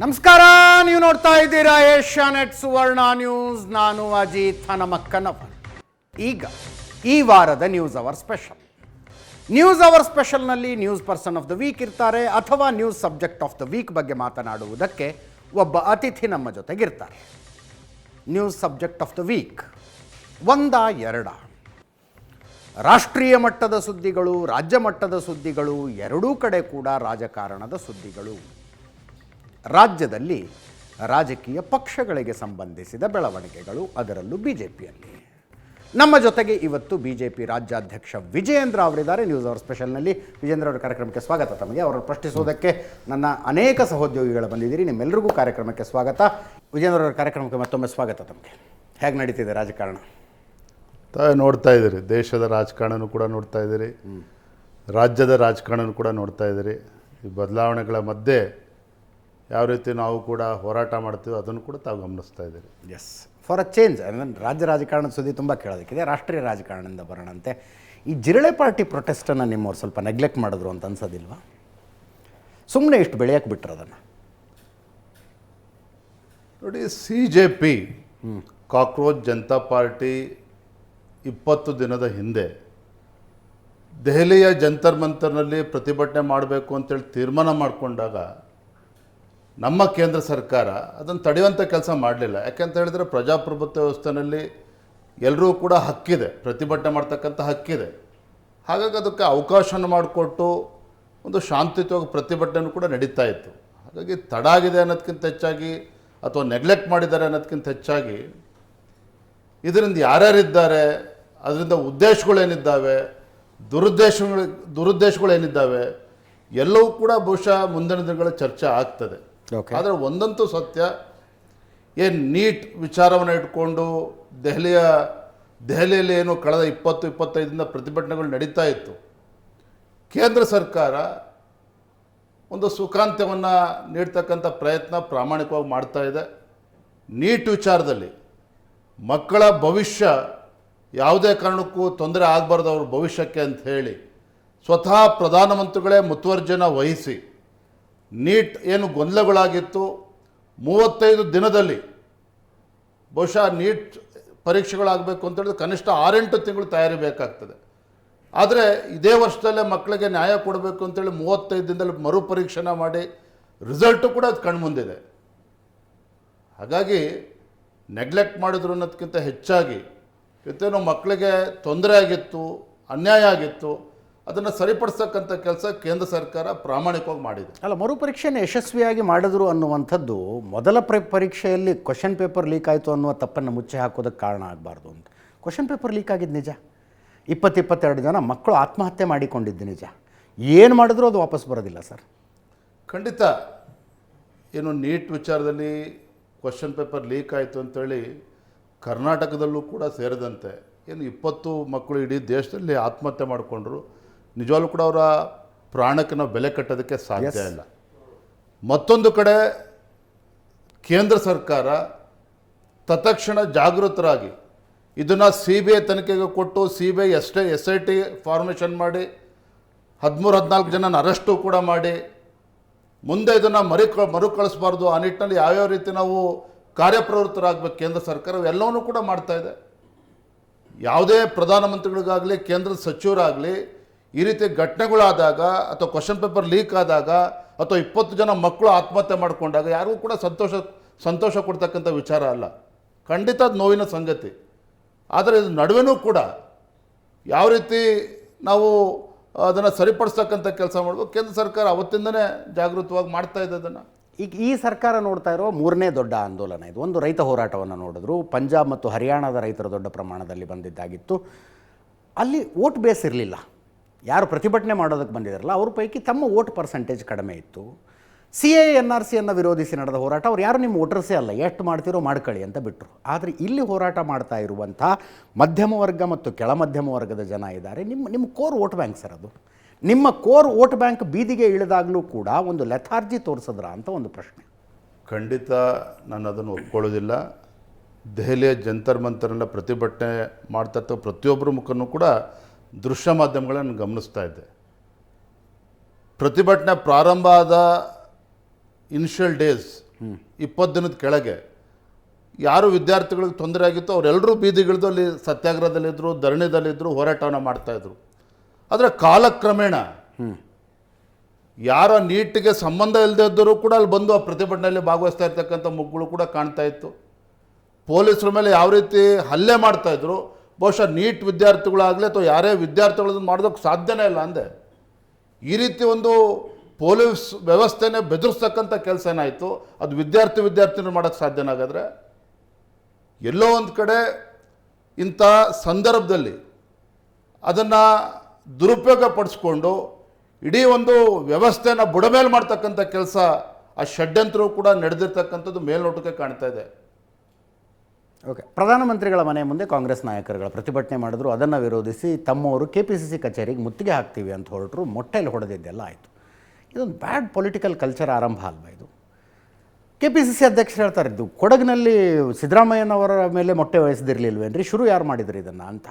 ನಮಸ್ಕಾರ, ನೀವು ನೋಡ್ತಾ ಇದ್ದೀರಾ ಏಷ್ಯಾನೆಟ್ ಸುವರ್ಣ ನ್ಯೂಸ್. ನಾನು ಅಜಿತ್ ಹನಮಕ್ಕನವರ್. ಈಗ ಈ ವಾರದ ನ್ಯೂಸ್ ಅವರ್ ಸ್ಪೆಷಲ್ನಲ್ಲಿ news person of the week ಇರ್ತಾರೆ, ಅಥವಾ news subject of the week ಬಗ್ಗೆ ಮಾತನಾಡುವುದಕ್ಕೆ ಒಬ್ಬ ಅತಿಥಿ ನಮ್ಮ ಜೊತೆಗಿರ್ತಾರೆ. News subject of the week ಒಂದ ಎರಡ, ರಾಷ್ಟ್ರೀಯ ಮಟ್ಟದ ಸುದ್ದಿಗಳು, ರಾಜ್ಯ ಮಟ್ಟದ ಸುದ್ದಿಗಳು, ಎರಡೂ ಕಡೆ ಕೂಡ ರಾಜಕಾರಣದ ಸುದ್ದಿಗಳು. ರಾಜ್ಯದಲ್ಲಿ ರಾಜಕೀಯ ಪಕ್ಷಗಳಿಗೆ ಸಂಬಂಧಿಸಿದ ಬೆಳವಣಿಗೆಗಳು, ಅದರಲ್ಲೂ ಬಿಜೆಪಿಯಲ್ಲಿ. ನಮ್ಮ ಜೊತೆಗೆ ಇವತ್ತು ಬಿಜೆಪಿ ರಾಜ್ಯಾಧ್ಯಕ್ಷ ವಿಜಯೇಂದ್ರ ಅವರಿದ್ದಾರೆ ನ್ಯೂಸ್ ಅವರ್ ಸ್ಪೆಷಲ್ನಲ್ಲಿ. ವಿಜೇಂದ್ರ ಅವರ ಕಾರ್ಯಕ್ರಮಕ್ಕೆ ಸ್ವಾಗತ. ತಮಗೆ ಅವರನ್ನು ಪ್ರಶ್ನಿಸುವುದಕ್ಕೆ ನನ್ನ ಅನೇಕ ಸಹೋದ್ಯೋಗಿಗಳು ಬಂದಿದ್ದೀರಿ. ನಿಮ್ಮೆಲ್ಲರಿಗೂ ಕಾರ್ಯಕ್ರಮಕ್ಕೆ ಸ್ವಾಗತ. ವಿಜೇಂದ್ರ ಅವರ ಕಾರ್ಯಕ್ರಮಕ್ಕೆ ಮತ್ತೊಮ್ಮೆ ಸ್ವಾಗತ. ತಮಗೆ ಹೇಗೆ ನಡೀತಿದೆ ರಾಜಕಾರಣ? ನೋಡ್ತಾ ಇದ್ದೀರಿ, ದೇಶದ ರಾಜಕಾರಣನೂ ಕೂಡ ನೋಡ್ತಾ ಇದ್ದೀರಿ, ರಾಜ್ಯದ ರಾಜಕಾರಣನೂ ಕೂಡ ನೋಡ್ತಾ ಇದ್ದೀರಿ. ಈ ಬದಲಾವಣೆಗಳ ಮಧ್ಯೆ ಯಾವ ರೀತಿ ನಾವು ಕೂಡ ಹೋರಾಟ ಮಾಡ್ತೀವಿ ಅದನ್ನು ಕೂಡ ತಾವು ಗಮನಿಸ್ತಾ ಇದ್ದೀರಿ. Yes, for a change. ರಾಜ್ಯ ರಾಜಕಾರಣದ ಸುದ್ದಿ ತುಂಬ ಕೇಳೋದಕ್ಕಿದೆ. ರಾಷ್ಟ್ರೀಯ ರಾಜಕಾರಣದಿಂದ ಬರೋಣಂತೆ. ಈ ಜಿರಳೆ ಪಾರ್ಟಿ ಪ್ರೊಟೆಸ್ಟನ್ನು ನಿಮ್ಮವ್ರು ಸ್ವಲ್ಪ ನೆಗ್ಲೆಕ್ಟ್ ಮಾಡಿದ್ರು ಅಂತ ಅನ್ಸೋದಿಲ್ವಾ? ಸುಮ್ಮನೆ ಇಷ್ಟು ಬೆಳೆಯಕ್ಕೆ ಬಿಟ್ಟರು ಅದನ್ನು. ನೋಡಿ, CJP ಕಾಕ್ರೋಚ್ ಜನತಾ ಪಾರ್ಟಿ 20 ದಿನದ ಹಿಂದೆ ದೆಹಲಿಯ ಜಂತರ್ ಮಂತರ್ನಲ್ಲಿ ಪ್ರತಿಭಟನೆ ಮಾಡಬೇಕು ಅಂತೇಳಿ ತೀರ್ಮಾನ ಮಾಡಿಕೊಂಡಾಗ ನಮ್ಮ ಕೇಂದ್ರ ಸರ್ಕಾರ ಅದನ್ನು ತಡೆಯುವಂಥ ಕೆಲಸ ಮಾಡಲಿಲ್ಲ. ಯಾಕೆಂತ ಹೇಳಿದರೆ ಪ್ರಜಾಪ್ರಭುತ್ವ ವ್ಯವಸ್ಥೆಯಲ್ಲಿ ಎಲ್ಲರೂ ಕೂಡ ಹಕ್ಕಿದೆ, ಪ್ರತಿಭಟನೆ ಮಾಡ್ತಕ್ಕಂಥ ಹಕ್ಕಿದೆ. ಹಾಗಾಗಿ ಅದಕ್ಕೆ ಅವಕಾಶವನ್ನು ಮಾಡಿಕೊಟ್ಟು ಒಂದು ಶಾಂತಿಯುತವಾಗಿ ಪ್ರತಿಭಟನೆ ಕೂಡ ನಡೀತಾ ಇತ್ತು. ಹಾಗಾಗಿ ತಡ ಆಗಿದೆ ಅನ್ನೋದಕ್ಕಿಂತ ಹೆಚ್ಚಾಗಿ, ಅಥವಾ ನೆಗ್ಲೆಕ್ಟ್ ಮಾಡಿದ್ದಾರೆ ಅನ್ನೋದಕ್ಕಿಂತ ಹೆಚ್ಚಾಗಿ, ಇದರಿಂದ ಯಾರ್ಯಾರಿದ್ದಾರೆ, ಅದರಿಂದ ಉದ್ದೇಶಗಳೇನಿದ್ದಾವೆ, ದುರುದ್ದೇಶಗಳೇನಿದ್ದಾವೆ, ಎಲ್ಲವೂ ಕೂಡ ಬಹುಶಃ ಮುಂದಿನ ದಿನಗಳ ಚರ್ಚೆ ಆಗ್ತದೆ. ಆದರೆ ಒಂದಂತೂ ಸತ್ಯ, ನೀಟ್ ವಿಚಾರವನ್ನು ಇಟ್ಕೊಂಡು ದೆಹಲಿಯಲ್ಲಿ ಏನು ಕಳೆದ 20-25 ಪ್ರತಿಭಟನೆಗಳು ನಡೀತಾ ಇತ್ತು. ಕೇಂದ್ರ ಸರ್ಕಾರ ಒಂದು ಸುಖಾಂತ್ಯವನ್ನು ನೀಡ್ತಕ್ಕಂಥ ಪ್ರಯತ್ನ ಪ್ರಾಮಾಣಿಕವಾಗಿ ಮಾಡ್ತಾ ಇದೆ. ನೀಟ್ ವಿಚಾರದಲ್ಲಿ ಮಕ್ಕಳ ಭವಿಷ್ಯ ಯಾವುದೇ ಕಾರಣಕ್ಕೂ ತೊಂದರೆ ಆಗಬಾರ್ದು ಅವ್ರ ಭವಿಷ್ಯಕ್ಕೆ ಅಂತ ಹೇಳಿ ಸ್ವತಃ ಪ್ರಧಾನಮಂತ್ರಿಗಳೇ ಮುತುವರ್ಜಿಯನ್ನು ವಹಿಸಿ ನೀಟ್ ಏನು ಗೊಂದಲಗಳಾಗಿತ್ತು 35 ದಿನದಲ್ಲಿ ಬಹುಶಃ ನೀಟ್ ಪರೀಕ್ಷೆಗಳಾಗಬೇಕು ಅಂತೇಳಿದ್ರೆ ಕನಿಷ್ಠ 6-8 ತಿಂಗಳು ತಯಾರಿ ಬೇಕಾಗ್ತದೆ. ಆದರೆ ಇದೇ ವರ್ಷದಲ್ಲೇ ಮಕ್ಕಳಿಗೆ ನ್ಯಾಯ ಕೊಡಬೇಕು ಅಂತೇಳಿ 35 ದಿನದಲ್ಲಿ ಮರುಪರೀಕ್ಷೆನ ಮಾಡಿ ರಿಸಲ್ಟು ಕೂಡ ಅದು ಕಣ್ಮುಂದಿದೆ. ಹಾಗಾಗಿ ನೆಗ್ಲೆಕ್ಟ್ ಮಾಡಿದ್ರು ಅನ್ನೋದಕ್ಕಿಂತ ಹೆಚ್ಚಾಗಿ ಇವತ್ತೇನೋ ಮಕ್ಕಳಿಗೆ ತೊಂದರೆ ಆಗಿತ್ತು, ಅನ್ಯಾಯ ಆಗಿತ್ತು, ಅದನ್ನು ಸರಿಪಡಿಸ್ತಕ್ಕಂಥ ಕೆಲಸ ಕೇಂದ್ರ ಸರ್ಕಾರ ಪ್ರಾಮಾಣಿಕವಾಗಿ ಮಾಡಿದೆ. ಅಲ್ಲ, ಮರುಪರೀಕ್ಷೆಯನ್ನು ಯಶಸ್ವಿಯಾಗಿ ಮಾಡಿದ್ರು ಅನ್ನುವಂಥದ್ದು ಮೊದಲ ಪರೀಕ್ಷೆಯಲ್ಲಿ ಕ್ವಶನ್ ಪೇಪರ್ ಲೀಕ್ ಆಯಿತು ಅನ್ನುವ ತಪ್ಪನ್ನು ಮುಚ್ಚಿ ಹಾಕೋದಕ್ಕೆ ಕಾರಣ ಆಗಬಾರ್ದು ಅಂತ. ಕ್ವಶನ್ ಪೇಪರ್ ಲೀಕ್ ಆಗಿದ್ದು ನಿಜ. 20-22 ಜನ ಮಕ್ಕಳು ಆತ್ಮಹತ್ಯೆ ಮಾಡಿಕೊಂಡಿದ್ದು ನಿಜ. ಏನು ಮಾಡಿದ್ರು ಅದು ವಾಪಸ್ ಬರೋದಿಲ್ಲ ಸರ್. ಖಂಡಿತ. ಏನು ನೀಟ್ ವಿಚಾರದಲ್ಲಿ ಕ್ವಶನ್ ಪೇಪರ್ ಲೀಕ್ ಆಯಿತು ಅಂತೇಳಿ ಕರ್ನಾಟಕದಲ್ಲೂ ಕೂಡ ಸೇರಿದಂತೆ ಏನು 20 ಮಕ್ಕಳು ಇಡೀ ದೇಶದಲ್ಲಿ ಆತ್ಮಹತ್ಯೆ ಮಾಡಿಕೊಂಡ್ರು. ನಿಜವಾಗ್ಲೂ ಕೂಡ ಅವರ ಪ್ರಾಣಕ್ಕೆ ನಾವು ಬೆಲೆ ಕಟ್ಟೋದಕ್ಕೆ ಸಾಧ್ಯ ಇಲ್ಲ. ಮತ್ತೊಂದು ಕಡೆ ಕೇಂದ್ರ ಸರ್ಕಾರ ತತ್ಕ್ಷಣ ಜಾಗೃತರಾಗಿ ಇದನ್ನು CBI ತನಿಖೆಗೆ ಕೊಟ್ಟು CBI SIT ಫಾರ್ಮೇಷನ್ ಮಾಡಿ 13-14 ಜನನ ಅರೆಸ್ಟು ಕೂಡ ಮಾಡಿ ಮುಂದೆ ಇದನ್ನು ಮರುಕಳಿಸಬಾರ್ದು. ಆ ನಿಟ್ಟಿನಲ್ಲಿ ಯಾವ್ಯಾವ ರೀತಿ ನಾವು ಕಾರ್ಯಪ್ರವೃತ್ತರಾಗಬೇಕು ಕೇಂದ್ರ ಸರ್ಕಾರ ಎಲ್ಲವನ್ನೂ ಕೂಡ ಮಾಡ್ತಾ ಇದೆ. ಯಾವುದೇ ಪ್ರಧಾನಮಂತ್ರಿಗಳಿಗಾಗಲಿ ಕೇಂದ್ರದ ಸಚಿವರಾಗಲಿ ಈ ರೀತಿ ಘಟನೆಗಳಾದಾಗ, ಅಥವಾ ಕ್ವಶನ್ ಪೇಪರ್ ಲೀಕ್ ಆದಾಗ, ಅಥವಾ 20 ಜನ ಮಕ್ಕಳು ಆತ್ಮಹತ್ಯೆ ಮಾಡಿಕೊಂಡಾಗ ಯಾರಿಗೂ ಕೂಡ ಸಂತೋಷ ಕೊಡ್ತಕ್ಕಂಥ ವಿಚಾರ ಅಲ್ಲ. ಖಂಡಿತ ಅದು ನೋವಿನ ಸಂಗತಿ. ಆದರೆ ಇದು ನಡುವೆನೂ ಕೂಡ ಯಾವ ರೀತಿ ನಾವು ಅದನ್ನು ಸರಿಪಡಿಸ್ತಕ್ಕಂಥ ಕೆಲಸ ಮಾಡಬೇಕು, ಕೇಂದ್ರ ಸರ್ಕಾರ ಅವತ್ತಿಂದನೇ ಜಾಗೃತವಾಗಿ ಮಾಡ್ತಾ ಇದೆ ಅದನ್ನು. ಈಗ ಈ ಸರ್ಕಾರ ನೋಡ್ತಾ ಇರೋ 3ನೇ ದೊಡ್ಡ ಆಂದೋಲನ ಇದು. ಒಂದು ರೈತ ಹೋರಾಟವನ್ನು ನೋಡಿದ್ರು. ಪಂಜಾಬ್ ಮತ್ತು ಹರಿಯಾಣದ ರೈತರು ದೊಡ್ಡ ಪ್ರಮಾಣದಲ್ಲಿ ಬಂದಿದ್ದಾಗಿತ್ತು. ಅಲ್ಲಿ ವೋಟ್ ಬೇಸ್ ಇರಲಿಲ್ಲ. ಯಾರು ಪ್ರತಿಭಟನೆ ಮಾಡೋದಕ್ಕೆ ಬಂದಿದ್ದಾರಲ್ಲ ಅವ್ರ ಪೈಕಿ ತಮ್ಮ ವೋಟ್ ಪರ್ಸೆಂಟೇಜ್ ಕಡಿಮೆ ಇತ್ತು. CAA NRCಯನ್ನು ವಿರೋಧಿಸಿ ನಡೆದ ಹೋರಾಟ, ಅವ್ರು ಯಾರು ನಿಮ್ಮ ವೋಟರ್ಸೇ ಅಲ್ಲ, ಎಷ್ಟು ಮಾಡ್ತಿರೋ ಮಾಡ್ಕೊಳ್ಳಿ ಅಂತ ಬಿಟ್ಟರು. ಆದರೆ ಇಲ್ಲಿ ಹೋರಾಟ ಮಾಡ್ತಾ ಇರುವಂಥ ಮಧ್ಯಮ ವರ್ಗ ಮತ್ತು ಕೆಳ ಮಧ್ಯಮ ವರ್ಗದ ಜನ ಇದ್ದಾರೆ. ನಿಮ್ಮ ಕೋರ್ ವೋಟ್ ಬ್ಯಾಂಕ್ ಸರ್ ಅದು. ನಿಮ್ಮ ಕೋರ್ ವೋಟ್ ಬ್ಯಾಂಕ್ ಬೀದಿಗೆ ಇಳಿದಾಗಲೂ ಕೂಡ ಒಂದು ಲೆಥಾರ್ಜಿ ತೋರಿಸಿದ್ರ ಅಂತ ಒಂದು ಪ್ರಶ್ನೆ. ಖಂಡಿತ ನಾನು ಅದನ್ನು ಒಪ್ಕೊಳ್ಳೋದಿಲ್ಲ. ದೆಹಲಿಯ ಜಂತರ್ ಮಂತರ್ನ ಪ್ರತಿಭಟನೆ ಮಾಡ್ತಾ ಇರ್ತ ಪ್ರತಿಯೊಬ್ಬರ ಮುಖನೂ ಕೂಡ ದೃಶ್ಯ ಮಾಧ್ಯಮಗಳನ್ನು ಗಮನಿಸ್ತಾ ಇದ್ದೆ. ಪ್ರತಿಭಟನೆ ಪ್ರಾರಂಭ ಆದ ಇನಿಷಿಯಲ್ ಡೇಸ್ 20 ದಿನದ ಕೆಳಗೆ ಯಾರು ವಿದ್ಯಾರ್ಥಿಗಳಿಗೆ ತೊಂದರೆ ಆಗಿತ್ತು ಅವರೆಲ್ಲರೂ ಬೀದಿಗಿಳಿದು ಅಲ್ಲಿ ಸತ್ಯಾಗ್ರಹದಲ್ಲಿದ್ದರು, ಧರಣಿದಲ್ಲಿದ್ದರು, ಹೋರಾಟವನ್ನು ಮಾಡ್ತಾಯಿದ್ರು. ಆದರೆ ಕಾಲಕ್ರಮೇಣ ಯಾರ ನೀಟಿಗೆ ಸಂಬಂಧ ಇಲ್ಲದೆ ಇದ್ದರೂ ಕೂಡ ಅಲ್ಲಿ ಬಂದು ಆ ಪ್ರತಿಭಟನೆಯಲ್ಲಿ ಭಾಗವಹಿಸ್ತಾ ಇರ್ತಕ್ಕಂಥ ಮುಖಗಳು ಕೂಡ ಕಾಣ್ತಾ ಇತ್ತು. ಪೊಲೀಸರ ಮೇಲೆ ಯಾವ ರೀತಿ ಹಲ್ಲೆ ಮಾಡ್ತಾಯಿದ್ರು, ಬಹುಶಃ ನೀಟ್ ವಿದ್ಯಾರ್ಥಿಗಳಾಗಲಿ ಅಥವಾ ಯಾರೇ ವಿದ್ಯಾರ್ಥಿಗಳನ್ನ ಮಾಡೋದಕ್ಕೆ ಸಾಧ್ಯನೇ ಇಲ್ಲ ಅಂದೆ. ಈ ರೀತಿ ಒಂದು ಪೊಲೀಸ್ ವ್ಯವಸ್ಥೆನೇ ಬೆದರಿಸ್ತಕ್ಕಂಥ ಕೆಲಸ ಏನಾಯಿತು, ಅದು ವಿದ್ಯಾರ್ಥಿನಿಗಳು ಮಾಡೋಕ್ಕೆ ಸಾಧ್ಯನಾಗಾದರೆ ಎಲ್ಲೋ ಒಂದು ಕಡೆ ಇಂಥ ಸಂದರ್ಭದಲ್ಲಿ ಅದನ್ನು ದುರುಪಯೋಗ ಪಡಿಸ್ಕೊಂಡು ಇಡೀ ಒಂದು ವ್ಯವಸ್ಥೆನ ಬುಡಮೇಲೆ ಮಾಡ್ತಕ್ಕಂಥ ಕೆಲಸ, ಆ ಷಡ್ಯಂತ್ರವು ಕೂಡ ನಡೆದಿರ್ತಕ್ಕಂಥದ್ದು ಮೇಲ್ನೋಟಕ್ಕೆ ಕಾಣ್ತಾ ಇದೆ. ಓಕೆ, ಪ್ರಧಾನಮಂತ್ರಿಗಳ ಮನೆ ಮುಂದೆ ಕಾಂಗ್ರೆಸ್ ನಾಯಕರುಗಳ ಪ್ರತಿಭಟನೆ ಮಾಡಿದ್ರು. ಅದನ್ನು ವಿರೋಧಿಸಿ ತಮ್ಮವರು KPCC ಕಚೇರಿಗೆ ಮುತ್ತಿಗೆ ಹಾಕ್ತೀವಿ ಅಂತ ಹೊರಟರು. ಮೊಟ್ಟೆಯಲ್ಲಿ ಹೊಡೆದಿದ್ದೆಲ್ಲ ಆಯಿತು. ಇದೊಂದು ಬ್ಯಾಡ್ ಪೊಲಿಟಿಕಲ್ ಕಲ್ಚರ್ ಆರಂಭ ಅಲ್ವಾ ಇದು? KPCC ಅಧ್ಯಕ್ಷರು ಹೇಳ್ತಾರೆ, ಇದು ಕೊಡಗಿನಲ್ಲಿ ಸಿದ್ದರಾಮಯ್ಯನವರ ಮೇಲೆ ಮೊಟ್ಟೆ ಎಸೆದಿರಲಿಲ್ವೇನ್ರಿ, ಶುರು ಯಾರು ಮಾಡಿದ್ರು ಇದನ್ನು ಅಂತ.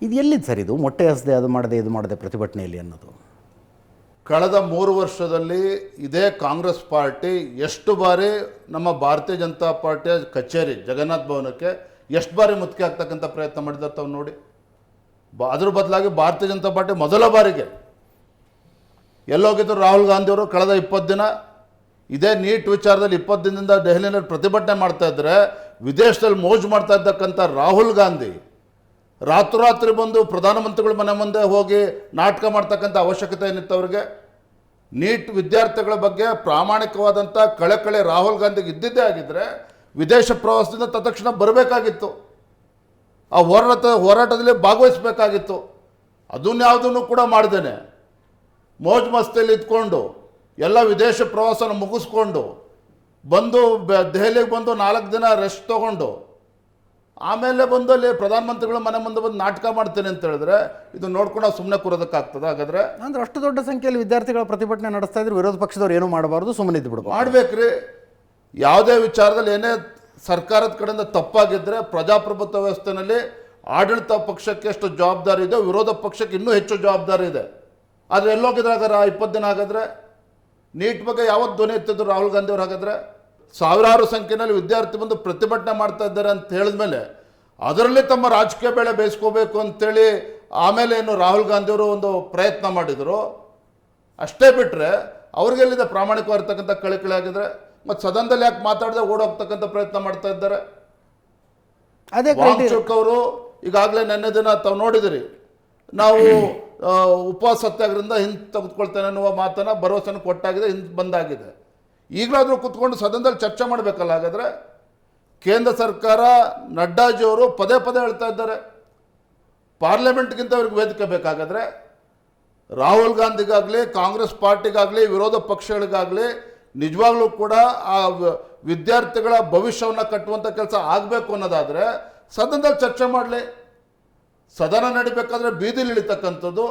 ಇದು ಎಲ್ಲಿದ್ದು ಸರ್ ಇದು ಮೊಟ್ಟೆ ಎಸೆದೆ ಅದು ಮಾಡದೆ ಪ್ರತಿಭಟನೆಯಲ್ಲಿ ಅನ್ನೋದು? ಕಳೆದ 3 ವರ್ಷದಲ್ಲಿ ಇದೇ ಕಾಂಗ್ರೆಸ್ ಪಾರ್ಟಿ ಎಷ್ಟು ಬಾರಿ ನಮ್ಮ ಭಾರತೀಯ ಜನತಾ ಪಾರ್ಟಿಯ ಕಚೇರಿ ಜಗನ್ನಾಥ ಭವನಕ್ಕೆ ಎಷ್ಟು ಬಾರಿ ಮುತ್ತಿಗೆ ಹಾಕ್ತಕ್ಕಂಥ ಪ್ರಯತ್ನ ಮಾಡಿದ್ದಾರೆ ತಾವು ನೋಡಿ. ಅದ್ರ ಬದಲಾಗಿ ಭಾರತೀಯ ಜನತಾ ಪಾರ್ಟಿ ಮೊದಲ ಬಾರಿಗೆ ಎಲ್ಲೋಗಿದ್ರು ರಾಹುಲ್ ಗಾಂಧಿಯವರು ಕಳೆದ 20 ದಿನ ಇದೇ ನೀಟ್ ವಿಚಾರದಲ್ಲಿ 20 ದಿನದಿಂದ ದೆಹಲಿಯಲ್ಲಿ ಪ್ರತಿಭಟನೆ ಮಾಡ್ತಾ ಇದ್ದರೆ, ವಿದೇಶದಲ್ಲಿ ಮೋಜು ಮಾಡ್ತಾ ಇದ್ದಕ್ಕಂಥ ರಾಹುಲ್ ಗಾಂಧಿ ರಾತ್ರೋರಾತ್ರಿ ಬಂದು ಪ್ರಧಾನಮಂತ್ರಿಗಳ ಮನೆ ಮುಂದೆ ಹೋಗಿ ನಾಟಕ ಮಾಡ್ತಕ್ಕಂಥ ಅವಶ್ಯಕತೆ ಏನಿತ್ತು ಅವರಿಗೆ? ನೀಟ್ ವಿದ್ಯಾರ್ಥಿಗಳ ಬಗ್ಗೆ ಪ್ರಾಮಾಣಿಕವಾದಂಥ ಕಳಕಳಿ ರಾಹುಲ್ ಗಾಂಧಿಗೆ ಇದ್ದಿದ್ದೇ ಆಗಿದ್ದರೆ ವಿದೇಶ ಪ್ರವಾಸದಿಂದ ತತ್ಕ್ಷಣ ಬರಬೇಕಾಗಿತ್ತು, ಆ ಹೋರಾಟದಲ್ಲಿ ಭಾಗವಹಿಸಬೇಕಾಗಿತ್ತು. ಅದನ್ಯಾವುದನ್ನು ಕೂಡ ಮಾಡ್ದೇನೆ ಮೋಜ್ ಮಸ್ತಿಯಲ್ಲಿ ಇದ್ಕೊಂಡು ಎಲ್ಲ ವಿದೇಶ ಪ್ರವಾಸನ ಮುಗಿಸ್ಕೊಂಡು ಬಂದು ದೆಹಲಿಗೆ ಬಂದು 4 ದಿನ ರೆಸ್ಟ್ ತೊಗೊಂಡು ಆಮೇಲೆ ಬಂದು ಅಲ್ಲಿ ಪ್ರಧಾನಮಂತ್ರಿಗಳ ಮನೆ ಮುಂದೆ ಬಂದು ನಾಟಕ ಮಾಡ್ತೇನೆ ಅಂತ ಹೇಳಿದ್ರೆ ಇದು ನೋಡ್ಕೊಂಡು ನಾವು ಸುಮ್ಮನೆ ಕೂರೋದಕ್ಕಾಗ್ತದೆ? ಹಾಗಾದರೆ ಅಂದರೆ ಅಷ್ಟು ದೊಡ್ಡ ಸಂಖ್ಯೆಯಲ್ಲಿ ವಿದ್ಯಾರ್ಥಿಗಳ ಪ್ರತಿಭಟನೆ ನಡೆಸ್ತಾ ಇದ್ರು, ವಿರೋಧ ಪಕ್ಷದವ್ರು ಏನೂ ಮಾಡಬಾರ್ದು, ಸುಮ್ಮನೆ ಇದ್ದು ಬಿಡ್ಬೋದು. ಮಾಡಬೇಕ್ರಿ. ಯಾವುದೇ ವಿಚಾರದಲ್ಲಿ ಏನೇ ಸರ್ಕಾರದ ಕಡೆಯಿಂದ ತಪ್ಪಾಗಿದ್ದರೆ ಪ್ರಜಾಪ್ರಭುತ್ವ ವ್ಯವಸ್ಥೆಯಲ್ಲಿ ಆಡಳಿತ ಪಕ್ಷಕ್ಕೆ ಎಷ್ಟು ಜವಾಬ್ದಾರಿ ಇದೆ, ವಿರೋಧ ಪಕ್ಷಕ್ಕೆ ಇನ್ನೂ ಹೆಚ್ಚು ಜವಾಬ್ದಾರಿ ಇದೆ. ಆದರೆ ಎಲ್ಲೋಗಿದ್ರಾಗಾರ 20 ದಿನ ಹಾಗಾದರೆ ನೀಟ್ ಬಗ್ಗೆ ಯಾವತ್ತು ಧ್ವನಿ ಎತ್ತಿದ್ರು ರಾಹುಲ್ ಗಾಂಧಿ ಅವರು? ಹಾಗಾದರೆ ಸಾವಿರಾರು ಸಂಖ್ಯೆಯಲ್ಲಿ ವಿದ್ಯಾರ್ಥಿ ಬಂದು ಪ್ರತಿಭಟನೆ ಮಾಡ್ತಾ ಇದ್ದಾರೆ ಅಂತ ಹೇಳಿದ್ಮೇಲೆ ಅದರಲ್ಲಿ ತಮ್ಮ ರಾಜಕೀಯ ಬೆಳೆ ಬೇಯಿಸ್ಕೋಬೇಕು ಅಂತೇಳಿ ಆಮೇಲೆ ಏನು ರಾಹುಲ್ ಗಾಂಧಿಯವರು ಒಂದು ಪ್ರಯತ್ನ ಮಾಡಿದರು. ಅಷ್ಟೇ ಬಿಟ್ಟರೆ ಅವ್ರಿಗೆಲ್ಲಿದೆ ಪ್ರಾಮಾಣಿಕವಾಗಿರ್ತಕ್ಕಂಥ ಕಳಕಳಿ ಆಗಿದ್ರೆ? ಮತ್ತು ಸದನದಲ್ಲಿ ಯಾಕೆ ಮಾತಾಡದೆ ಓಡೋಗ್ತಕ್ಕಂಥ ಪ್ರಯತ್ನ ಮಾಡ್ತಾ ಇದ್ದಾರೆ? ಅದೇ ವಾಂಗ್ಚುಕ್ ಅವರು ಈಗಾಗಲೇ ನೆನ್ನೆ ದಿನ ತಾವು ನೋಡಿದಿರಿ, ನಾವು ಉಪವಾಸ ಸತ್ಯಾಗ್ರಹದಿಂದ ಹಿಂದೆ ತೆಗೆದುಕೊಳ್ತೇನೆ ಅನ್ನುವ ಮಾತನ್ನು ಭರವಸೆಯನ್ನು ಕೊಟ್ಟಾಗಿದೆ, ಹಿಂದೆ ಬಂದಾಗಿದೆ. ಈಗಲಾದರೂ ಕೂತ್ಕೊಂಡು ಸದನದಲ್ಲಿ ಚರ್ಚೆ ಮಾಡಬೇಕಲ್ಲ. ಹಾಗಾದರೆ ಕೇಂದ್ರ ಸರ್ಕಾರ ನಡ್ಡಾಜಿಯವರು ಪದೇ ಹೇಳ್ತಾ ಇದ್ದಾರೆ, ಪಾರ್ಲಿಮೆಂಟ್ಗಿಂತ ಅವ್ರಿಗೆ ವೇದಿಕೆ ಬೇಕಾಗಾದರೆ ರಾಹುಲ್ ಗಾಂಧಿಗಾಗಲಿ ಕಾಂಗ್ರೆಸ್ ಪಾರ್ಟಿಗಾಗಲಿ ವಿರೋಧ ಪಕ್ಷಗಳಿಗಾಗಲಿ ನಿಜವಾಗ್ಲೂ ಕೂಡ ಆ ವಿದ್ಯಾರ್ಥಿಗಳ ಭವಿಷ್ಯವನ್ನು ಕಟ್ಟುವಂಥ ಕೆಲಸ ಆಗಬೇಕು ಅನ್ನೋದಾದರೆ ಸದನದಲ್ಲಿ ಚರ್ಚೆ ಮಾಡಲಿ. ಸದನ ನಡಿಬೇಕಾದ್ರೆ ಬೀದಿಲಿ ಇಳಿತಕ್ಕಂಥದ್ದು,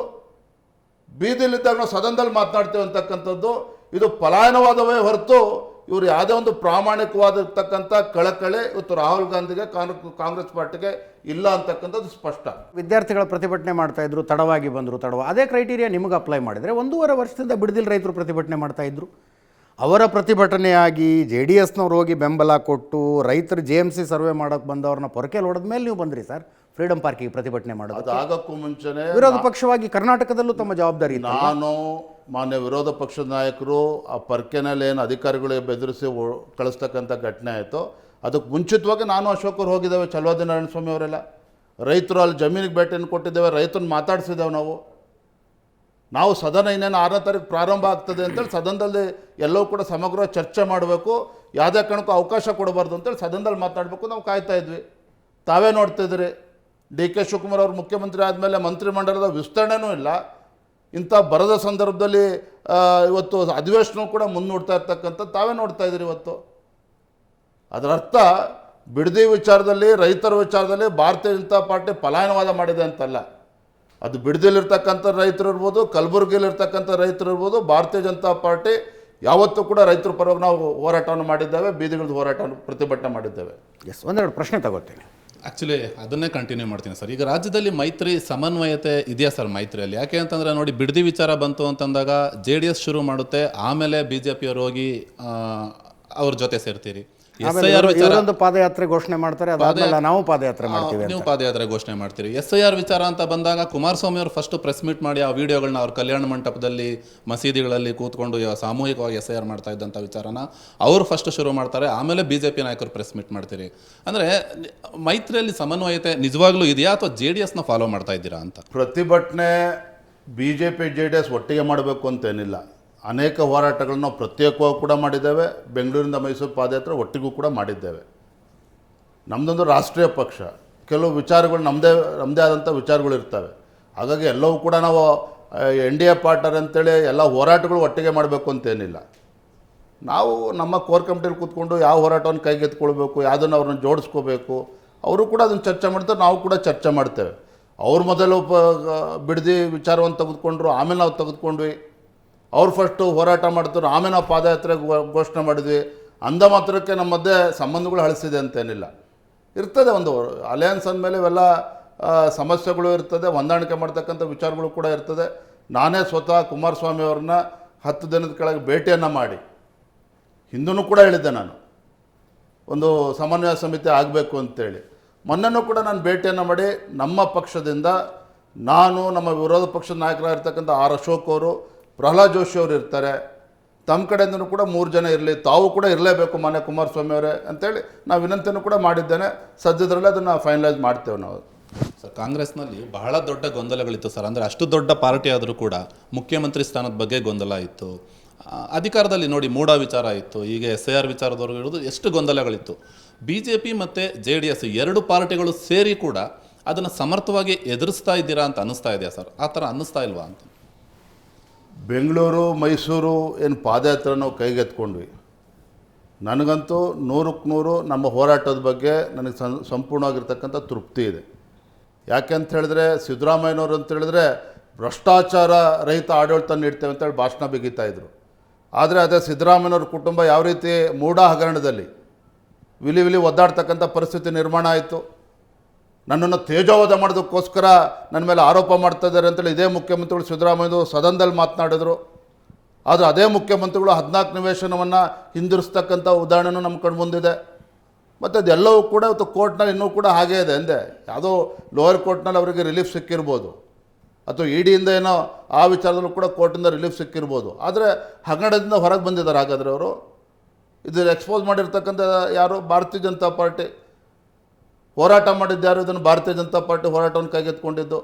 ಬೀದಿಲಿದ್ದಾಗ ನಾವು ಸದನದಲ್ಲಿ ಮಾತನಾಡ್ತೇವೆ ಅಂತಕ್ಕಂಥದ್ದು ಇದು ಪಲಾಯನವಾದವೇ ಹೊರತು ಇವರು ಯಾವುದೇ ಒಂದು ಪ್ರಾಮಾಣಿಕವಾಗಿರ್ತಕ್ಕಂಥ ಕಳಕಳಿ ಇವತ್ತು ರಾಹುಲ್ ಗಾಂಧಿಗೆ ಕಾಂಗ್ರೆಸ್ ಪಾರ್ಟಿಗೆ ಇಲ್ಲ ಅಂತಕ್ಕಂಥದ್ದು ಸ್ಪಷ್ಟ. ವಿದ್ಯಾರ್ಥಿಗಳ ಪ್ರತಿಭಟನೆ ಮಾಡ್ತಾ ಇದ್ರು, ತಡವಾಗಿ ಬಂದರು. ಅದೇ ಕ್ರೈಟೀರಿಯಾ ನಿಮಗೆ ಅಪ್ಲೈ ಮಾಡಿದರೆ 1.5 ವರ್ಷದಿಂದ ಬಿಡದಿಲ್ಲ ರೈತರು ಪ್ರತಿಭಟನೆ ಮಾಡ್ತಾ ಇದ್ರು. ಅವರ ಪ್ರತಿಭಟನೆಯಾಗಿ JDSನವ್ರು ಹೋಗಿ ಬೆಂಬಲ ಕೊಟ್ಟು ರೈತರು JMC ಸರ್ವೆ ಮಾಡೋಕ್ಕೆ ಬಂದವ್ರನ್ನ ಪೊರಕೆಯಲ್ಲಿ ಹೊಡೆದ ಮೇಲೆ ನೀವು ಬಂದ್ರಿ ಸರ್ ಫ್ರೀಡಮ್ ಪಾರ್ಕಿಗೆ ಪ್ರತಿಭಟನೆ ಮಾಡೋದು. ಅದಾಗಕ್ಕೂ ಮುಂಚೆನೇ ವಿರೋಧ ಪಕ್ಷವಾಗಿ ಕರ್ನಾಟಕದಲ್ಲೂ ತಮ್ಮ ಜವಾಬ್ದಾರಿ ಇತ್ತು. ನಾನು ಮಾನ್ಯ ವಿರೋಧ ಪಕ್ಷದ ನಾಯಕರು ಆ ಪರ್ಕೆನಲ್ಲಿ ಏನು ಅಧಿಕಾರಿಗಳಿಗೆ ಬೆದರಿಸಿ ಕಳಿಸ್ತಕ್ಕಂಥ ಘಟನೆ ಆಯಿತು, ಅದಕ್ಕೆ ಮುಂಚಿತವಾಗಿ ನಾನು ಅಶೋಕ್ ಅವ್ರು ಹೋಗಿದ್ದೇವೆ, ಚಲವಾದಿ ನಾರಾಯಣ ಸ್ವಾಮಿ ಅವರೆಲ್ಲ ರೈತರು ಅಲ್ಲಿ ಜಮೀನಿಗೆ ಭೇಟಿಯನ್ನು ಕೊಟ್ಟಿದ್ದೇವೆ, ರೈತರನ್ನ ಮಾತಾಡಿಸಿದ್ದೇವೆ. ನಾವು ಸದನ ಇನ್ನೇನು 6ನೇ ತಾರೀಕು ಪ್ರಾರಂಭ ಆಗ್ತದೆ ಅಂತೇಳಿ ಸದನದಲ್ಲಿ ಎಲ್ಲವೂ ಕೂಡ ಸಮಗ್ರ ಚರ್ಚೆ ಮಾಡಬೇಕು, ಯಾವುದೇ ಕಾರಣಕ್ಕೂ ಅವಕಾಶ ಕೊಡಬಾರ್ದು ಅಂತೇಳಿ ಸದನದಲ್ಲಿ ಮಾತನಾಡಬೇಕು ನಾವು ಕಾಯ್ತಾ ಇದ್ವಿ. ತಾವೇ ನೋಡ್ತಿದ್ರಿ, DK ಶಿವಕುಮಾರ್ ಅವರು ಮುಖ್ಯಮಂತ್ರಿ ಆದಮೇಲೆ ಮಂತ್ರಿಮಂಡಲದ ವಿಸ್ತರಣೆನೂ ಇಲ್ಲ. ಇಂಥ ಬರದ ಸಂದರ್ಭದಲ್ಲಿ ಇವತ್ತು ಅಧಿವೇಶನ ಕೂಡ ಮುನ್ನೋಡ್ತಾ ಇರ್ತಕ್ಕಂಥ ತಾವೇ ನೋಡ್ತಾ ಇದ್ದೀರಿ. ಇವತ್ತು ಅದರ ಅರ್ಥ ಬಿಡದಿ ವಿಚಾರದಲ್ಲಿ ರೈತರ ವಿಚಾರದಲ್ಲಿ ಭಾರತೀಯ ಜನತಾ ಪಾರ್ಟಿ ಪಲಾಯನವಾದ ಮಾಡಿದೆ ಅಂತಲ್ಲ. ಅದು ಬಿಡದಿಲಿರ್ತಕ್ಕಂಥ ರೈತರು ಇರ್ಬೋದು, ಕಲಬುರಗಿಲಿರ್ತಕ್ಕಂಥ ರೈತರು ಇರ್ಬೋದು, ಭಾರತೀಯ ಜನತಾ ಪಾರ್ಟಿ ಯಾವತ್ತೂ ಕೂಡ ರೈತರ ಪರವಾಗಿ ನಾವು ಹೋರಾಟವನ್ನು ಮಾಡಿದ್ದೇವೆ, ಬೀದಿಗಿಳಿದು ಹೋರಾಟವನ್ನು ಪ್ರತಿಭಟನೆ ಮಾಡಿದ್ದೇವೆ. ಎಸ್, ಒಂದೆರಡು ಪ್ರಶ್ನೆ ತಗೋತೀನಿ. ಆ್ಯಕ್ಚುಲಿ ಅದನ್ನೇ ಕಂಟಿನ್ಯೂ ಮಾಡ್ತೀನಿ ಸರ್. ಈಗ ರಾಜ್ಯದಲ್ಲಿ ಮೈತ್ರಿ ಸಮನ್ವಯತೆ ಇದೆಯಾ ಸರ್ ಮೈತ್ರಿಯಲ್ಲಿ? ಯಾಕೆ ಅಂತಂದರೆ ನೋಡಿ, ಬಿಡದಿ ವಿಚಾರ ಬಂತು ಅಂತಂದಾಗ JDS ಶುರು ಮಾಡುತ್ತೆ, ಆಮೇಲೆ BJP ಅವರು ಹೋಗಿ ಅವ್ರ ಜೊತೆ ಸೇರ್ತೀರಿ. ಆಮೇಲೆ ಇವರೊಂದು ಪಾದಯಾತ್ರೆ ಘೋಷಣೆ ಮಾಡ್ತಾರೆ, ಅದಾದ್ಮೇಲೆ ನಾವು ಪಾದಯಾತ್ರೆ ಮಾಡ್ತೀವಿ ನೀವು ಪಾದಯಾತ್ರೆ ಘೋಷಣೆ ಮಾಡ್ತೀರಿ. SIR ವಿಚಾರ ಅಂತ ಬಂದಾಗ ಕುಮಾರಸ್ವಾಮಿ ಅವರು ಫಸ್ಟ್ ಪ್ರೆಸ್ ಮೀಟ್ ಮಾಡಿ ಆ ವಿಡಿಯೋಗಳನ್ನ ಅವ್ರ ಕಲ್ಯಾಣ ಮಂಟಪದಲ್ಲಿ ಮಸೀದಿಗಳಲ್ಲಿ ಕೂತ್ಕೊಂಡು ಸಾಮೂಹಿಕವಾಗಿ SIR ಮಾಡ್ತಾ ಇದ್ದಂಥ ವಿಚಾರನ ಅವರು ಫಸ್ಟ್ ಶುರು ಮಾಡ್ತಾರೆ. ಆಮೇಲೆ BJP ನಾಯಕರು ಪ್ರೆಸ್ ಮೀಟ್ ಮಾಡ್ತೀರಿ. ಅಂದರೆ ಮೈತ್ರಿಯಲ್ಲಿ ಸಮನ್ವಯತೆ ನಿಜವಾಗ್ಲೂ ಇದೆಯಾ ಅಥವಾ JDSನ ಫಾಲೋ ಮಾಡ್ತಾ ಇದ್ದೀರಾ ಅಂತ? ಪ್ರತಿಭಟನೆ BJP JDS ಒಟ್ಟಿಗೆ ಮಾಡಬೇಕು ಅಂತೇನಿಲ್ಲ. ಅನೇಕ ಹೋರಾಟಗಳನ್ನು ನಾವು ಪ್ರತ್ಯೇಕವಾಗಿ ಕೂಡ ಮಾಡಿದ್ದೇವೆ. ಬೆಂಗಳೂರಿಂದ ಮೈಸೂರು ಪಾದಯಾತ್ರೆ ಒಟ್ಟಿಗೂ ಕೂಡ ಮಾಡಿದ್ದೇವೆ. ನಮ್ಮದೊಂದು ರಾಷ್ಟ್ರೀಯ ಪಕ್ಷ, ಕೆಲವು ವಿಚಾರಗಳು ನಮ್ಮದೇ ಆದಂಥ ವಿಚಾರಗಳು ಇರ್ತವೆ. ಹಾಗಾಗಿ ಎಲ್ಲವೂ ಕೂಡ ನಾವು NDA ಪಾರ್ಟ್ನರ್ ಅಂತೇಳಿ ಎಲ್ಲ ಹೋರಾಟಗಳು ಒಟ್ಟಿಗೆ ಮಾಡಬೇಕು ಅಂತೇನಿಲ್ಲ. ನಾವು ನಮ್ಮ ಕೋರ್ ಕಮಿಟಿಯಲ್ಲಿ ಕೂತ್ಕೊಂಡು ಯಾವ ಹೋರಾಟವನ್ನು ಕೈಗೆತ್ಕೊಳ್ಬೇಕು, ಯಾವುದನ್ನು ಅವ್ರನ್ನ ಜೋಡಿಸ್ಕೋಬೇಕು, ಅವರು ಕೂಡ ಅದನ್ನು ಚರ್ಚೆ ಮಾಡ್ತಾರೆ, ನಾವು ಕೂಡ ಚರ್ಚೆ ಮಾಡ್ತೇವೆ. ಅವ್ರು ಮೊದಲು ಬಿಡದಿ ವಿಚಾರವನ್ನು ತೆಗೆದುಕೊಂಡ್ರು, ಆಮೇಲೆ ನಾವು ತೆಗೆದುಕೊಂಡ್ವಿ. ಅವ್ರು ಫಸ್ಟು ಹೋರಾಟ ಮಾಡ್ತಾರೆ, ಆಮೇಲೆ ನಾವು ಪಾದಯಾತ್ರೆ ಘೋಷಣೆ ಮಾಡಿದ್ವಿ. ಅಂದ ಮಾತ್ರಕ್ಕೆ ನಮ್ಮ ಮಧ್ಯೆ ಸಂಬಂಧಗಳು ಹಳಿಸಿದೆ ಅಂತೇನಿಲ್ಲ. ಇರ್ತದೆ, ಒಂದು ಅಲಯನ್ಸ್ ಅಂದಮೇಲೆ ಇವೆಲ್ಲ ಸಮಸ್ಯೆಗಳು ಇರ್ತದೆ, ಹೊಂದಾಣಿಕೆ ಮಾಡ್ತಕ್ಕಂಥ ವಿಚಾರಗಳು ಕೂಡ ಇರ್ತದೆ. ನಾನೇ ಸ್ವತಃ ಕುಮಾರಸ್ವಾಮಿ ಅವ್ರನ್ನ 10 ದಿನದ ಕೆಳಗೆ ಭೇಟಿಯನ್ನು ಮಾಡಿ, ಹಿಂದೂ ಕೂಡ ಹೇಳಿದ್ದೆ ನಾನು ಒಂದು ಸಮನ್ವಯ ಸಮಿತಿ ಆಗಬೇಕು ಅಂತೇಳಿ. ಮೊನ್ನೆನೂ ಕೂಡ ನಾನು ಭೇಟಿಯನ್ನು ಮಾಡಿ ನಮ್ಮ ಪಕ್ಷದಿಂದ ನಾನು, ನಮ್ಮ ವಿರೋಧ ಪಕ್ಷದ ನಾಯಕರಾಗಿರ್ತಕ್ಕಂಥ R. ಅಶೋಕ್ ಅವರು, ಪ್ರಹ್ಲಾದ್ ಜೋಶಿ ಅವರು ಇರ್ತಾರೆ, ತಮ್ಮ ಕಡೆಯಿಂದನೂ ಕೂಡ 3 ಜನ ಇರಲಿ, ತಾವು ಕೂಡ ಇರಲೇಬೇಕು ಮಾನ್ಯ ಕುಮಾರಸ್ವಾಮಿ ಅವರೇ ಅಂತೇಳಿ ನಾವು ವಿನಂತಿಯನ್ನು ಕೂಡ ಮಾಡಿದ್ದೇನೆ. ಸದ್ಯದರಲ್ಲೇ ಅದನ್ನು ಫೈನಲೈಸ್ ಮಾಡ್ತೇವೆ ನಾವು. ಸರ್, ಕಾಂಗ್ರೆಸ್ನಲ್ಲಿ ಬಹಳ ದೊಡ್ಡ ಗೊಂದಲಗಳಿತ್ತು ಸರ್. ಅಂದರೆ ಅಷ್ಟು ದೊಡ್ಡ ಪಾರ್ಟಿ ಆದರೂ ಕೂಡ ಮುಖ್ಯಮಂತ್ರಿ ಸ್ಥಾನದ ಬಗ್ಗೆ ಗೊಂದಲ ಇತ್ತು. ಅಧಿಕಾರದಲ್ಲಿ ನೋಡಿ ಮೂಡ ವಿಚಾರ ಇತ್ತು, ಈಗ SIR ವಿಚಾರದವರೆಗೂ ಇರೋದು ಎಷ್ಟು ಗೊಂದಲಗಳಿತ್ತು. BJP ಮತ್ತು JDS ಎರಡು ಪಾರ್ಟಿಗಳು ಸೇರಿ ಕೂಡ ಅದನ್ನು ಸಮರ್ಥವಾಗಿ ಎದುರಿಸ್ತಾ ಇದ್ದೀರಾ ಅಂತ ಅನ್ನಿಸ್ತಾ ಇದೆಯಾ ಸರ್? ಆ ಥರ ಅನ್ನಿಸ್ತಾ ಇಲ್ವಾ ಅಂತ? ಬೆಂಗಳೂರು ಮೈಸೂರು ಏನು ಪಾದಯಾತ್ರೆ ನಾವು ಕೈಗೆತ್ಕೊಂಡ್ವಿ. ನನಗಂತೂ 100ಕ್ಕೆ 100 ನಮ್ಮ ಹೋರಾಟದ ಬಗ್ಗೆ ನನಗೆ ಸಂಪೂರ್ಣವಾಗಿರ್ತಕ್ಕಂಥ ತೃಪ್ತಿ ಇದೆ. ಯಾಕೆ ಅಂತ ಹೇಳಿದ್ರೆ, ಸಿದ್ದರಾಮಯ್ಯನವರು ಅಂತ ಹೇಳಿದ್ರೆ ಭ್ರಷ್ಟಾಚಾರ ರಹಿತ ಆಡಳಿತ ನೀಡ್ತೇವೆ ಅಂತೇಳಿ ಭಾಷಣ ಬಿಗಿತಾಯಿದ್ರು. ಆದರೆ ಅದೇ ಸಿದ್ದರಾಮಯ್ಯನವ್ರ ಕುಟುಂಬ ಯಾವ ರೀತಿ ಮೂಢ ಹಗರಣದಲ್ಲಿ ವಿಲಿ ಒದ್ದಾಡ್ತಕ್ಕಂಥ ಪರಿಸ್ಥಿತಿ ನಿರ್ಮಾಣ ಆಯಿತು. ನನ್ನನ್ನು ತೇಜೋವಧ ಮಾಡೋದಕ್ಕೋಸ್ಕರ ನನ್ನ ಮೇಲೆ ಆರೋಪ ಮಾಡ್ತಾ ಇದ್ದಾರೆ ಅಂತೇಳಿ ಇದೇ ಮುಖ್ಯಮಂತ್ರಿಗಳು ಸಿದ್ದರಾಮಯ್ಯರು ಸದನದಲ್ಲಿ ಮಾತನಾಡಿದರು. ಆದರೆ ಅದೇ ಮುಖ್ಯಮಂತ್ರಿಗಳು 14 ನಿವೇಶನವನ್ನು ಹಿಂದಿರಿಸ್ತಕ್ಕಂಥ ಉದಾಹರಣೆನೂ ನಮ್ಮ ಕಣ್ಣು ಮುಂದಿದೆ. ಮತ್ತು ಅದೆಲ್ಲವೂ ಕೂಡ ಇವತ್ತು ಕೋರ್ಟ್ನಲ್ಲಿ ಇನ್ನೂ ಕೂಡ ಹಾಗೇ ಇದೆ. ಅಂದೆ ಯಾವುದೋ ಲೋಯರ್ ಕೋರ್ಟ್ನಲ್ಲಿ ಅವರಿಗೆ ರಿಲೀಫ್ ಸಿಕ್ಕಿರ್ಬೋದು, ಅಥವಾ EDಯಿಂದ ಏನೋ ಆ ವಿಚಾರದಲ್ಲೂ ಕೂಡ ಕೋರ್ಟಿಂದ ರಿಲೀಫ್ ಸಿಕ್ಕಿರ್ಬೋದು. ಆದರೆ ಹಗರಣದಿಂದ ಹೊರಗೆ ಬಂದಿದ್ದಾರೆ. ಹಾಗಾದರೆ ಅವರು ಇದು ಎಕ್ಸ್ಪೋಸ್ ಮಾಡಿರ್ತಕ್ಕಂಥ ಯಾರು? ಭಾರತೀಯ ಜನತಾ ಪಾರ್ಟಿ. ಹೋರಾಟ ಮಾಡಿದ್ಯಾರು? ಇದನ್ನು ಭಾರತೀಯ ಜನತಾ ಪಾರ್ಟಿ ಹೋರಾಟವನ್ನು ಕೈಗೆತ್ಕೊಂಡಿದ್ದು.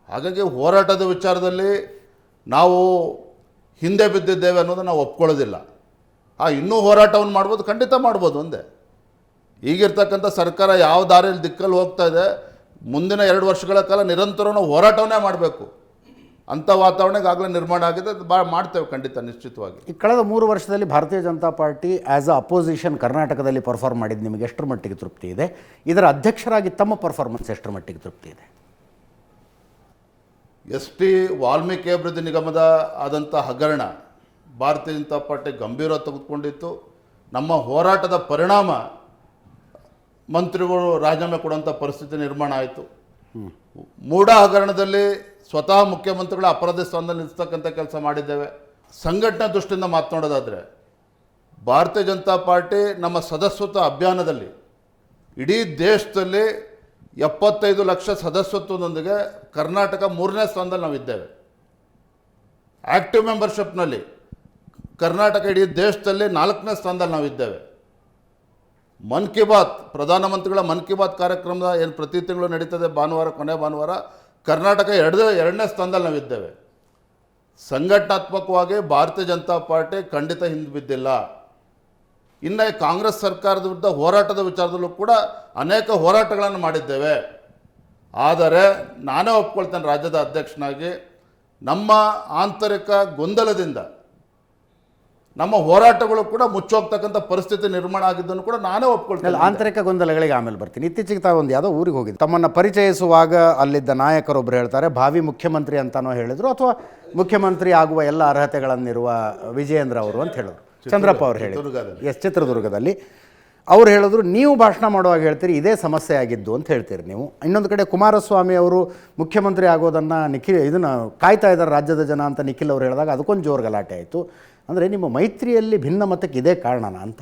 ಹಾಗಾಗಿ ಹೋರಾಟದ ವಿಚಾರದಲ್ಲಿ ನಾವು ಹಿಂದೆ ಬಿದ್ದಿದ್ದೇವೆ ಅನ್ನೋದನ್ನು ನಾವು ಒಪ್ಕೊಳ್ಳೋದಿಲ್ಲ. ಇನ್ನೂ ಹೋರಾಟವನ್ನು ಮಾಡ್ಬೋದು, ಖಂಡಿತ ಮಾಡ್ಬೋದು. ಒಂದೇ ಈಗಿರ್ತಕ್ಕಂಥ ಸರ್ಕಾರ ಯಾವ ದಾರಿಯಲ್ಲಿ ದಿಕ್ಕಲ್ಲಿ ಹೋಗ್ತಾ ಇದೆ, ಮುಂದಿನ 2 ವರ್ಷಗಳ ಕಾಲ ನಿರಂತರ ನಾವು ಹೋರಾಟವನ್ನೇ ಮಾಡಬೇಕು. ಅಂಥ ವಾತಾವರಣ ಈಗಾಗಲೇ ನಿರ್ಮಾಣ ಆಗಿದೆ. ಅದು ಮಾಡ್ತೇವೆ ಖಂಡಿತ, ನಿಶ್ಚಿತವಾಗಿ. ಈ ಕಳೆದ 3 ವರ್ಷದಲ್ಲಿ ಭಾರತೀಯ Janata party as a opposition ಕರ್ನಾಟಕದಲ್ಲಿ ಪರ್ಫಾರ್ಮ್ ಮಾಡಿದ್ದು ನಿಮಗೆ ಎಷ್ಟರ ಮಟ್ಟಿಗೆ ತೃಪ್ತಿ ಇದೆ? ಇದರ ಅಧ್ಯಕ್ಷರಾಗಿ ತಮ್ಮ ಪರ್ಫಾರ್ಮೆನ್ಸ್ ಎಷ್ಟರ ಮಟ್ಟಿಗೆ ತೃಪ್ತಿ ಇದೆ? ST ವಾಲ್ಮೀಕಿ ಅಭಿವೃದ್ಧಿ ನಿಗಮದ ಆದಂಥ ಹಗರಣ ಭಾರತೀಯ ಜನತಾ ಪಾರ್ಟಿ ಗಂಭೀರ ತೆಗೆದುಕೊಂಡಿತ್ತು. ನಮ್ಮ ಹೋರಾಟದ ಪರಿಣಾಮ ಮಂತ್ರಿಗಳು ರಾಜೀನಾಮೆ ಕೊಡುವಂಥ ಪರಿಸ್ಥಿತಿ ನಿರ್ಮಾಣ ಆಯಿತು. ಮೂಡ ಹಗರಣದಲ್ಲಿ ಸ್ವತಃ ಮುಖ್ಯಮಂತ್ರಿಗಳ ಅಪರಾಧ ಸ್ಥಾನದಲ್ಲಿ ನಿಲ್ಲಿಸ್ತಕ್ಕಂಥ ಕೆಲಸ ಮಾಡಿದ್ದೇವೆ. ಸಂಘಟನಾ ದೃಷ್ಟಿಯಿಂದ ಮಾತನಾಡೋದಾದರೆ, ಭಾರತೀಯ ಜನತಾ ಪಾರ್ಟಿ ನಮ್ಮ ಸದಸ್ಯತ್ವ ಅಭಿಯಾನದಲ್ಲಿ ಇಡೀ ದೇಶದಲ್ಲಿ 75 ಲಕ್ಷ ಸದಸ್ಯತ್ವದೊಂದಿಗೆ ಕರ್ನಾಟಕ 3ನೇ ಸ್ಥಾನದಲ್ಲಿ ನಾವಿದ್ದೇವೆ. ಆ್ಯಕ್ಟಿವ್ ಮೆಂಬರ್ಶಿಪ್ನಲ್ಲಿ ಕರ್ನಾಟಕ ಇಡೀ ದೇಶದಲ್ಲಿ 4ನೇ ಸ್ಥಾನದಲ್ಲಿ ನಾವಿದ್ದೇವೆ. ಮನ್ ಕಿ ಬಾತ್, ಪ್ರಧಾನಮಂತ್ರಿಗಳ ಮನ್ ಕಿ ಬಾತ್ ಕಾರ್ಯಕ್ರಮದ ಏನು ಪ್ರತಿ ತಿಂಗಳು ನಡೀತದೆ ಭಾನುವಾರ, ಕೊನೆ ಭಾನುವಾರ, ಕರ್ನಾಟಕ 2ನೇ ಸ್ಥಾನದಲ್ಲಿ ನಾವಿದ್ದೇವೆ. ಸಂಘಟನಾತ್ಮಕವಾಗಿ ಭಾರತೀಯ ಜನತಾ ಪಾರ್ಟಿ ಖಂಡಿತ ಹಿಂದೆ ಬಿದ್ದಿಲ್ಲ. ಇನ್ನು ಕಾಂಗ್ರೆಸ್ ಸರ್ಕಾರದ ವಿರುದ್ಧ ಹೋರಾಟದ ವಿಚಾರದಲ್ಲೂ ಕೂಡ ಅನೇಕ ಹೋರಾಟಗಳನ್ನು ಮಾಡಿದ್ದೇವೆ. ಆದರೆ ನಾನೇ ಒಪ್ಕೊಳ್ತೇನೆ, ರಾಜ್ಯದ ಅಧ್ಯಕ್ಷನಾಗಿ ನಮ್ಮ ಆಂತರಿಕ ಗೊಂದಲದಿಂದ ನಮ್ಮ ಹೋರಾಟಗಳು ಕೂಡ ಮುಚ್ಚೋಗ್ತಕ್ಕಂಥ ಪರಿಸ್ಥಿತಿ ನಿರ್ಮಾಣ ಆಗಿದ್ದನ್ನು ಕೂಡ ನಾನೇ ಒಪ್ಕೊಳ್ತೇನೆ. ಆಂತರಿಕ ಗೊಂದಲಗಳಿಗೆ ಆಮೇಲೆ ಬರ್ತೀನಿ. ಇತ್ತೀಚೆಗೆ ತಾವು ಒಂದು ಯಾವುದೋ ಊರಿಗೆ ಹೋಗಿದ್ದು, ತಮ್ಮನ್ನು ಪರಿಚಯಿಸುವಾಗ ಅಲ್ಲಿದ್ದ ನಾಯಕರೊಬ್ಬರು ಹೇಳ್ತಾರೆ ಭಾವಿ ಮುಖ್ಯಮಂತ್ರಿ ಅಂತನೋ ಹೇಳಿದರು, ಅಥವಾ ಮುಖ್ಯಮಂತ್ರಿ ಆಗುವ ಎಲ್ಲ ಅರ್ಹತೆಗಳನ್ನಿರುವ ವಿಜಯೇಂದ್ರ ಅವರು ಅಂತ ಹೇಳಿದ್ರು. ಚಂದ್ರಪ್ಪ ಅವರು ಹೇಳಿದ್ರು, ಚಿತ್ರದುರ್ಗದಲ್ಲಿ ಅವ್ರು ಹೇಳಿದ್ರು, ನೀವು ಭಾಷಣ ಮಾಡುವಾಗ ಹೇಳ್ತೀರಿ ಇದೇ ಸಮಸ್ಯೆ ಆಗಿದ್ದು ಅಂತ ಹೇಳ್ತೀರಿ ನೀವು. ಇನ್ನೊಂದು ಕಡೆ ಕುಮಾರಸ್ವಾಮಿ ಅವರು ಮುಖ್ಯಮಂತ್ರಿ ಆಗೋದನ್ನು ಇದನ್ನು ಕಾಯ್ತಾ ಇದ್ದಾರೆ ರಾಜ್ಯದ ಜನ ಅಂತ ನಿಖಿಲ್ ಅವರು ಹೇಳಿದಾಗ ಅದಕ್ಕೊಂದು ಜೋರು ಗಲಾಟೆ ಆಯಿತು. ಅಂದರೆ ನಿಮ್ಮ ಮೈತ್ರಿಯಲ್ಲಿ ಭಿನ್ನಮತಕ್ಕೆ ಇದೇ ಕಾರಣನಾ ಅಂತ?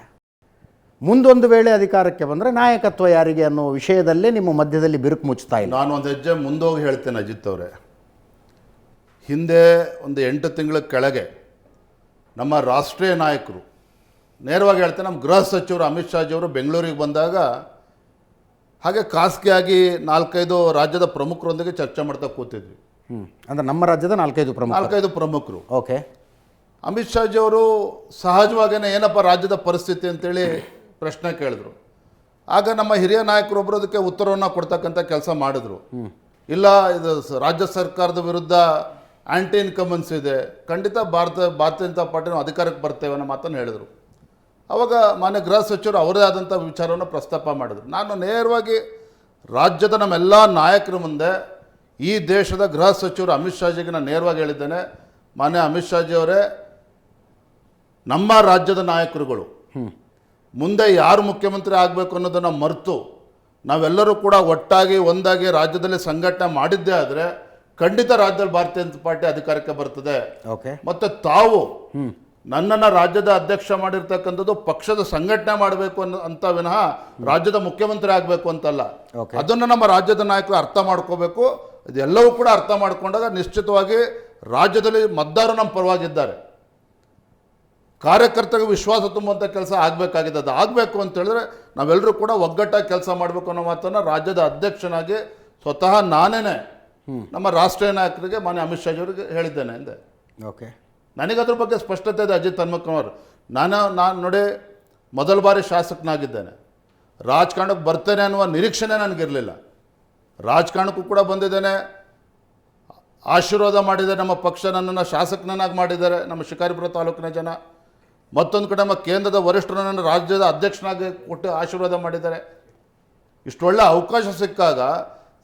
ಮುಂದೊಂದು ವೇಳೆ ಅಧಿಕಾರಕ್ಕೆ ಬಂದರೆ ನಾಯಕತ್ವ ಯಾರಿಗೆ ಅನ್ನೋ ವಿಷಯದಲ್ಲೇ ನಿಮ್ಮ ಮಧ್ಯದಲ್ಲಿ ಬಿರುಕು ಮುಚ್ತಾ ಇಲ್ಲ. ನಾನು ಒಂದು ಹೆಜ್ಜೆ ಮುಂದೋಗಿ ಹೇಳ್ತೇನೆ ಅಜಿತ್ ಅವರೇ. ಹಿಂದೆ ಒಂದು 8 ತಿಂಗಳ ಕೆಳಗೆ ನಮ್ಮ ರಾಷ್ಟ್ರೀಯ ನಾಯಕರು, ನೇರವಾಗಿ ಹೇಳ್ತೇನೆ, ನಮ್ಮ ಗೃಹ ಸಚಿವರು ಅಮಿತ್ ಶಾಜಿಯವರು ಬೆಂಗಳೂರಿಗೆ ಬಂದಾಗ ಹಾಗೆ ಖಾಸಗಿಯಾಗಿ 4-5 ರಾಜ್ಯದ ಪ್ರಮುಖರೊಂದಿಗೆ ಚರ್ಚೆ ಮಾಡ್ತಾ ಕೂತಿದ್ವಿ. ಅಂದರೆ ನಮ್ಮ ರಾಜ್ಯದ 4-5 ಪ್ರಮುಖರು. ಓಕೆ. ಅಮಿತ್ ಶಾಜಿಯವರು ಸಹಜವಾಗೇ ಏನಪ್ಪ ರಾಜ್ಯದ ಪರಿಸ್ಥಿತಿ ಅಂತೇಳಿ ಪ್ರಶ್ನೆ ಕೇಳಿದ್ರು. ಆಗ ನಮ್ಮ ಹಿರಿಯ ನಾಯಕರೊಬ್ಬರು ಅದಕ್ಕೆ ಉತ್ತರವನ್ನು ಕೊಡ್ತಕ್ಕಂಥ ಕೆಲಸ ಮಾಡಿದ್ರು. ಇಲ್ಲ, ಇದು ರಾಜ್ಯ ಸರ್ಕಾರದ ವಿರುದ್ಧ ಆ್ಯಂಟಿ ಇನ್ಕಮನ್ಸ್ ಇದೆ, ಖಂಡಿತ ಭಾರತೀಯ ಜನತಾ ಪಾರ್ಟಿನ ಅಧಿಕಾರಕ್ಕೆ ಬರ್ತೇವೆ ಅನ್ನೋ ಮಾತನ್ನು ಹೇಳಿದರು. ಆವಾಗ ಮಾನ್ಯ ಗೃಹ ಸಚಿವರು ಅವರದೇ ಆದಂಥ ವಿಚಾರವನ್ನು ಪ್ರಸ್ತಾಪ ಮಾಡಿದರು. ನಾನು ನೇರವಾಗಿ ರಾಜ್ಯದ ನಮ್ಮೆಲ್ಲ ನಾಯಕರ ಮುಂದೆ ಈ ದೇಶದ ಗೃಹ ಸಚಿವರು ಅಮಿತ್ ಶಾಜಿಗೆ ನಾನು ನೇರವಾಗಿ ಹೇಳಿದ್ದೇನೆ, ಮಾನ್ಯ ಅಮಿತ್ ಶಾಜಿ ಅವರೇ, ನಮ್ಮ ರಾಜ್ಯದ ನಾಯಕರುಗಳು ಮುಂದೆ ಯಾರು ಮುಖ್ಯಮಂತ್ರಿ ಆಗಬೇಕು ಅನ್ನೋದನ್ನು ಮರೆತು ನಾವೆಲ್ಲರೂ ಕೂಡ ಒಟ್ಟಾಗಿ ಒಂದಾಗಿ ರಾಜ್ಯದಲ್ಲಿ ಸಂಘಟನೆ ಮಾಡಿದ್ದೇ ಆದರೆ ಖಂಡಿತ ರಾಜ್ಯದಲ್ಲಿ ಭಾರತೀಯ ಜನತಾ ಪಾರ್ಟಿ ಅಧಿಕಾರಕ್ಕೆ ಬರ್ತದೆ. ಮತ್ತು ತಾವು ನನ್ನನ್ನು ರಾಜ್ಯದ ಅಧ್ಯಕ್ಷ ಮಾಡಿರ್ತಕ್ಕಂಥದ್ದು ಪಕ್ಷದ ಸಂಘಟನೆ ಮಾಡಬೇಕು ಅಂತ ವಿನಃ ರಾಜ್ಯದ ಮುಖ್ಯಮಂತ್ರಿ ಆಗಬೇಕು ಅಂತಲ್ಲ. ಅದನ್ನು ನಮ್ಮ ರಾಜ್ಯದ ನಾಯಕರು ಅರ್ಥ ಮಾಡ್ಕೋಬೇಕು. ಇದೆಲ್ಲವೂ ಕೂಡ ಅರ್ಥ ಮಾಡ್ಕೊಂಡಾಗ ನಿಶ್ಚಿತವಾಗಿ ರಾಜ್ಯದಲ್ಲಿ ಮತದಾರರು ನಮ್ಮ ಪರವಾಗಿದ್ದಾರೆ. ಕಾರ್ಯಕರ್ತರಿಗೆ ವಿಶ್ವಾಸ ತುಂಬುವಂಥ ಕೆಲಸ ಆಗಬೇಕಾಗಿದೆ. ಅದು ಆಗಬೇಕು ಅಂತ ಹೇಳಿದ್ರೆ ನಾವೆಲ್ಲರೂ ಕೂಡ ಒಗ್ಗಟ್ಟಾಗಿ ಕೆಲಸ ಮಾಡಬೇಕು ಅನ್ನೋ ಮಾತನ್ನು ರಾಜ್ಯದ ಅಧ್ಯಕ್ಷನಾಗಿ ಸ್ವತಃ ನಾನೇ ನಮ್ಮ ರಾಷ್ಟ್ರೀಯ ನಾಯಕರಿಗೆ ಮಾನ್ಯ ಅಮಿತ್ ಶಾಜಿಯವರಿಗೆ ಹೇಳಿದ್ದೇನೆ ಎಂದೆ. ಓಕೆ. ನನಗದ್ರ ಬಗ್ಗೆ ಸ್ಪಷ್ಟತೆ ಇದೆ ಅಜಿತ್ ಹನುಮಕ್ಕನವರು. ನಾನು ನೋಡಿ, ಮೊದಲ ಬಾರಿ ಶಾಸಕನಾಗಿದ್ದೇನೆ, ರಾಜಕಾರಣಕ್ಕೆ ಬರ್ತೇನೆ ಅನ್ನುವ ನಿರೀಕ್ಷೆನೇ ನನಗಿರಲಿಲ್ಲ. ರಾಜಕಾರಣಕ್ಕೂ ಕೂಡ ಬಂದಿದ್ದೇನೆ, ಆಶೀರ್ವಾದ ಮಾಡಿದ್ದಾರೆ. ನಮ್ಮ ಪಕ್ಷ ನನ್ನನ್ನು ಶಾಸಕನಾಗಿ ಮಾಡಿದ್ದಾರೆ ನಮ್ಮ ಶಿಕಾರಿಪುರ ತಾಲೂಕಿನ ಜನ. ಮತ್ತೊಂದು ಕಡೆ ನಮ್ಮ ಕೇಂದ್ರದ ವರಿಷ್ಠರು ನನ್ನ ರಾಜ್ಯದ ಅಧ್ಯಕ್ಷನಾಗಿ ಕೊಟ್ಟು ಆಶೀರ್ವಾದ ಮಾಡಿದ್ದಾರೆ. ಇಷ್ಟೊಳ್ಳೆ ಅವಕಾಶ ಸಿಕ್ಕಾಗ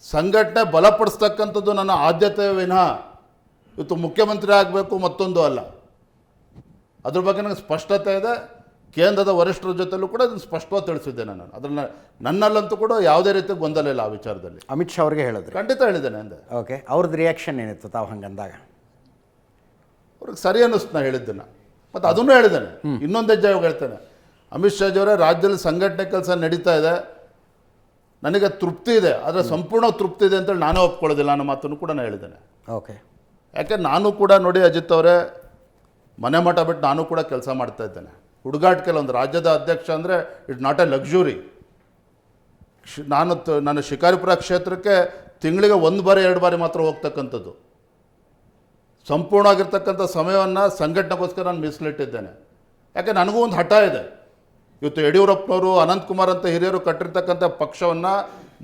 ಸಂಘಟನೆ ಬಲಪಡಿಸ್ತಕ್ಕಂಥದ್ದು ನನ್ನ ಆದ್ಯತೆ ವಿನಃ ಇವತ್ತು ಮುಖ್ಯಮಂತ್ರಿ ಆಗಬೇಕು ಮತ್ತೊಂದು ಅಲ್ಲ. ಅದ್ರ ಬಗ್ಗೆ ನನಗೆ ಸ್ಪಷ್ಟತೆ ಇದೆ. ಕೇಂದ್ರದ ವರಿಷ್ಠರ ಜೊತೆಲೂ ಕೂಡ ಅದನ್ನು ಸ್ಪಷ್ಟವಾಗಿ ತಿಳಿಸಿದ್ದೇನೆ ನಾನು. ಅದನ್ನು ನನ್ನಲ್ಲಂತೂ ಕೂಡ ಯಾವುದೇ ರೀತಿ ಗೊಂದಲ ಇಲ್ಲ ಆ ವಿಚಾರದಲ್ಲಿ. ಅಮಿತ್ ಶಾ ಅವ್ರಿಗೆ ಹೇಳಿದ್ರು? ಖಂಡಿತ ಹೇಳಿದ್ದೇನೆ ಅಂದೆ. ಓಕೆ. ಅವ್ರದ್ದು ರಿಯಾಕ್ಷನ್ ಏನಿತ್ತು ತಾವು ಹಂಗಂದಾಗ? ಅವ್ರಿಗೆ ಸರಿ ಅನ್ನಿಸ್ತು ನಾನು ಹೇಳಿದ್ದನ್ನು. ಮತ್ತು ಅದನ್ನು ಹೇಳಿದ್ದೇನೆ. ಇನ್ನೊಂದು ಹೆಜ್ಜೆ ಹೇಳ್ತೇನೆ, ಅಮಿತ್ ಶಾಜಿಯವರೇ, ರಾಜ್ಯದಲ್ಲಿ ಸಂಘಟನೆ ಕೆಲಸ ನಡೀತಾ ಇದೆ, ನನಗೆ ತೃಪ್ತಿ ಇದೆ, ಆದರೆ ಸಂಪೂರ್ಣ ತೃಪ್ತಿ ಇದೆ ಅಂತೇಳಿ ನಾನೇ ಒಪ್ಕೊಳ್ಳೋದಿಲ್ಲ ಅನ್ನೋ ಮಾತನ್ನು ಕೂಡ ನಾನು ಹೇಳಿದ್ದೇನೆ. ಓಕೆ. ಯಾಕೆ ನಾನು ಕೂಡ ನೋಡಿ ಅಜಿತ್ ಅವರೇ, ಮನೆ ಮಠ ಬಿಟ್ಟು ನಾನು ಕೂಡ ಕೆಲಸ ಮಾಡ್ತಾ ಇದ್ದೇನೆ. ಹುಡುಗಾಟಿಕೆಲ್ಲ ಒಂದು ರಾಜ್ಯದ ಅಧ್ಯಕ್ಷ ಅಂದರೆ ಇಟ್ಸ್ ನಾಟ್ ಎ ಲಕ್ಸುರಿ. ನಾನು ಶಿಕಾರಿಪುರ ಕ್ಷೇತ್ರಕ್ಕೆ ತಿಂಗಳಿಗೆ 1 ಬಾರಿ 2 ಬಾರಿ ಮಾತ್ರ ಹೋಗ್ತಕ್ಕಂಥದ್ದು. ಸಂಪೂರ್ಣವಾಗಿರ್ತಕ್ಕಂಥ ಸಮಯವನ್ನು ಸಂಘಟನೆಗೋಸ್ಕರ ನಾನು ಮೀಸಲಿಟ್ಟಿದ್ದೇನೆ. ಯಾಕೆ ನನಗೂ ಒಂದು ಹಠ ಇದೆ. ಇವತ್ತು ಯಡಿಯೂರಪ್ಪನವರು, ಅನಂತಕುಮಾರ್ ಅಂತ ಹಿರಿಯರು ಕಟ್ಟಿರ್ತಕ್ಕಂಥ ಪಕ್ಷವನ್ನು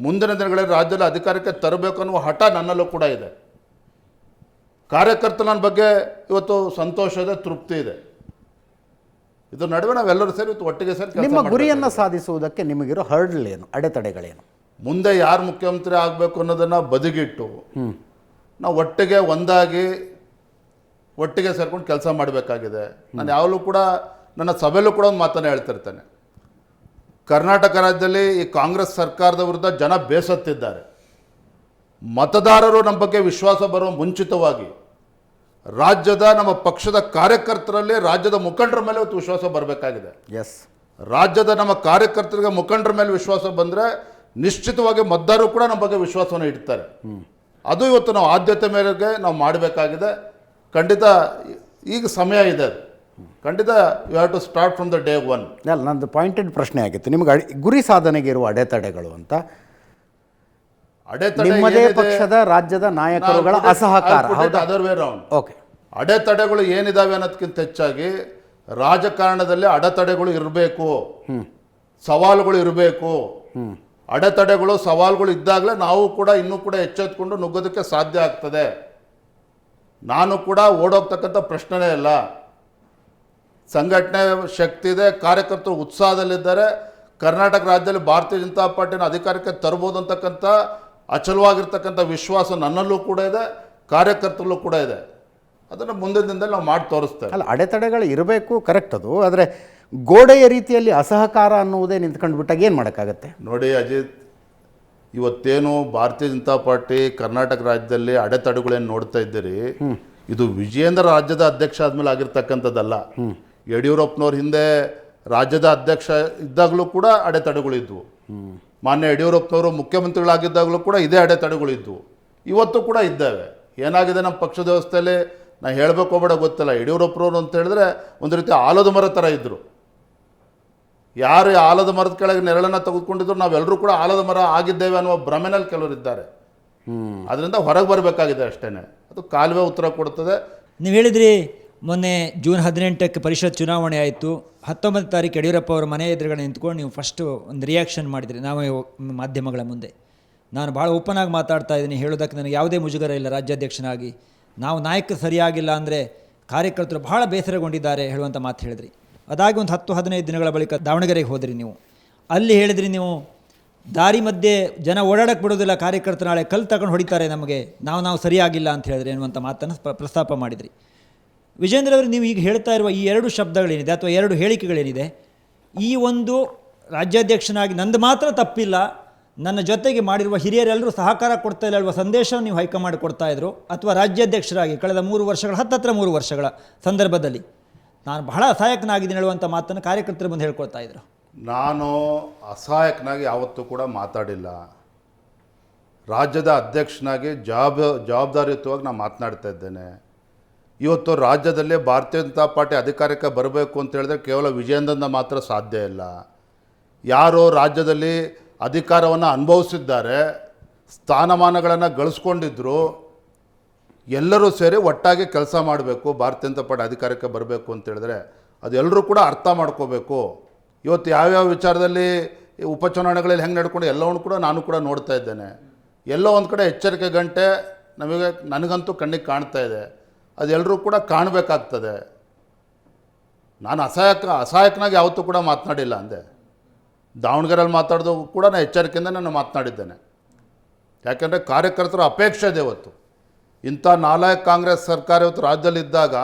ಮುಂದಿನ ದಿನಗಳಲ್ಲಿ ರಾಜ್ಯದಲ್ಲಿ ಅಧಿಕಾರಕ್ಕೆ ತರಬೇಕು ಅನ್ನುವ ಹಠ ನನ್ನಲ್ಲೂ ಕೂಡ ಇದೆ. ಕಾರ್ಯಕರ್ತರ ನನ್ನ ಬಗ್ಗೆ ಇವತ್ತು ಸಂತೋಷ ಇದೆ, ತೃಪ್ತಿ ಇದೆ. ಇದ್ರ ನಡುವೆ ನಾವೆಲ್ಲರೂ ಸೇರಿ ಇವತ್ತು ಒಟ್ಟಿಗೆ ಸೇರಿ ನಿಮ್ಮ ಗುರಿಯನ್ನು ಸಾಧಿಸುವುದಕ್ಕೆ ನಿಮಗಿರೋ ಹರ್ಡಲ್ ಏನು, ಅಡೆತಡೆಗಳೇನು? ಮುಂದೆ ಯಾರು ಮುಖ್ಯಮಂತ್ರಿ ಆಗಬೇಕು ಅನ್ನೋದನ್ನು ಬದಿಗಿಟ್ಟು ನಾವು ಒಟ್ಟಿಗೆ ಒಂದಾಗಿ ಒಟ್ಟಿಗೆ ಸೇರ್ಕೊಂಡು ಕೆಲಸ ಮಾಡಬೇಕಾಗಿದೆ. ನಾನು ಯಾವಾಗಲೂ ಕೂಡ ನನ್ನ ಸಭೆಯಲ್ಲೂ ಕೂಡ ಒಂದು ಮಾತನ್ನು ಹೇಳ್ತಿರ್ತೇನೆ. ಕರ್ನಾಟಕ ರಾಜ್ಯದಲ್ಲಿ ಈ ಕಾಂಗ್ರೆಸ್ ಸರ್ಕಾರದ ವಿರುದ್ಧ ಜನ ಬೇಸತ್ತಿದ್ದಾರೆ. ಮತದಾರರು ನಮ್ಮ ಬಗ್ಗೆ ವಿಶ್ವಾಸ ಬರುವ ಮುಂಚಿತವಾಗಿ ರಾಜ್ಯದ ನಮ್ಮ ಪಕ್ಷದ ಕಾರ್ಯಕರ್ತರಲ್ಲಿ, ರಾಜ್ಯದ ಮುಖಂಡರ ಮೇಲೆ ಇವತ್ತು ವಿಶ್ವಾಸ ಬರಬೇಕಾಗಿದೆ. ರಾಜ್ಯದ ನಮ್ಮ ಕಾರ್ಯಕರ್ತರಿಗೆ, ಮುಖಂಡರ ಮೇಲೆ ವಿಶ್ವಾಸ ಬಂದರೆ ನಿಶ್ಚಿತವಾಗಿ ಮತದಾರರು ಕೂಡ ನಮ್ಮ ಬಗ್ಗೆ ವಿಶ್ವಾಸವನ್ನು ಇಡ್ತಾರೆ. ಅದು ಇವತ್ತು ನಾವು ಆದ್ಯತೆ ಮೇರೆಗೆ ನಾವು ಮಾಡಬೇಕಾಗಿದೆ. ಖಂಡಿತ ಈಗ ಸಮಯ ಇದೆ. ಖಂಡಿತ you have to start from the day 1. ಅಲ್ಲ, ನಂದು ಪಾಯಿಂಟೆಡ್ ಪ್ರಶ್ನೆ ಆಗಿತ್ತು. ನಿಮ್ಗೆ ಗುರಿ ಸಾಧನೆಗೆ ಇರುವ ಅಡೆತಡೆಗಳು ಅಂತ? ನಿಮ್ಮದೇ ಪಕ್ಷದ ರಾಜ್ಯದ ನಾಯಕರುಗಳ ಅಸಹಕಾರ. Other way round. ಓಕೆ. ಅಡೆತಡೆಗಳು ಏನಿದಾವೆ ಅನ್ನೋದಕ್ಕಿಂತ ಹೆಚ್ಚಾಗಿ ರಾಜಕಾರಣದಲ್ಲಿ ಅಡೆತಡೆಗಳು ಇರಬೇಕು, ಸವಾಲುಗಳು ಇರಬೇಕು. ಅಡೆತಡೆಗಳು, ಸವಾಲುಗಳು ಇದ್ದಾಗಲೇ ನಾವು ಕೂಡ ಇನ್ನೂ ಕೂಡ ಎಚ್ಚೆತ್ಕೊಂಡು ನುಗ್ಗೋದಕ್ಕೆ ಸಾಧ್ಯ ಆಗ್ತದೆ. ನಾನು ಕೂಡ ಓಡೋಗ್ತಕ್ಕಂಥ ಪ್ರಶ್ನೆನೇ ಇಲ್ಲ. ಸಂಘಟನೆ ಶಕ್ತಿ ಇದೆ, ಕಾರ್ಯಕರ್ತರು ಉತ್ಸಾಹದಲ್ಲಿದ್ದಾರೆ. ಕರ್ನಾಟಕ ರಾಜ್ಯದಲ್ಲಿ ಭಾರತೀಯ ಜನತಾ ಪಾರ್ಟಿನ ಅಧಿಕಾರಕ್ಕೆ ತರ್ಬೋದು ಅಂತಕ್ಕಂಥ ಅಚಲವಾಗಿರ್ತಕ್ಕಂಥ ವಿಶ್ವಾಸ ನನ್ನಲ್ಲೂ ಕೂಡ ಇದೆ, ಕಾರ್ಯಕರ್ತರಲ್ಲೂ ಕೂಡ ಇದೆ. ಅದನ್ನು ಮುಂದಿನ ದಿನದಲ್ಲಿ ನಾವು ಮಾಡಿ ತೋರಿಸ್ತೇವೆ. ಅಲ್ಲ, ಅಡೆತಡೆಗಳು ಇರಬೇಕು, ಕರೆಕ್ಟ್ ಅದು. ಆದರೆ ಗೋಡೆಯ ರೀತಿಯಲ್ಲಿ ಅಸಹಕಾರ ಅನ್ನುವುದೇ ನಿಂತ್ಕೊಂಡು ಬಿಟ್ಟಾಗ ಏನು ಮಾಡೋಕ್ಕಾಗತ್ತೆ? ನೋಡಿ ಅಜಿತ್, ಇವತ್ತೇನು ಭಾರತೀಯ ಜನತಾ ಪಾರ್ಟಿ ಕರ್ನಾಟಕ ರಾಜ್ಯದಲ್ಲಿ ಅಡೆತಡೆಗಳೇನು ನೋಡ್ತಾ ಇದ್ದೀರಿ, ಇದು ವಿಜಯೇಂದ್ರ ರಾಜ್ಯದ ಅಧ್ಯಕ್ಷ ಆದಮೇಲೆ ಆಗಿರ್ತಕ್ಕಂಥದ್ದಲ್ಲ. ಯಡಿಯೂರಪ್ಪನವ್ರ ಹಿಂದೆ ರಾಜ್ಯದ ಅಧ್ಯಕ್ಷ ಇದ್ದಾಗಲೂ ಕೂಡ ಅಡೆತಡೆಗಳಿದ್ವು. ಮಾನ್ಯ ಯಡಿಯೂರಪ್ಪನವರು ಮುಖ್ಯಮಂತ್ರಿಗಳಾಗಿದ್ದಾಗಲೂ ಕೂಡ ಇದೇ ಅಡೆತಡೆಗಳಿದ್ವು, ಇವತ್ತು ಕೂಡ ಇದ್ದಾವೆ. ಏನಾಗಿದೆ ನಮ್ಮ ಪಕ್ಷದ ವ್ಯವಸ್ಥೆಯಲ್ಲಿ ನಾ ಹೇಳಬೇಕು ಹೋಗ್ಬೇಡ ಗೊತ್ತಿಲ್ಲ. ಯಡಿಯೂರಪ್ಪನವರು ಅಂತ ಹೇಳಿದ್ರೆ ಒಂದು ರೀತಿ ಆಲದ ಮರ ಥರ ಇದ್ದರು. ಯಾರು ಆಲದ ಮರದ ಕೆಳಗೆ ನೆರಳನ್ನು ತೆಗೆದುಕೊಂಡಿದ್ರು ನಾವೆಲ್ಲರೂ ಕೂಡ ಆಲದ ಮರ ಆಗಿದ್ದೇವೆ ಅನ್ನುವ ಭ್ರಮೆನಲ್ಲಿ ಕೆಲವರಿದ್ದಾರೆ. ಅದರಿಂದ ಹೊರಗೆ ಬರಬೇಕಾಗಿದೆ ಅಷ್ಟೇ. ಅದು ಕಾಲುವೆ ಉತ್ತರ ಕೊಡ್ತದೆ. ನೀವು ಹೇಳಿದ್ರಿ ಮೊನ್ನೆ ಜೂನ್ 18ಕ್ಕೆ ಪರಿಷತ್ ಚುನಾವಣೆ ಆಯಿತು. 19 ತಾರೀಕು ಯಡಿಯೂರಪ್ಪ ಅವರ ಮನೆ ಎದುರುಗಡೆ ನಿಂತ್ಕೊಂಡು ನೀವು ಫಸ್ಟು ಒಂದು ರಿಯಾಕ್ಷನ್ ಮಾಡಿದ್ರಿ ನಾವು ಮಾಧ್ಯಮಗಳ ಮುಂದೆ. ನಾನು ಭಾಳ ಓಪನ್ ಆಗಿ ಮಾತಾಡ್ತಾ ಇದ್ದೀನಿ, ಹೇಳೋದಕ್ಕೆ ನನಗೆ ಯಾವುದೇ ಮುಜುಗರ ಇಲ್ಲ. ರಾಜ್ಯಾಧ್ಯಕ್ಷನಾಗಿ ನಾವು ನಾಯಕ ಸರಿಯಾಗಿಲ್ಲ ಅಂದರೆ ಕಾರ್ಯಕರ್ತರು ಬಹಳ ಬೇಸರಗೊಂಡಿದ್ದಾರೆ ಹೇಳುವಂಥ ಮಾತು ಹೇಳಿದ್ರಿ. ಅದಾಗಿ ಒಂದು 10-15 ದಿನಗಳ ಬಳಿಕ ದಾವಣಗೆರೆಗೆ ಹೋದ್ರಿ. ನೀವು ಅಲ್ಲಿ ಹೇಳಿದ್ರಿ, ನೀವು ದಾರಿ ಮಧ್ಯೆ ಜನ ಓಡಾಡಕ್ಕೆ ಬಿಡೋದಿಲ್ಲ, ಕಾರ್ಯಕರ್ತರು ನಾಳೆ ಕಲ್ಲು ತಗೊಂಡು ಹೊಡಿತಾರೆ ನಮಗೆ, ನಾವು ಸರಿಯಾಗಿಲ್ಲ ಅಂತ ಹೇಳಿದ್ರಿ ಎನ್ನುವಂಥ ಮಾತನ್ನು ಪ್ರಸ್ತಾಪ ಮಾಡಿದ್ರಿ. ವಿಜೇಂದ್ರ ಅವರು, ನೀವು ಈಗ ಹೇಳ್ತಾ ಇರುವ ಈ 2 ಶಬ್ದಗಳೇನಿದೆ ಅಥವಾ 2 ಹೇಳಿಕೆಗಳೇನಿದೆ, ಈ ಒಂದು ರಾಜ್ಯಾಧ್ಯಕ್ಷನಾಗಿ ನಂದು ಮಾತ್ರ ತಪ್ಪಿಲ್ಲ, ನನ್ನ ಜೊತೆಗೆ ಮಾಡಿರುವ ಹಿರಿಯರೆಲ್ಲರೂ ಸಹಕಾರ ಕೊಡ್ತಾ ಇಲ್ಲ ಹೇಳುವ ಸಂದೇಶವನ್ನು ನೀವು ಹೈಕಮಾಂಡ್ ಕೊಡ್ತಾ ಇದ್ರು, ಅಥವಾ ರಾಜ್ಯಾಧ್ಯಕ್ಷರಾಗಿ ಕಳೆದ 3 ವರ್ಷಗಳ ಹತ್ತತ್ರ 3 ವರ್ಷಗಳ ಸಂದರ್ಭದಲ್ಲಿ ನಾನು ಬಹಳ ಅಸಹಾಯಕನಾಗಿದ್ದೀನಿ ಹೇಳುವಂಥ ಮಾತನ್ನು ಕಾರ್ಯಕರ್ತರ ಮುಂದೆ ಹೇಳ್ಕೊಳ್ತಾ ಇದ್ರು? ನಾನು ಅಸಹಾಯಕನಾಗಿ ಯಾವತ್ತೂ ಕೂಡ ಮಾತಾಡಿಲ್ಲ. ರಾಜ್ಯದ ಅಧ್ಯಕ್ಷನಾಗಿ ಜವಾಬ್ದಾರಿಯುತವಾಗಿ ನಾನು ಮಾತನಾಡ್ತಾ ಇದ್ದೇನೆ. ಇವತ್ತು ರಾಜ್ಯದಲ್ಲಿ ಭಾರತೀಯ ಜನತಾ ಪಾರ್ಟಿ ಅಧಿಕಾರಕ್ಕೆ ಬರಬೇಕು ಅಂತ ಹೇಳಿದ್ರೆ ಕೇವಲ ವಿಜಯೇಂದ್ರನ ಮಾತ್ರ ಸಾಧ್ಯ ಇಲ್ಲ. ಯಾರು ರಾಜ್ಯದಲ್ಲಿ ಅಧಿಕಾರವನ್ನು ಅನುಭವಿಸಿದ್ದಾರೆ, ಸ್ಥಾನಮಾನಗಳನ್ನು ಗಳಿಸ್ಕೊಂಡಿದ್ರು, ಎಲ್ಲರೂ ಸೇರಿ ಒಟ್ಟಾಗಿ ಕೆಲಸ ಮಾಡಬೇಕು. ಭಾರತೀಯ ಜನತಾ ಪಾರ್ಟಿ ಅಧಿಕಾರಕ್ಕೆ ಬರಬೇಕು ಅಂತ ಹೇಳಿದ್ರೆ ಅದೆಲ್ಲರೂ ಕೂಡ ಅರ್ಥ ಮಾಡ್ಕೋಬೇಕು. ಇವತ್ತು ಯಾವ್ಯಾವ ವಿಚಾರದಲ್ಲಿ ಉಪಚುನಾವಣೆಗಳಲ್ಲಿ ಹೆಂಗೆ ನಡ್ಕೊಂಡು ಎಲ್ಲವನ್ನು ಕೂಡ ನಾನು ಕೂಡ ನೋಡ್ತಾ ಇದ್ದೇನೆ. ಎಲ್ಲೋ ಒಂದು ಕಡೆ ಎಚ್ಚರಿಕೆ ಗಂಟೆ ನನಗಂತೂ ಕಣ್ಣಿಗೆ ಕಾಣ್ತಾ ಇದೆ. ಅದೆಲ್ಲರೂ ಕೂಡ ಕಾಣಬೇಕಾಗ್ತದೆ. ನಾನು ಅಸಹಾಯಕನಾಗಿ ಯಾವತ್ತೂ ಕೂಡ ಮಾತನಾಡಿಲ್ಲ ಅಂದೆ. ದಾವಣಗೆರೆಯಲ್ಲಿ ಮಾತಾಡಿದ ಕೂಡ ನಾನು ಎಚ್ಚರಿಕೆಯಿಂದ ನಾನು ಮಾತನಾಡಿದ್ದೇನೆ. ಯಾಕೆಂದರೆ ಕಾರ್ಯಕರ್ತರ ಅಪೇಕ್ಷೆ ಇದೆ. ಇವತ್ತು ಇಂಥ ನಾಲಾಯಕ ಕಾಂಗ್ರೆಸ್ ಸರ್ಕಾರ ಇವತ್ತು ರಾಜ್ಯದಲ್ಲಿದ್ದಾಗ,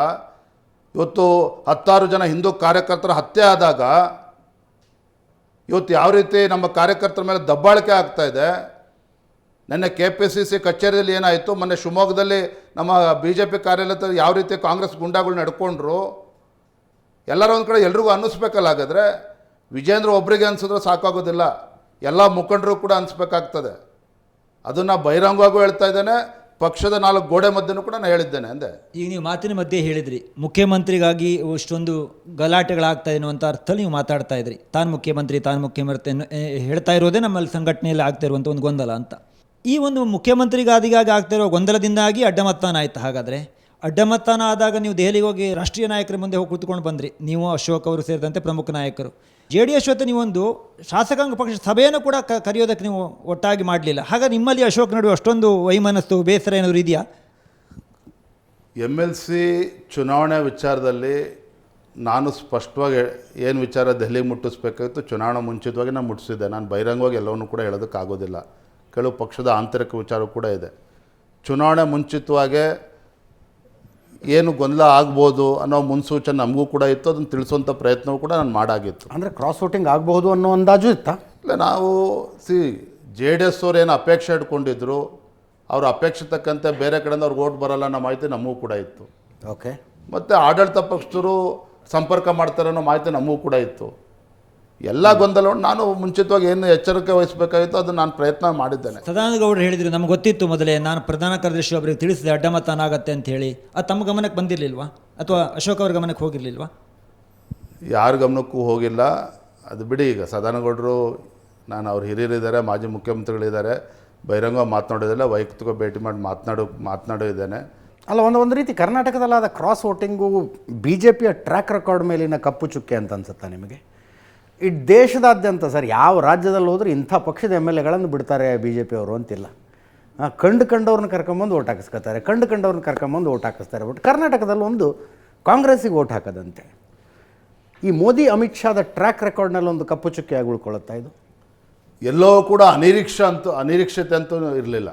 ಇವತ್ತು 10 ಜನ ಹಿಂದೂ ಕಾರ್ಯಕರ್ತರ ಹತ್ಯೆ ಆದಾಗ, ಇವತ್ತು ಯಾವ ರೀತಿ ನಮ್ಮ ಕಾರ್ಯಕರ್ತರ ಮೇಲೆ ದಬ್ಬಾಳಿಕೆ ಆಗ್ತಾ ಇದೆ. ನೆನ್ನೆ KPCC ಕಚೇರಿಯಲ್ಲಿ ಏನಾಯಿತು, ಮೊನ್ನೆ ಶಿವಮೊಗ್ಗದಲ್ಲಿ ನಮ್ಮ BJP ಕಾರ್ಯಾಲಯದ ಯಾವ ರೀತಿ ಕಾಂಗ್ರೆಸ್ ಗುಂಡಾಗಳು ನಡ್ಕೊಂಡ್ರು, ಎಲ್ಲರೂ ಒಂದು ಕಡೆ ಎಲ್ರಿಗೂ ಅನ್ನಿಸ್ಬೇಕಲ್ಲ. ಹಾಗಾದರೆ ವಿಜೇಂದ್ರ ಒಬ್ಬರಿಗೆ ಅನಿಸಿದ್ರೆ ಸಾಕಾಗೋದಿಲ್ಲ, ಎಲ್ಲ ಮುಖಂಡರು ಕೂಡ ಅನಿಸ್ಬೇಕಾಗ್ತದೆ. ಅದನ್ನು ಬಹಿರಂಗವಾಗೂ ಹೇಳ್ತಾ ಇದ್ದೇನೆ, ಪಕ್ಷದ 4 ಗೋಡೆ ಮಧ್ಯೆನೂ ಕೂಡ ನಾನು ಹೇಳಿದ್ದೇನೆ ಅಂದೆ. ಈಗ ನೀವು ಮಾತಿನ ಮಧ್ಯೆ ಹೇಳಿದ್ರಿ, ಮುಖ್ಯಮಂತ್ರಿಗಾಗಿ ಇಷ್ಟೊಂದು ಗಲಾಟೆಗಳಾಗ್ತಾ ಎನ್ನುವಂಥ ಅರ್ಥದಲ್ಲಿ ನೀವು ಮಾತಾಡ್ತಾ ಇದ್ರಿ. ತಾನು ಮುಖ್ಯಮಂತ್ರಿ ಹೇಳ್ತಾ ಇರೋದೇ ನಮ್ಮಲ್ಲಿ ಸಂಘಟನೆಯಲ್ಲಿ ಆಗ್ತಾ ಇರುವಂಥ ಒಂದು ಗೊಂದಲ ಅಂತ. ಈ ಒಂದು ಮುಖ್ಯಮಂತ್ರಿಗಾದಿಗಾಗಿ ಆಗ್ತಾ ಇರೋ ಗೊಂದಲದಿಂದಾಗಿ ಅಡ್ಡಮತದಾನ ಆಯಿತು. ಹಾಗಾದರೆ ಅಡ್ಡಮತದಾನ ಆದಾಗ ನೀವು ದೆಹಲಿಗೆ ಹೋಗಿ ರಾಷ್ಟ್ರೀಯ ನಾಯಕರ ಮುಂದೆ ಹೋಗಿ ಕೂತ್ಕೊಂಡು ಬಂದ್ರಿ, ನೀವು ಅಶೋಕ್ ಅವರು ಸೇರಿದಂತೆ ಪ್ರಮುಖ ನಾಯಕರು. JDS ಜೊತೆ ನೀವೊಂದು ಶಾಸಕಾಂಗ ಪಕ್ಷ ಸಭೆಯನ್ನು ಕೂಡ ಕರೆಯೋದಕ್ಕೆ ನೀವು ಒಟ್ಟಾಗಿ ಮಾಡಲಿಲ್ಲ. ಹಾಗಾಗಿ ನಿಮ್ಮಲ್ಲಿ ಅಶೋಕ್ ನಡುವೆ ಅಷ್ಟೊಂದು ವೈಮನಸ್ಸು, ಬೇಸರ ಏನಾದರೂ ಇದೆಯಾ? MLC ಚುನಾವಣೆ ವಿಚಾರದಲ್ಲಿ ನಾನು ಸ್ಪಷ್ಟವಾಗಿ ಏನು ವಿಚಾರ ದೆಹಲಿಗೆ ಮುಟ್ಟಿಸ್ಬೇಕಾಗಿತ್ತು, ಚುನಾವಣೆ ಮುಂಚಿತವಾಗಿ ನಾನು ಮುಟ್ಟಿಸಿದ್ದೆ. ನಾನು ಬಹಿರಂಗವಾಗಿ ಎಲ್ಲವನ್ನೂ ಕೂಡ ಹೇಳೋದಕ್ಕಾಗೋದಿಲ್ಲ. ಕೆಲವು ಪಕ್ಷದ ಆಂತರಿಕ ವಿಚಾರ ಕೂಡ ಇದೆ. ಚುನಾವಣೆ ಮುಂಚಿತವಾಗೇ ಏನು ಗೊಂದಲ ಆಗ್ಬೋದು ಅನ್ನೋ ಮುನ್ಸೂಚನೆ ನಮಗೂ ಕೂಡ ಇತ್ತು. ಅದನ್ನು ತಿಳಿಸುವಂಥ ಪ್ರಯತ್ನವೂ ಕೂಡ ನಾನು ಮಾಡಾಗಿತ್ತು. ಅಂದರೆ ಕ್ರಾಸ್ ವೋಟಿಂಗ್ ಆಗಬಹುದು ಅನ್ನೋ ಅಂದಾಜು ಇತ್ತಾ? ಇಲ್ಲ, ನಾವು JDS ಅವ್ರು ಏನು ಅಪೇಕ್ಷೆ ಇಟ್ಕೊಂಡಿದ್ರು, ಅವ್ರ ಅಪೇಕ್ಷೆ ತಕ್ಕಂತೆ ಬೇರೆ ಕಡೆಯಿಂದ ಅವ್ರಿಗೆ ಓಟ್ ಬರಲ್ಲ ಅನ್ನೋ ಮಾಹಿತಿ ನಮಗೂ ಕೂಡ ಇತ್ತು. ಓಕೆ. ಮತ್ತು ಆಡಳಿತ ಪಕ್ಷದವರು ಸಂಪರ್ಕ ಮಾಡ್ತಾರೆ ಅನ್ನೋ ಮಾಹಿತಿ ನಮಗೂ ಕೂಡ ಇತ್ತು. ಎಲ್ಲ ಗೊಂದಲವನ್ನು ನಾನು ಮುಂಚಿತವಾಗಿ ಏನು ಎಚ್ಚರಿಕೆ ವಹಿಸಬೇಕಾಗಿತ್ತು ಅದನ್ನು ನಾನು ಪ್ರಯತ್ನ ಮಾಡಿದ್ದೇನೆ. ಸದಾನಂದ ಗೌಡರು ಹೇಳಿದ್ರು, ನಮ್ಗೆ ಗೊತ್ತಿತ್ತು ಮೊದಲೇ, ನಾನು ಪ್ರಧಾನ ಕಾರ್ಯದರ್ಶಿ ಒಬ್ಬರಿಗೆ ತಿಳಿಸಿದೆ ಅಡ್ಡಮತದಾನ ಆಗತ್ತೆ ಅಂತ ಹೇಳಿ. ಅದು ತಮ್ಮ ಗಮನಕ್ಕೆ ಬಂದಿರಲಿಲ್ವಾ ಅಥವಾ ಅಶೋಕ್ ಅವ್ರ ಗಮನಕ್ಕೆ ಹೋಗಿರಲಿಲ್ವಾ? ಯಾರ ಗಮನಕ್ಕೂ ಹೋಗಿಲ್ಲ. ಅದು ಬಿಡಿ. ಈಗ ಸದಾನಂದ ಗೌಡರು, ನಾನು ಅವ್ರು ಹಿರಿಯರಿದ್ದಾರೆ, ಮಾಜಿ ಮುಖ್ಯಮಂತ್ರಿಗಳಿದ್ದಾರೆ, ಬಹಿರಂಗ ಮಾತನಾಡೋದಿಲ್ಲ, ವೈಯಕ್ತಿಕ ಭೇಟಿ ಮಾಡಿ ಮಾತನಾಡೋ ಇದ್ದೇನೆ. ಅಲ್ಲ, ಒಂದು ರೀತಿ ಕರ್ನಾಟಕದಲ್ಲಾದ ಕ್ರಾಸ್ ವೋಟಿಂಗು BJPಯ ಟ್ರ್ಯಾಕ್ ರೆಕಾರ್ಡ್ ಮೇಲಿನ ಕಪ್ಪು ಚುಕ್ಕೆ ಅಂತ ಅನ್ಸುತ್ತಾ ನಿಮಗೆ? ಈ ದೇಶದಾದ್ಯಂತ ಸರ್, ಯಾವ ರಾಜ್ಯದಲ್ಲಿ ಹೋದ್ರೆ ಇಂಥ ಪಕ್ಷದ MLAಗಳನ್ನು ಬಿಡ್ತಾರೆ BJP ಅವರು ಅಂತಿಲ್ಲ. ಕಂಡವ್ರನ್ನ ಕರ್ಕೊಂಬಂದು ಓಟ್ ಹಾಕಿಸ್ಕೊತಾರೆ, ಕಂಡವ್ರನ್ನ ಕರ್ಕೊಂಬಂದು ಓಟ್ ಹಾಕಿಸ್ತಾರೆ. ಬಟ್ ಕರ್ನಾಟಕದಲ್ಲಿ ಒಂದು ಕಾಂಗ್ರೆಸ್ಸಿಗೆ ಓಟ್ ಹಾಕೋದಂತೆ. ಈ ಮೋದಿ ಅಮಿತ್ ಶಾದ ಟ್ರ್ಯಾಕ್ ರೆಕಾರ್ಡ್ನಲ್ಲಿ ಒಂದು ಕಪ್ಪು ಚುಕ್ಕೆಯಾಗಿ ಉಳ್ಕೊಳ್ಳುತ್ತಾ ಇದು? ಎಲ್ಲೋ ಕೂಡ ಅನಿರೀಕ್ಷತೆ ಅಂತೂ ಇರಲಿಲ್ಲ.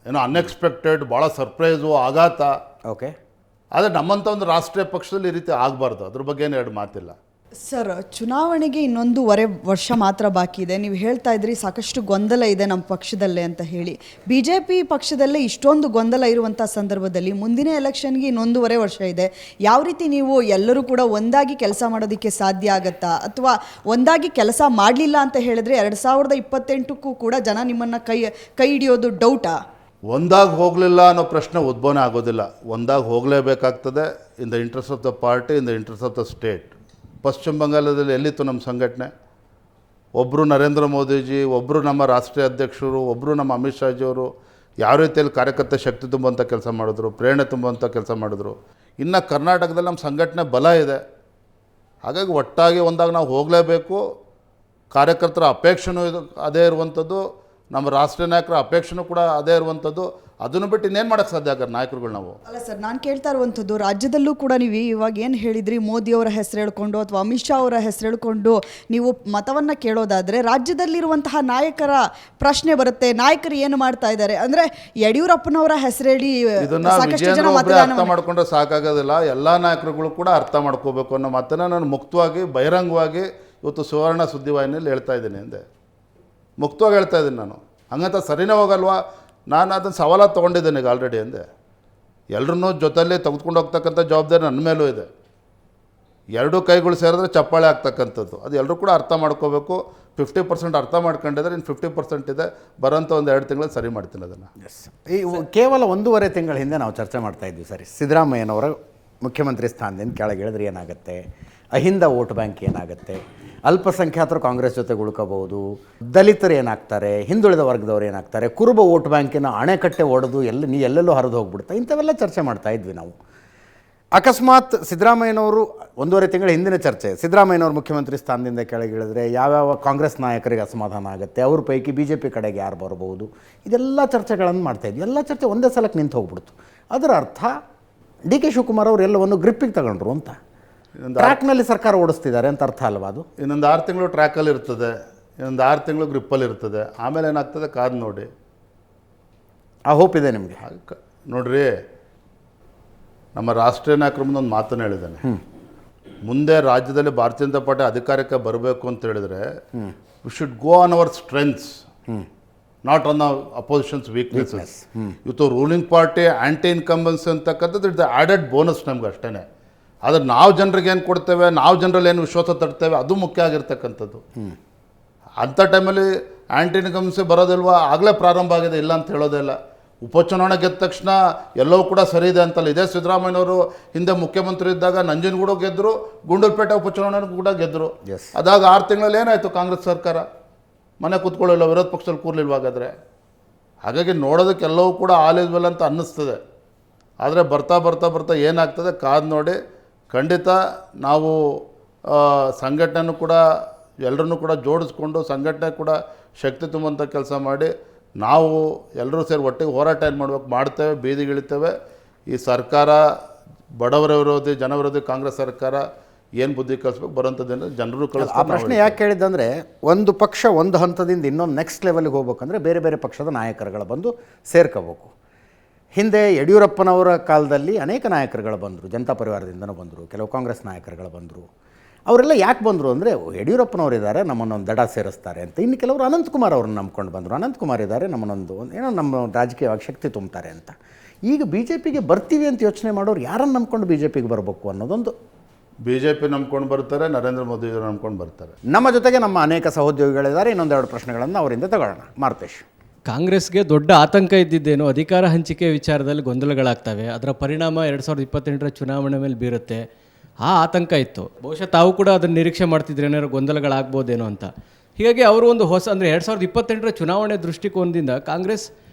ಏನೋ ಅನ್ಎಕ್ಸ್ಪೆಕ್ಟೆಡ್, ಭಾಳ ಸರ್ಪ್ರೈಸು, ಆಘಾತ. ಓಕೆ. ಆದರೆ ನಮ್ಮಂಥ ಒಂದು ರಾಷ್ಟ್ರೀಯ ಪಕ್ಷದಲ್ಲಿ ಈ ರೀತಿ ಆಗಬಾರ್ದು. ಅದ್ರ ಬಗ್ಗೆ ಏನು ಎರಡು ಮಾತಿಲ್ಲ. ಸರ್, ಚುನಾವಣೆಗೆ ಇನ್ನೊಂದೂವರೆ ವರ್ಷ ಮಾತ್ರ ಬಾಕಿ ಇದೆ. ನೀವು ಹೇಳ್ತಾ ಇದ್ರಿ ಸಾಕಷ್ಟು ಗೊಂದಲ ಇದೆ ನಮ್ಮ ಪಕ್ಷದಲ್ಲೇ ಅಂತ ಹೇಳಿ. BJP ಪಕ್ಷದಲ್ಲೇ ಇಷ್ಟೊಂದು ಗೊಂದಲ ಇರುವಂಥ ಸಂದರ್ಭದಲ್ಲಿ ಮುಂದಿನ ಎಲೆಕ್ಷನ್ಗೆ ಇನ್ನೊಂದೂವರೆ ವರ್ಷ ಇದೆ. ಯಾವ ರೀತಿ ನೀವು ಎಲ್ಲರೂ ಕೂಡ ಒಂದಾಗಿ ಕೆಲಸ ಮಾಡೋದಕ್ಕೆ ಸಾಧ್ಯ ಆಗತ್ತಾ, ಅಥವಾ ಒಂದಾಗಿ ಕೆಲಸ ಮಾಡಲಿಲ್ಲ ಅಂತ ಹೇಳಿದ್ರೆ 2028ಕ್ಕೂ ಕೂಡ ಜನ ನಿಮ್ಮನ್ನು ಕೈ ಹಿಡಿಯೋದು ಡೌಟಾ? ಒಂದಾಗಿ ಹೋಗಲಿಲ್ಲ ಅನ್ನೋ ಪ್ರಶ್ನೆ ಉದ್ಭವನೇ ಆಗೋದಿಲ್ಲ. ಒಂದಾಗಿ ಹೋಗಲೇಬೇಕಾಗ್ತದೆ. In the interest of the party, in the interest of the state. ಪಶ್ಚಿಮ ಬಂಗಾಳದಲ್ಲಿ ಎಲ್ಲಿತ್ತು ನಮ್ಮ ಸಂಘಟನೆ? ಒಬ್ಬರು ನರೇಂದ್ರ ಮೋದಿಜಿ, ಒಬ್ಬರು ನಮ್ಮ ರಾಷ್ಟ್ರೀಯ ಅಧ್ಯಕ್ಷರು, ಒಬ್ಬರು ನಮ್ಮ ಅಮಿತ್ ಶಾಜಿಯವರು ಯಾವ ರೀತಿಯಲ್ಲಿ ಕಾರ್ಯಕರ್ತ ಶಕ್ತಿ ತುಂಬುವಂಥ ಕೆಲಸ ಮಾಡಿದ್ರು, ಪ್ರೇರಣೆ ತುಂಬುವಂಥ ಕೆಲಸ ಮಾಡಿದ್ರು. ಇನ್ನು ಕರ್ನಾಟಕದಲ್ಲಿ ನಮ್ಮ ಸಂಘಟನೆ ಬಲ ಇದೆ. ಹಾಗಾಗಿ ಒಟ್ಟಾಗಿ ಒಂದಾಗಿ ನಾವು ಹೋಗಲೇಬೇಕು. ಕಾರ್ಯಕರ್ತರ ಅಪೇಕ್ಷೆನೂ ಅದೇ ಇರುವಂಥದ್ದು, ನಮ್ಮ ರಾಷ್ಟ್ರೀಯ ನಾಯಕರ ಅಪೇಕ್ಷೆನೂ ಕೂಡ ಅದೇ ಇರುವಂಥದ್ದು. ಅದನ್ನು ಬಿಟ್ಟು ಇನ್ನೇನು ಮಾಡೋಕ್ಕೆ ಸಾಧ್ಯ ಆಗ ನಾಯಕರುಗಳು ನಾವು? ಅಲ್ಲ ಸರ್, ನಾನು ಕೇಳ್ತಾ ಇರುವಂಥದ್ದು, ರಾಜ್ಯದಲ್ಲೂ ಕೂಡ ನೀವು ಇವಾಗ ಏನು ಹೇಳಿದ್ರಿ, ಮೋದಿಯವರ ಹೆಸರು ಹೇಳ್ಕೊಂಡು ಅಥವಾ ಅಮಿತ್ ಶಾ ಅವರ ಹೆಸರು ಹೇಳ್ಕೊಂಡು ನೀವು ಮತವನ್ನು ಕೇಳೋದಾದರೆ, ರಾಜ್ಯದಲ್ಲಿರುವಂತಹ ನಾಯಕರ ಪ್ರಶ್ನೆ ಬರುತ್ತೆ. ನಾಯಕರು ಏನು ಮಾಡ್ತಾ ಇದ್ದಾರೆ ಅಂದರೆ, ಯಡಿಯೂರಪ್ಪನವರ ಹೆಸರು ಹೇಳಿ ಇದನ್ನು ಸಾಕಷ್ಟು ಜನ ವಿಜೇಂದ್ರ ಒಬ್ಬರೇ ಅರ್ಥ ಮತದಾನ ಮಾಡ್ಕೊಂಡ್ರೆ ಸಾಕಾಗೋದಿಲ್ಲ. ಎಲ್ಲ ನಾಯಕರುಗಳು ಕೂಡ ಅರ್ಥ ಮಾಡ್ಕೋಬೇಕು ಅನ್ನೋ ಮಾತನ್ನು ನಾನು ಮುಕ್ತವಾಗಿ ಬಹಿರಂಗವಾಗಿ ಇವತ್ತು ಸುವರ್ಣ ಸುದ್ದಿವಾಹಿನಿಯಲ್ಲಿ ಹೇಳ್ತಾ ಇದ್ದೀನಿ. ಹಿಂದೆ ಮುಕ್ತವಾಗಿ ಹೇಳ್ತಾ ಇದ್ದೀನಿ ನಾನು. ಹಂಗಂತ ಸರಿನೇ ಹೋಗಲ್ವಾ? ನಾನು ಅದನ್ನು ಸವಾಲಾಗಿ ತೊಗೊಂಡಿದ್ದೇನೆ ಈಗ ಆಲ್ರೆಡಿ. ಅಂದೆ ಎಲ್ಲರನ್ನೂ ಜೊತೆಯಲ್ಲಿ ತೆಗೆದುಕೊಂಡು ಹೋಗ್ತಕ್ಕಂಥ ಜವಾಬ್ದಾರಿ ನನ್ನ ಮೇಲೂ ಇದೆ. ಎರಡೂ ಕೈಗಳು ಸೇರಿದ್ರೆ ಚಪ್ಪಾಳೆ ಆಗ್ತಕ್ಕಂಥದ್ದು. ಅದು ಎಲ್ಲರೂ ಕೂಡ ಅರ್ಥ ಮಾಡ್ಕೋಬೇಕು. 50% ಅರ್ಥ ಮಾಡ್ಕೊಂಡಿದ್ದಾರೆ, ಇನ್ನು 50% ಇದೆ. ಬರೋಂಥ ಒಂದು 2 ತಿಂಗಳಲ್ಲಿ ಸರಿ ಮಾಡ್ತೀನಿ ಅದನ್ನು. ಈ ಕೇವಲ 1.5 ತಿಂಗಳ ಹಿಂದೆ ನಾವು ಚರ್ಚೆ ಮಾಡ್ತಾ ಇದ್ವಿ ಸರಿ, ಸಿದ್ದರಾಮಯ್ಯನವರ ಮುಖ್ಯಮಂತ್ರಿ ಸ್ಥಾನದಿಂದ ಕೆಳಗೆ ಇಳಿದ್ರೆ ಏನಾಗುತ್ತೆ, ಅಹಿಂದ ವೋಟ್ ಬ್ಯಾಂಕ್ ಏನಾಗುತ್ತೆ, ಅಲ್ಪಸಂಖ್ಯಾತರು ಕಾಂಗ್ರೆಸ್ ಜೊತೆಗೆ ಉಳ್ಕೋಬಹುದು, ದಲಿತರು ಏನಾಗ್ತಾರೆ, ಹಿಂದುಳಿದ ವರ್ಗದವ್ರು ಏನಾಗ್ತಾರೆ, ಕುರುಬ ವೋಟ್ ಬ್ಯಾಂಕಿನ ಅಣೆಕಟ್ಟೆ ಒಡೆದು ಎಲ್ಲೆಲ್ಲೋ ಹರಿದು ಹೋಗ್ಬಿಡ್ತಾ, ಇಂಥವೆಲ್ಲ ಚರ್ಚೆ ಮಾಡ್ತಾ ಇದ್ವಿ ನಾವು. ಅಕಸ್ಮಾತ್ ಸಿದ್ದರಾಮಯ್ಯನವರು 1.5 ತಿಂಗಳ ಹಿಂದಿನ ಚರ್ಚೆ, ಸಿದ್ದರಾಮಯ್ಯನವರು ಮುಖ್ಯಮಂತ್ರಿ ಸ್ಥಾನದಿಂದ ಕೆಳಗಿಳಿದ್ರೆ ಯಾವ್ಯಾವ ಕಾಂಗ್ರೆಸ್ ನಾಯಕರಿಗೆ ಅಸಮಾಧಾನ ಆಗುತ್ತೆ, ಅವ್ರ ಪೈಕಿ BJP ಕಡೆಗೆ ಯಾರು ಬರ್ಬೋದು, ಇದೆಲ್ಲ ಚರ್ಚೆಗಳನ್ನು ಮಾಡ್ತಾಯಿದ್ವಿ. ಎಲ್ಲ ಚರ್ಚೆ ಒಂದೇ ಸಲಕ್ಕೆ ನಿಂತು ಹೋಗ್ಬಿಡ್ತು. ಅದರ ಅರ್ಥ DK ಶಿವಕುಮಾರ್ ಅವರು ಎಲ್ಲವನ್ನು ಗ್ರಿಪ್ಪಿಗೆ ತಗೊಂಡ್ರು ಅಂತ, ಟ್ರ್ಯಾಕ್ನಲ್ಲಿ ಸರ್ಕಾರ ಓಡಿಸ್ತಿದ್ದಾರೆ ಅಂತ ಅರ್ಥ ಅಲ್ವಾ ಅದು? ಇನ್ನೊಂದು 6 ತಿಂಗಳು ಟ್ರ್ಯಾಕಲ್ಲಿ ಇರ್ತದೆ, ಇನ್ನೊಂದು 6 ತಿಂಗಳು ಗ್ರಿಪ್ಪಲ್ಲಿ ಇರ್ತದೆ. ಆಮೇಲೆ ಏನಾಗ್ತದೆ ಕಾದು ನೋಡಿ. ಆ ಹೋಪ್ ಇದೆ ನಿಮಗೆ? ನೋಡ್ರಿ, ನಮ್ಮ ರಾಷ್ಟ್ರೀಯ ನಾಯಕರ ಮುಂದೆ ಒಂದು ಮಾತನ್ನು ಹೇಳಿದ್ದಾನೆ. ಮುಂದೆ ರಾಜ್ಯದಲ್ಲಿ ಭಾರತೀಯ ಜನತಾ ಪಾರ್ಟಿ ಅಧಿಕಾರಕ್ಕೆ ಬರಬೇಕು ಅಂತ ಹೇಳಿದ್ರೆ we should go on our strengths, not on oppositions weaknesses. ಇವತ್ತು ರೂಲಿಂಗ್ ಪಾರ್ಟಿ ಆ್ಯಂಟಿ ಇನ್ಕಂಬನ್ಸಿ ಅಂತಕ್ಕಂಥದ್ದು ಇಟ್ಸ್ ಆ್ಯಡೆಡ್ ಬೋನಸ್ ನಮ್ಗೆ ಅಷ್ಟೇ. ಆದರೆ ನಾವು ಜನರಿಗೆ ಏನು ಕೊಡ್ತೇವೆ, ನಾವು ಜನರಲ್ಲಿ ಏನು ವಿಶ್ವಾಸ ತರ್ತೇವೆ, ಅದು ಮುಖ್ಯ ಆಗಿರ್ತಕ್ಕಂಥದ್ದು. ಅಂಥ ಟೈಮಲ್ಲಿ ಆ್ಯಂಟಿ ಇನ್ಕಂಬನ್ಸಿ ಬರೋದಿಲ್ವಾ? ಆಗಲೇ ಪ್ರಾರಂಭ ಆಗಿದೆ, ಇಲ್ಲ ಅಂತ ಹೇಳೋದಿಲ್ಲ. ಉಪಚುನಾವಣೆ ಗೆದ್ದ ತಕ್ಷಣ ಎಲ್ಲವೂ ಕೂಡ ಸರಿ ಇದೆ ಅಂತಲ್ಲ. ಇದೇ ಸಿದ್ದರಾಮಯ್ಯನವರು ಹಿಂದೆ ಮುಖ್ಯಮಂತ್ರಿ ಇದ್ದಾಗ ನಂಜನಗೂಡು ಗೆದ್ದರು, ಗುಂಡೂರುಪೇಟೆ ಉಪಚುನಾವಣೆ ಕೂಡ ಗೆದ್ದರು. ಅದಾಗ 6 ತಿಂಗಳಲ್ಲಿ ಏನಾಯಿತು? ಕಾಂಗ್ರೆಸ್ ಸರ್ಕಾರ ಮನೆ ಕೂತ್ಕೊಳ್ಳಿಲ್ಲ, ವಿರೋಧ ಪಕ್ಷದಲ್ಲಿ ಕೂರ್ಲಿಲ್ವಾಗಾದರೆ. ಹಾಗಾಗಿ ನೋಡೋದಕ್ಕೆಲ್ಲವೂ ಕೂಡ ಆಲಿದ್ವಲ್ಲ ಅಂತ ಅನ್ನಿಸ್ತದೆ. ಆದರೆ ಬರ್ತಾ ಬರ್ತಾ ಬರ್ತಾ ಏನಾಗ್ತದೆ ಕಾದು ನೋಡಿ. ಖಂಡಿತ ನಾವು ಸಂಘಟನೆನೂ ಕೂಡ ಎಲ್ಲರನ್ನೂ ಕೂಡ ಜೋಡಿಸ್ಕೊಂಡು ಸಂಘಟನೆ ಕೂಡ ಶಕ್ತಿ ತುಂಬುವಂಥ ಕೆಲಸ ಮಾಡಿ ನಾವು ಎಲ್ಲರೂ ಸೇರಿ ಒಟ್ಟಿಗೆ ಹೋರಾಟ ಏನು ಮಾಡ್ತೇವೆ, ಬೀದಿಗಿಳಿತೇವೆ. ಈ ಸರ್ಕಾರ ಬಡವರ ವಿರೋಧಿ, ಜನವಿರೋಧಿ ಕಾಂಗ್ರೆಸ್ ಸರ್ಕಾರ ಏನು ಬುದ್ಧಿ ಕಲಿಸ್ಬೇಕು ಬರೋಂಥದ್ದೇನು ಜನರು ಆ ಕಳಿಸ್ತಾರೆ. ಪ್ರಶ್ನೆ ಯಾಕೆ ಕೇಳಿದ್ದಂದರೆ, ಒಂದು ಪಕ್ಷ ಒಂದು ಹಂತದಿಂದ ಇನ್ನೊಂದು ನೆಕ್ಸ್ಟ್ ಲೆವೆಲ್ಗೆ ಹೋಗ್ಬೇಕಂದ್ರೆ ಬೇರೆ ಬೇರೆ ಪಕ್ಷದ ನಾಯಕರುಗಳು ಬಂದು ಸೇರ್ಕೋಬೇಕು. ಹಿಂದೆ ಯಡಿಯೂರಪ್ಪನವರ ಕಾಲದಲ್ಲಿ ಅನೇಕ ನಾಯಕರುಗಳು ಬಂದರು, ಜನತಾ ಪರಿವಾರದಿಂದನೂ ಬಂದರು, ಕೆಲವು ಕಾಂಗ್ರೆಸ್ ನಾಯಕರುಗಳು ಬಂದರು. ಅವರೆಲ್ಲ ಯಾಕೆ ಬಂದರು ಅಂದರೆ, ಯಡಿಯೂರಪ್ಪನವರು ಇದ್ದಾರೆ ನಮ್ಮನ್ನೊಂದು ದಡ ಸೇರಿಸ್ತಾರೆ ಅಂತ. ಇನ್ನು ಕೆಲವರು ಅನಂತಕುಮಾರ್ ಅವ್ರನ್ನ ನಂಬ್ಕೊಂಡು ಬಂದರು, ಅನಂತಕುಮಾರ್ ಇದ್ದಾರೆ ನಮ್ಮನ್ನೊಂದು ಏನೋ ನಮ್ಮ ರಾಜಕೀಯವಾಗಿ ಶಕ್ತಿ ತುಂಬ್ತಾರೆ ಅಂತ. ಈಗ BJPಗೆ ಬರ್ತೀವಿ ಅಂತ ಯೋಚನೆ ಮಾಡೋರು ಯಾರನ್ನು ನಂಬ್ಕೊಂಡು BJPಗೆ ಬರಬೇಕು ಅನ್ನೋದೊಂದು. BJP ನಂಬ್ಕೊಂಡು ಬರ್ತಾರೆ, ನರೇಂದ್ರ ಮೋದಿ ನಂಬ್ಕೊಂಡು ಬರ್ತಾರೆ. ನಮ್ಮ ಜೊತೆಗೆ ನಮ್ಮ ಅನೇಕ ಸಹೋದ್ಯೋಗಿಗಳಿದ್ದಾರೆ. ಇನ್ನೊಂದೆರಡು ಪ್ರಶ್ನೆಗಳನ್ನು ಅವರಿಂದ ತಗೊಳ್ಳೋಣ. ಮಾರುತೇಶ್, ಕಾಂಗ್ರೆಸ್ಗೆ ದೊಡ್ಡ ಆತಂಕ ಇದ್ದಿದ್ದೇನು, ಅಧಿಕಾರ ಹಂಚಿಕೆ ವಿಚಾರದಲ್ಲಿ ಗೊಂದಲಗಳಾಗ್ತವೆ, ಅದರ ಪರಿಣಾಮ 2028ರ ಚುನಾವಣೆ ಮೇಲೆ ಬೀರುತ್ತೆ, ಆ ಆತಂಕ ಇತ್ತು. ಬಹುಶಃ ತಾವು ಕೂಡ ಅದನ್ನು ನಿರೀಕ್ಷೆ ಮಾಡ್ತಿದ್ರೆ ಏನಾದ್ರು ಗೊಂದಲಗಳಾಗ್ಬೋದೇನೋ ಅಂತ. ಹೀಗಾಗಿ ಅವರು ಒಂದು ಹೊಸ ಅಂದರೆ 2028ರ ಚುನಾವಣೆ ದೃಷ್ಟಿಕೋನದಿಂದ ಕಾಂಗ್ರೆಸ್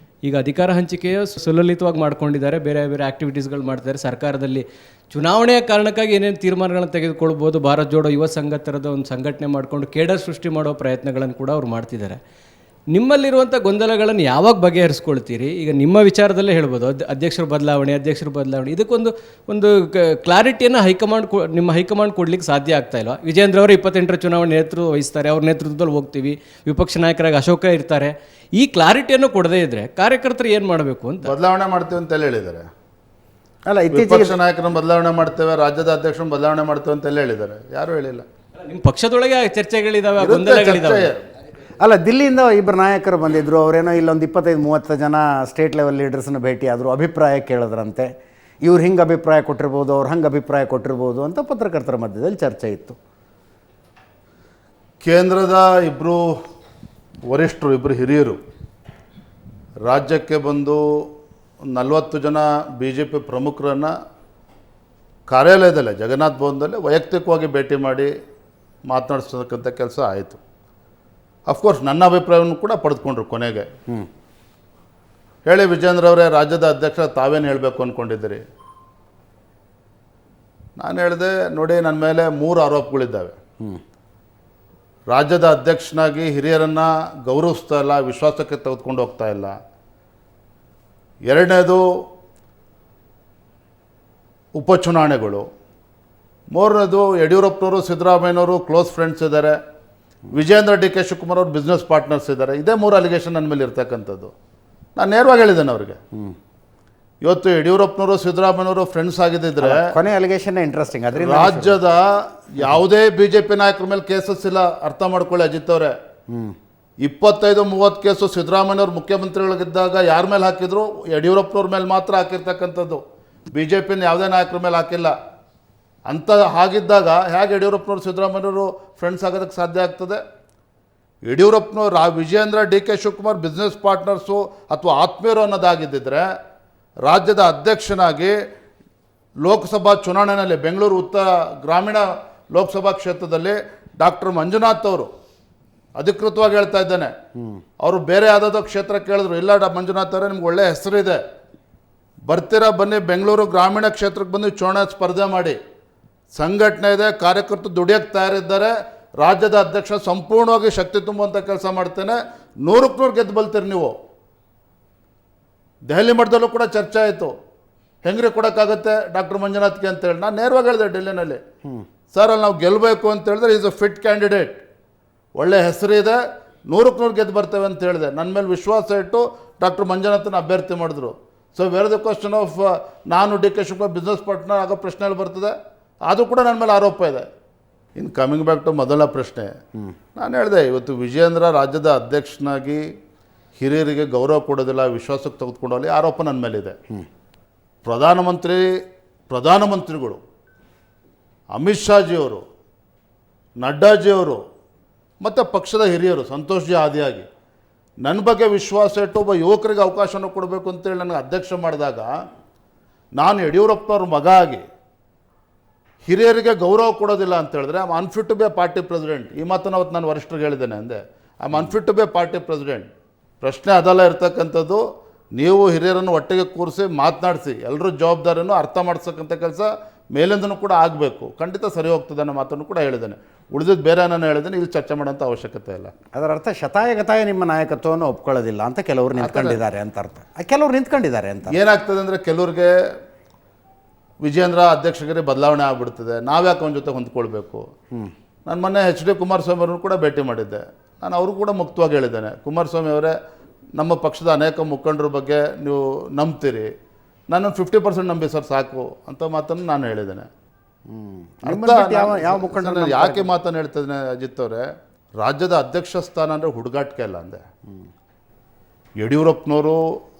ಈಗ ಅಧಿಕಾರ ಹಂಚಿಕೆಯು ಸುಲಲಿತವಾಗಿ ಮಾಡ್ಕೊಂಡಿದ್ದಾರೆ, ಬೇರೆ ಬೇರೆ ಆ್ಯಕ್ಟಿವಿಟೀಸ್ಗಳು ಮಾಡ್ತಿದ್ದಾರೆ. ಸರ್ಕಾರದಲ್ಲಿ ಚುನಾವಣೆಯ ಕಾರಣಕ್ಕಾಗಿ ಏನೇನು ತೀರ್ಮಾನಗಳನ್ನು ತೆಗೆದುಕೊಳ್ಬೋದು, ಭಾರತ್ ಜೋಡೋ ಯುವ ಸಂಘ ಥರದ ಒಂದು ಸಂಘಟನೆ ಮಾಡಿಕೊಂಡು ಕೇಡರ್ ಸೃಷ್ಟಿ ಮಾಡೋ ಪ್ರಯತ್ನಗಳನ್ನು ಕೂಡ ಅವ್ರು ಮಾಡ್ತಿದ್ದಾರೆ. ನಿಮ್ಮಲ್ಲಿರುವಂಥ ಗೊಂದಲಗಳನ್ನು ಯಾವಾಗ ಬಗೆಹರಿಸ್ಕೊಳ್ತೀರಿ? ಈಗ ನಿಮ್ಮ ವಿಚಾರದಲ್ಲೇ ಹೇಳ್ಬೋದು, ಅಧ್ಯಕ್ಷರ ಬದಲಾವಣೆ ಇದಕ್ಕೊಂದು ಕ್ಲಾರಿಟಿಯನ್ನು ನಿಮ್ಮ ಹೈಕಮಾಂಡ್ ಕೊಡ್ಲಿಕ್ಕೆ ಸಾಧ್ಯ ಆಗ್ತಾ ಇಲ್ವಾ? ವಿಜೇಂದ್ರ ಅವರು 28ರ ಚುನಾವಣೆ ನೇತೃತ್ವ ವಹಿಸ್ತಾರೆ, ಅವ್ರ ನೇತೃತ್ವದಲ್ಲಿ ಹೋಗ್ತೀವಿ, ವಿಪಕ್ಷ ನಾಯಕರಾಗಿ ಅಶೋಕ ಇರ್ತಾರೆ. ಈ ಕ್ಲಾರಿಟಿಯನ್ನು ಕೊಡದೇ ಇದ್ದರೆ ಕಾರ್ಯಕರ್ತರು ಏನು ಮಾಡಬೇಕು ಅಂತ? ಬದಲಾವಣೆ ಮಾಡ್ತೀವಿ ಅಂತ ಹೇಳಿದ್ದಾರೆ. ಅಲ್ಲ, ವಿಪಕ್ಷ ನಾಯಕರನ್ನು ಬದಲಾವಣೆ ಮಾಡ್ತೇವೆ, ರಾಜ್ಯದ ಅಧ್ಯಕ್ಷರನ್ನು ಬದಲಾವಣೆ ಮಾಡ್ತೇವೆ ಅಂತೆಲ್ಲ ಹೇಳಿದ್ದಾರೆ. ಯಾರೂ ಹೇಳಿಲ್ಲ. ನಿಮ್ಮ ಪಕ್ಷದೊಳಗೆ ಚರ್ಚೆಗಳಿದಾವೆ, ಇರುತ್ತೆ ಗೊಂದಲಗಳಿದಾವೆ. ಚರ್ಚೆ. ಅಲ್ಲ, ದಿಲ್ಲಿಯಿಂದ ಇಬ್ಬರು ನಾಯಕರು ಬಂದಿದ್ದರು. ಅವರೇನೋ ಇಲ್ಲೊಂದು 25-30 ಜನ ಸ್ಟೇಟ್ ಲೆವೆಲ್ ಲೀಡರ್ಸ್ನ ಭೇಟಿ ಆದರು, ಅಭಿಪ್ರಾಯ ಕೇಳಿದ್ರಂತೆ. ಇವ್ರು ಹಿಂಗೆ ಅಭಿಪ್ರಾಯ ಕೊಟ್ಟಿರ್ಬೋದು, ಅವ್ರು ಹಂಗೆ ಅಭಿಪ್ರಾಯ ಕೊಟ್ಟಿರ್ಬೋದು ಅಂತ ಪತ್ರಕರ್ತರ ಮಧ್ಯದಲ್ಲಿ ಚರ್ಚೆ ಇತ್ತು. ಕೇಂದ್ರದ ಇಬ್ಬರು ವರಿಷ್ಠರು, ಇಬ್ಬರು ಹಿರಿಯರು ರಾಜ್ಯಕ್ಕೆ ಬಂದು 40 ಜನ BJP ಪ್ರಮುಖರನ್ನು ಕಾರ್ಯಾಲಯದಲ್ಲೇ ಜಗನ್ನಾಥ್ ಭವನದಲ್ಲೇ ವೈಯಕ್ತಿಕವಾಗಿ ಭೇಟಿ ಮಾಡಿ ಮಾತನಾಡಿಸ್ತಕ್ಕಂಥ ಕೆಲಸ ಆಯಿತು. ಅಫ್ಕೋರ್ಸ್ ನನ್ನ ಅಭಿಪ್ರಾಯವನ್ನು ಕೂಡ ಪಡೆದುಕೊಂಡ್ರು ಕೊನೆಗೆ. ಹೇಳಿ ವಿಜೇಂದ್ರ ಅವರೇ, ರಾಜ್ಯದ ಅಧ್ಯಕ್ಷ ತಾವೇನು ಹೇಳಬೇಕು ಅಂದ್ಕೊಂಡಿದ್ದೀರಿ? ನಾನು ಹೇಳಿದೆ, ನೋಡಿ ನನ್ನ ಮೇಲೆ 3 ಆರೋಪಗಳಿದ್ದಾವೆ. ರಾಜ್ಯದ ಅಧ್ಯಕ್ಷನಾಗಿ ಹಿರಿಯರನ್ನು ಗೌರವಿಸ್ತಾ ಇಲ್ಲ, ವಿಶ್ವಾಸಕ್ಕೆ ತೆಗೆದುಕೊಂಡು ಹೋಗ್ತಾ ಇಲ್ಲ. ಎರಡನೇದು ಉಪಚುನಾವಣೆಗಳು. ಮೂರನೇದು ಯಡಿಯೂರಪ್ಪನವರು ಸಿದ್ದರಾಮಯ್ಯನವರು ಕ್ಲೋಸ್ ಫ್ರೆಂಡ್ಸ್ ಇದ್ದಾರೆ, ವಿಜೇಂದ್ರ DK ಶಿವಕುಮಾರ್ ಅವರು ಬಿಸ್ನೆಸ್ ಪಾರ್ಟ್ನರ್ಸ್ ಇದ್ದಾರೆ. ಇದೇ 3 ಅಲಿಗೇಷನ್ ನನ್ನ ಮೇಲೆ ಇರ್ತಕ್ಕಂಥದ್ದು. ನಾನು ನೇರವಾಗಿ ಹೇಳಿದ್ದೇನೆ ಅವ್ರಿಗೆ. ಇವತ್ತು ಯಡಿಯೂರಪ್ಪನವರು ಸಿದ್ದರಾಮಯ್ಯನವರು ಫ್ರೆಂಡ್ಸ್ ಆಗಿದ್ದಿದ್ರೆ ಕೊನೆ ಅಲಿಗೇಷನ್ ಇಂಟ್ರೆಸ್ಟಿಂಗ್. ಅದರಿಂದ ರಾಜ್ಯದ ಯಾವುದೇ BJP ನಾಯಕರ ಮೇಲೆ ಕೇಸಸ್ ಇಲ್ಲ. ಅರ್ಥ ಮಾಡ್ಕೊಳ್ಳಿ ಅಜಿತ್ ಅವರೇ, 25-30 ಕೇಸು ಸಿದ್ದರಾಮಯ್ಯವ್ರು ಮುಖ್ಯಮಂತ್ರಿಗಳಿದ್ದಾಗ ಯಾರ ಮೇಲೆ ಹಾಕಿದ್ರು? ಯಡಿಯೂರಪ್ಪನವ್ರ ಮೇಲೆ ಮಾತ್ರ ಹಾಕಿರ್ತಕ್ಕಂಥದ್ದು. BJPನ ಯಾವುದೇ ನಾಯಕರ ಮೇಲೆ ಹಾಕಿಲ್ಲ. ಅಂತ ಹಾಗಿದ್ದಾಗ ಹೇಗೆ ಯಡಿಯೂರಪ್ಪನವರು ಸಿದ್ದರಾಮಯ್ಯವರು ಫ್ರೆಂಡ್ಸ್ ಆಗೋದಕ್ಕೆ ಸಾಧ್ಯ ಆಗ್ತದೆ? ಯಡಿಯೂರಪ್ಪನವ್ರು Vijendra DK Shivakumar business partners ಅಥವಾ ಆತ್ಮೀಯರು ಅನ್ನೋದಾಗಿದ್ದಿದ್ರೆ ರಾಜ್ಯದ ಅಧ್ಯಕ್ಷನಾಗಿ ಲೋಕಸಭಾ ಚುನಾವಣೆಯಲ್ಲಿ ಬೆಂಗಳೂರು ಉತ್ತರ ಗ್ರಾಮೀಣ ಲೋಕಸಭಾ ಕ್ಷೇತ್ರದಲ್ಲಿ ಡಾಕ್ಟರ್ ಮಂಜುನಾಥ್ ಅವರು, ಅಧಿಕೃತವಾಗಿ ಹೇಳ್ತಾ ಇದ್ದೇನೆ, ಅವರು ಬೇರೆ ಯಾವುದಾದ್ರು ಕ್ಷೇತ್ರ ಕೇಳಿದ್ರು, ಇಲ್ಲ ಮಂಜುನಾಥ್ ಅವರೇ ನಿಮ್ಗೆ ಒಳ್ಳೆಯ ಹೆಸರಿದೆ, ಬರ್ತೀರಾ ಬನ್ನಿ ಬೆಂಗಳೂರು ಗ್ರಾಮೀಣ ಕ್ಷೇತ್ರಕ್ಕೆ ಬಂದು ಚುನಾವಣಾ ಸ್ಪರ್ಧೆ ಮಾಡಿ, ಸಂಘಟನೆ ಇದೆ, ಕಾರ್ಯಕರ್ತರು ದುಡಿಯೋಕ್ಕೆ ತಯಾರಿದ್ದಾರೆ, ರಾಜ್ಯದ ಅಧ್ಯಕ್ಷ ಸಂಪೂರ್ಣವಾಗಿ ಶಕ್ತಿ ತುಂಬುವಂಥ ಕೆಲಸ ಮಾಡ್ತೇನೆ, 100ಕ್ಕೆ 100 ಗೆದ್ದು ಬಲ್ತೀರಿ ನೀವು. ದೆಹಲಿ ಮಟ್ಟದಲ್ಲೂ ಕೂಡ ಚರ್ಚೆ ಆಯಿತು, ಹೆಂಗ್ರಿ ಕೊಡೋಕ್ಕಾಗುತ್ತೆ ಡಾಕ್ಟರ್ ಮಂಜುನಾಥ್ಗೆ ಅಂತೇಳಿ. ನಾನು ನೇರವಾಗಿ ಹೇಳಿದೆ ಡೆಲ್ಲಿನಲ್ಲಿ, ಸರ್ ಅಲ್ಲಿ ನಾವು ಗೆಲ್ಲಬೇಕು ಅಂತ ಹೇಳಿದ್ರೆ ಈಸ್ ಅ ಫಿಟ್ ಕ್ಯಾಂಡಿಡೇಟ್, ಒಳ್ಳೆ ಹೆಸರಿದೆ, 100ಕ್ಕೆ 100 ಗೆದ್ದು ಬರ್ತೇವೆ ಅಂತ ಹೇಳಿದೆ. ನನ್ನ ಮೇಲೆ ವಿಶ್ವಾಸ ಇಟ್ಟು ಡಾಕ್ಟರ್ ಮಂಜುನಾಥನ ಅಭ್ಯರ್ಥಿ ಮಾಡಿದ್ರು. So where the question of ನಾನು DK ಶಿವಕುಮಾರ್ ಬಿಸ್ನೆಸ್ ಪಾರ್ಟ್ನರ್ ಆಗೋ ಪ್ರಶ್ನೆಯಲ್ಲಿ ಬರ್ತದೆ, ಅದು ಕೂಡ ನನ್ನ ಮೇಲೆ ಆರೋಪ ಇದೆ. ಇನ್ನು ಕಮಿಂಗ್ ಬ್ಯಾಕ್ ಟು ಮೊದಲ ಪ್ರಶ್ನೆ, ನಾನು ಹೇಳಿದೆ ಇವತ್ತು ವಿಜೇಂದ್ರ ರಾಜ್ಯದ ಅಧ್ಯಕ್ಷನಾಗಿ ಹಿರಿಯರಿಗೆ ಗೌರವ ಕೊಡೋದಿಲ್ಲ, ವಿಶ್ವಾಸಕ್ಕೆ ತೆಗೆದುಕೊಂಡಲ್ಲಿ ಆರೋಪ ನನ್ನ ಮೇಲಿದೆ. ಪ್ರಧಾನಮಂತ್ರಿಗಳು ಅಮಿತ್ ಶಾಜಿಯವರು, ನಡ್ಡಾಜಿಯವರು ಮತ್ತು ಪಕ್ಷದ ಹಿರಿಯರು ಸಂತೋಷ್ ಜಿ ಆದಿಯಾಗಿ ನನ್ನ ಬಗ್ಗೆ ವಿಶ್ವಾಸ ಇಟ್ಟು ಒಬ್ಬ ಯುವಕರಿಗೆ ಅವಕಾಶವನ್ನು ಕೊಡಬೇಕು ಅಂತೇಳಿ ನನಗೆ ಅಧ್ಯಕ್ಷ ಮಾಡಿದಾಗ, ನಾನು ಯಡಿಯೂರಪ್ಪನವ್ರ ಮಗ ಆಗಿ ಹಿರಿಯರಿಗೆ ಗೌರವ ಕೊಡೋದಿಲ್ಲ ಅಂತ ಹೇಳಿದ್ರೆ I am unfit to be a party president. ಈ ಮಾತನ್ನು ಅವತ್ತು ನಾನು ವರಿಷ್ಠರಿಗೆ ಹೇಳಿದ್ದೇನೆ ಅಂದೆ, I am unfit to be a party president. ಪ್ರಶ್ನೆ ಅದೆಲ್ಲ ಇರ್ತಕ್ಕಂಥದ್ದು. ನೀವು ಹಿರಿಯರನ್ನು ಒಟ್ಟಿಗೆ ಕೂರಿಸಿ ಮಾತನಾಡಿಸಿ ಎಲ್ಲರೂ ಜವಾಬ್ದಾರಿಯನ್ನು ಅರ್ಥ ಮಾಡಿಸ್ತಕ್ಕಂಥ ಕೆಲಸ ಮೇಲಿಂದನೂ ಕೂಡ ಆಗಬೇಕು. ಖಂಡಿತ ಸರಿ ಹೋಗ್ತದೆ ಅನ್ನೋ ಮಾತನ್ನು ಕೂಡ ಹೇಳಿದ್ದೇನೆ. ಉಳಿದಿದ್ದು ಬೇರೆ ನಾನು ಹೇಳಿದ್ದೇನೆ, ಇಲ್ಲಿ ಚರ್ಚೆ ಮಾಡೋಂಥ ಅವಶ್ಯಕತೆ ಇಲ್ಲ. ಅದರ ಅರ್ಥ ಶತಾಯಗತಾಯ ನಿಮ್ಮ ನಾಯಕತ್ವವನ್ನು ಒಪ್ಕೊಳ್ಳೋದಿಲ್ಲ ಅಂತ ಕೆಲವರು ನಿಂತ್ಕೊಂಡಿದ್ದಾರೆ ಅಂತ ಅರ್ಥ. ಕೆಲವರು ನಿಂತ್ಕೊಂಡಿದ್ದಾರೆ ಅಂತ ಏನಾಗ್ತದೆ ಅಂದರೆ ಕೆಲವ್ರಿಗೆ ವಿಜೇಂದ್ರ ಅಧ್ಯಕ್ಷರಿಗೆ ಬದಲಾವಣೆ ಆಗಿಬಿಡ್ತದೆ, ನಾವ್ಯಾಕೆ ಅವನ ಜೊತೆ ಹೊಂದ್ಕೊಳ್ಬೇಕು. ನಾನು ಮೊನ್ನೆ HD ಕುಮಾರಸ್ವಾಮಿ ಅವ್ರನ್ನು ಕೂಡ ಭೇಟಿ ಮಾಡಿದ್ದೆ. ನಾನು ಅವರು ಕೂಡ ಮುಕ್ತವಾಗಿ ಹೇಳಿದ್ದೇನೆ, ಕುಮಾರಸ್ವಾಮಿ ಅವರೇ ನಮ್ಮ ಪಕ್ಷದ ಅನೇಕ ಮುಖಂಡರ ಬಗ್ಗೆ ನೀವು ನಂಬ್ತೀರಿ, ನಾನು 50% ನಂಬಿ ಸರ್ ಸಾಕು ಅಂತ ಮಾತನ್ನು ನಾನು ಹೇಳಿದ್ದೇನೆ. ಯಾವ ಮುಖಂಡರು ಯಾಕೆ ಮಾತನ್ನು ಹೇಳ್ತಿದ್ದೇನೆ ಅಜಿತ್ ಅವರೇ, ರಾಜ್ಯದ ಅಧ್ಯಕ್ಷ ಸ್ಥಾನ ಅಂದರೆ ಹುಡುಗಾಟಿಕೆ ಅಲ್ಲ ಅಂದೆ. ಯಡಿಯೂರಪ್ಪನವರು,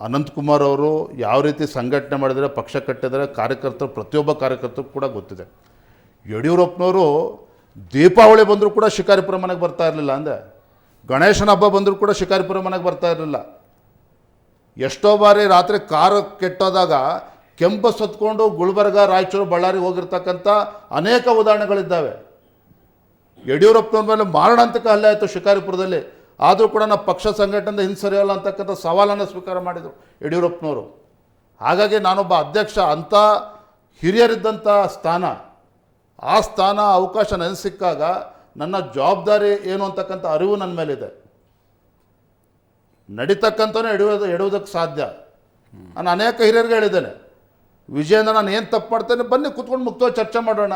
ಅನಂತಕುಮಾರ್ ಅವರು ಯಾವ ರೀತಿ ಸಂಘಟನೆ ಮಾಡಿದರೆ, ಪಕ್ಷ ಕಟ್ಟಿದರೆ, ಕಾರ್ಯಕರ್ತರು ಪ್ರತಿಯೊಬ್ಬ ಕಾರ್ಯಕರ್ತರು ಕೂಡ ಗೊತ್ತಿದೆ. ಯಡಿಯೂರಪ್ಪನವರು ದೀಪಾವಳಿ ಬಂದರೂ ಕೂಡ ಶಿಕಾರಿಪುರ ಮನೆಗೆ ಬರ್ತಾ ಇರಲಿಲ್ಲ ಅಂದೆ, ಗಣೇಶನ ಹಬ್ಬ ಬಂದರೂ ಕೂಡ ಶಿಕಾರಿಪುರ ಮನೆಗೆ ಬರ್ತಾ ಇರಲಿಲ್ಲ. ಎಷ್ಟೋ ಬಾರಿ ರಾತ್ರಿ ಕಾರು ಕೆಟ್ಟೋದಾಗ ಕೆಂಪು ಸತ್ಕೊಂಡು ಗುಲ್ಬರ್ಗ, ರಾಯಚೂರು, ಬಳ್ಳಾರಿಗೆ ಹೋಗಿರ್ತಕ್ಕಂಥ ಅನೇಕ ಉದಾಹರಣೆಗಳಿದ್ದಾವೆ. ಯಡಿಯೂರಪ್ಪನವ್ರ ಮೇಲೆ ಮಾರಣಾಂತಿಕ ಹಲ್ಲೆ ಆಯಿತು ಶಿಕಾರಿಪುರದಲ್ಲಿ, ಆದರೂ ಕೂಡ ನಾವು ಪಕ್ಷ ಸಂಘಟನೆಯಿಂದ ಹಿಂಸರಿಯಲ್ಲ ಅಂತಕ್ಕಂಥ ಸವಾಲನ್ನು ಸ್ವೀಕಾರ ಮಾಡಿದರು ಯಡಿಯೂರಪ್ಪನವರು. ಹಾಗಾಗಿ ನಾನೊಬ್ಬ ಅಧ್ಯಕ್ಷ, ಅಂಥ ಹಿರಿಯರಿದ್ದಂಥ ಸ್ಥಾನ, ಆ ಸ್ಥಾನ ಅವಕಾಶ ನನಗೆ ಸಿಕ್ಕಾಗ ನನ್ನ ಜವಾಬ್ದಾರಿ ಏನು ಅಂತಕ್ಕಂಥ ಅರಿವು ನನ್ನ ಮೇಲಿದೆ. ನಡೀತಕ್ಕಂಥವೇ ಎಡುವುದಕ್ಕೆ ಸಾಧ್ಯ. ನಾನು ಅನೇಕ ಹಿರಿಯರಿಗೆ ಹೇಳಿದ್ದೇನೆ, ವಿಜೇಂದ್ರ ನಾನು ಏನು ತಪ್ಪು ಮಾಡ್ತೇನೆ ಬನ್ನಿ ಕೂತ್ಕೊಂಡು ಮುಕ್ತವಾಗಿ ಚರ್ಚೆ ಮಾಡೋಣ,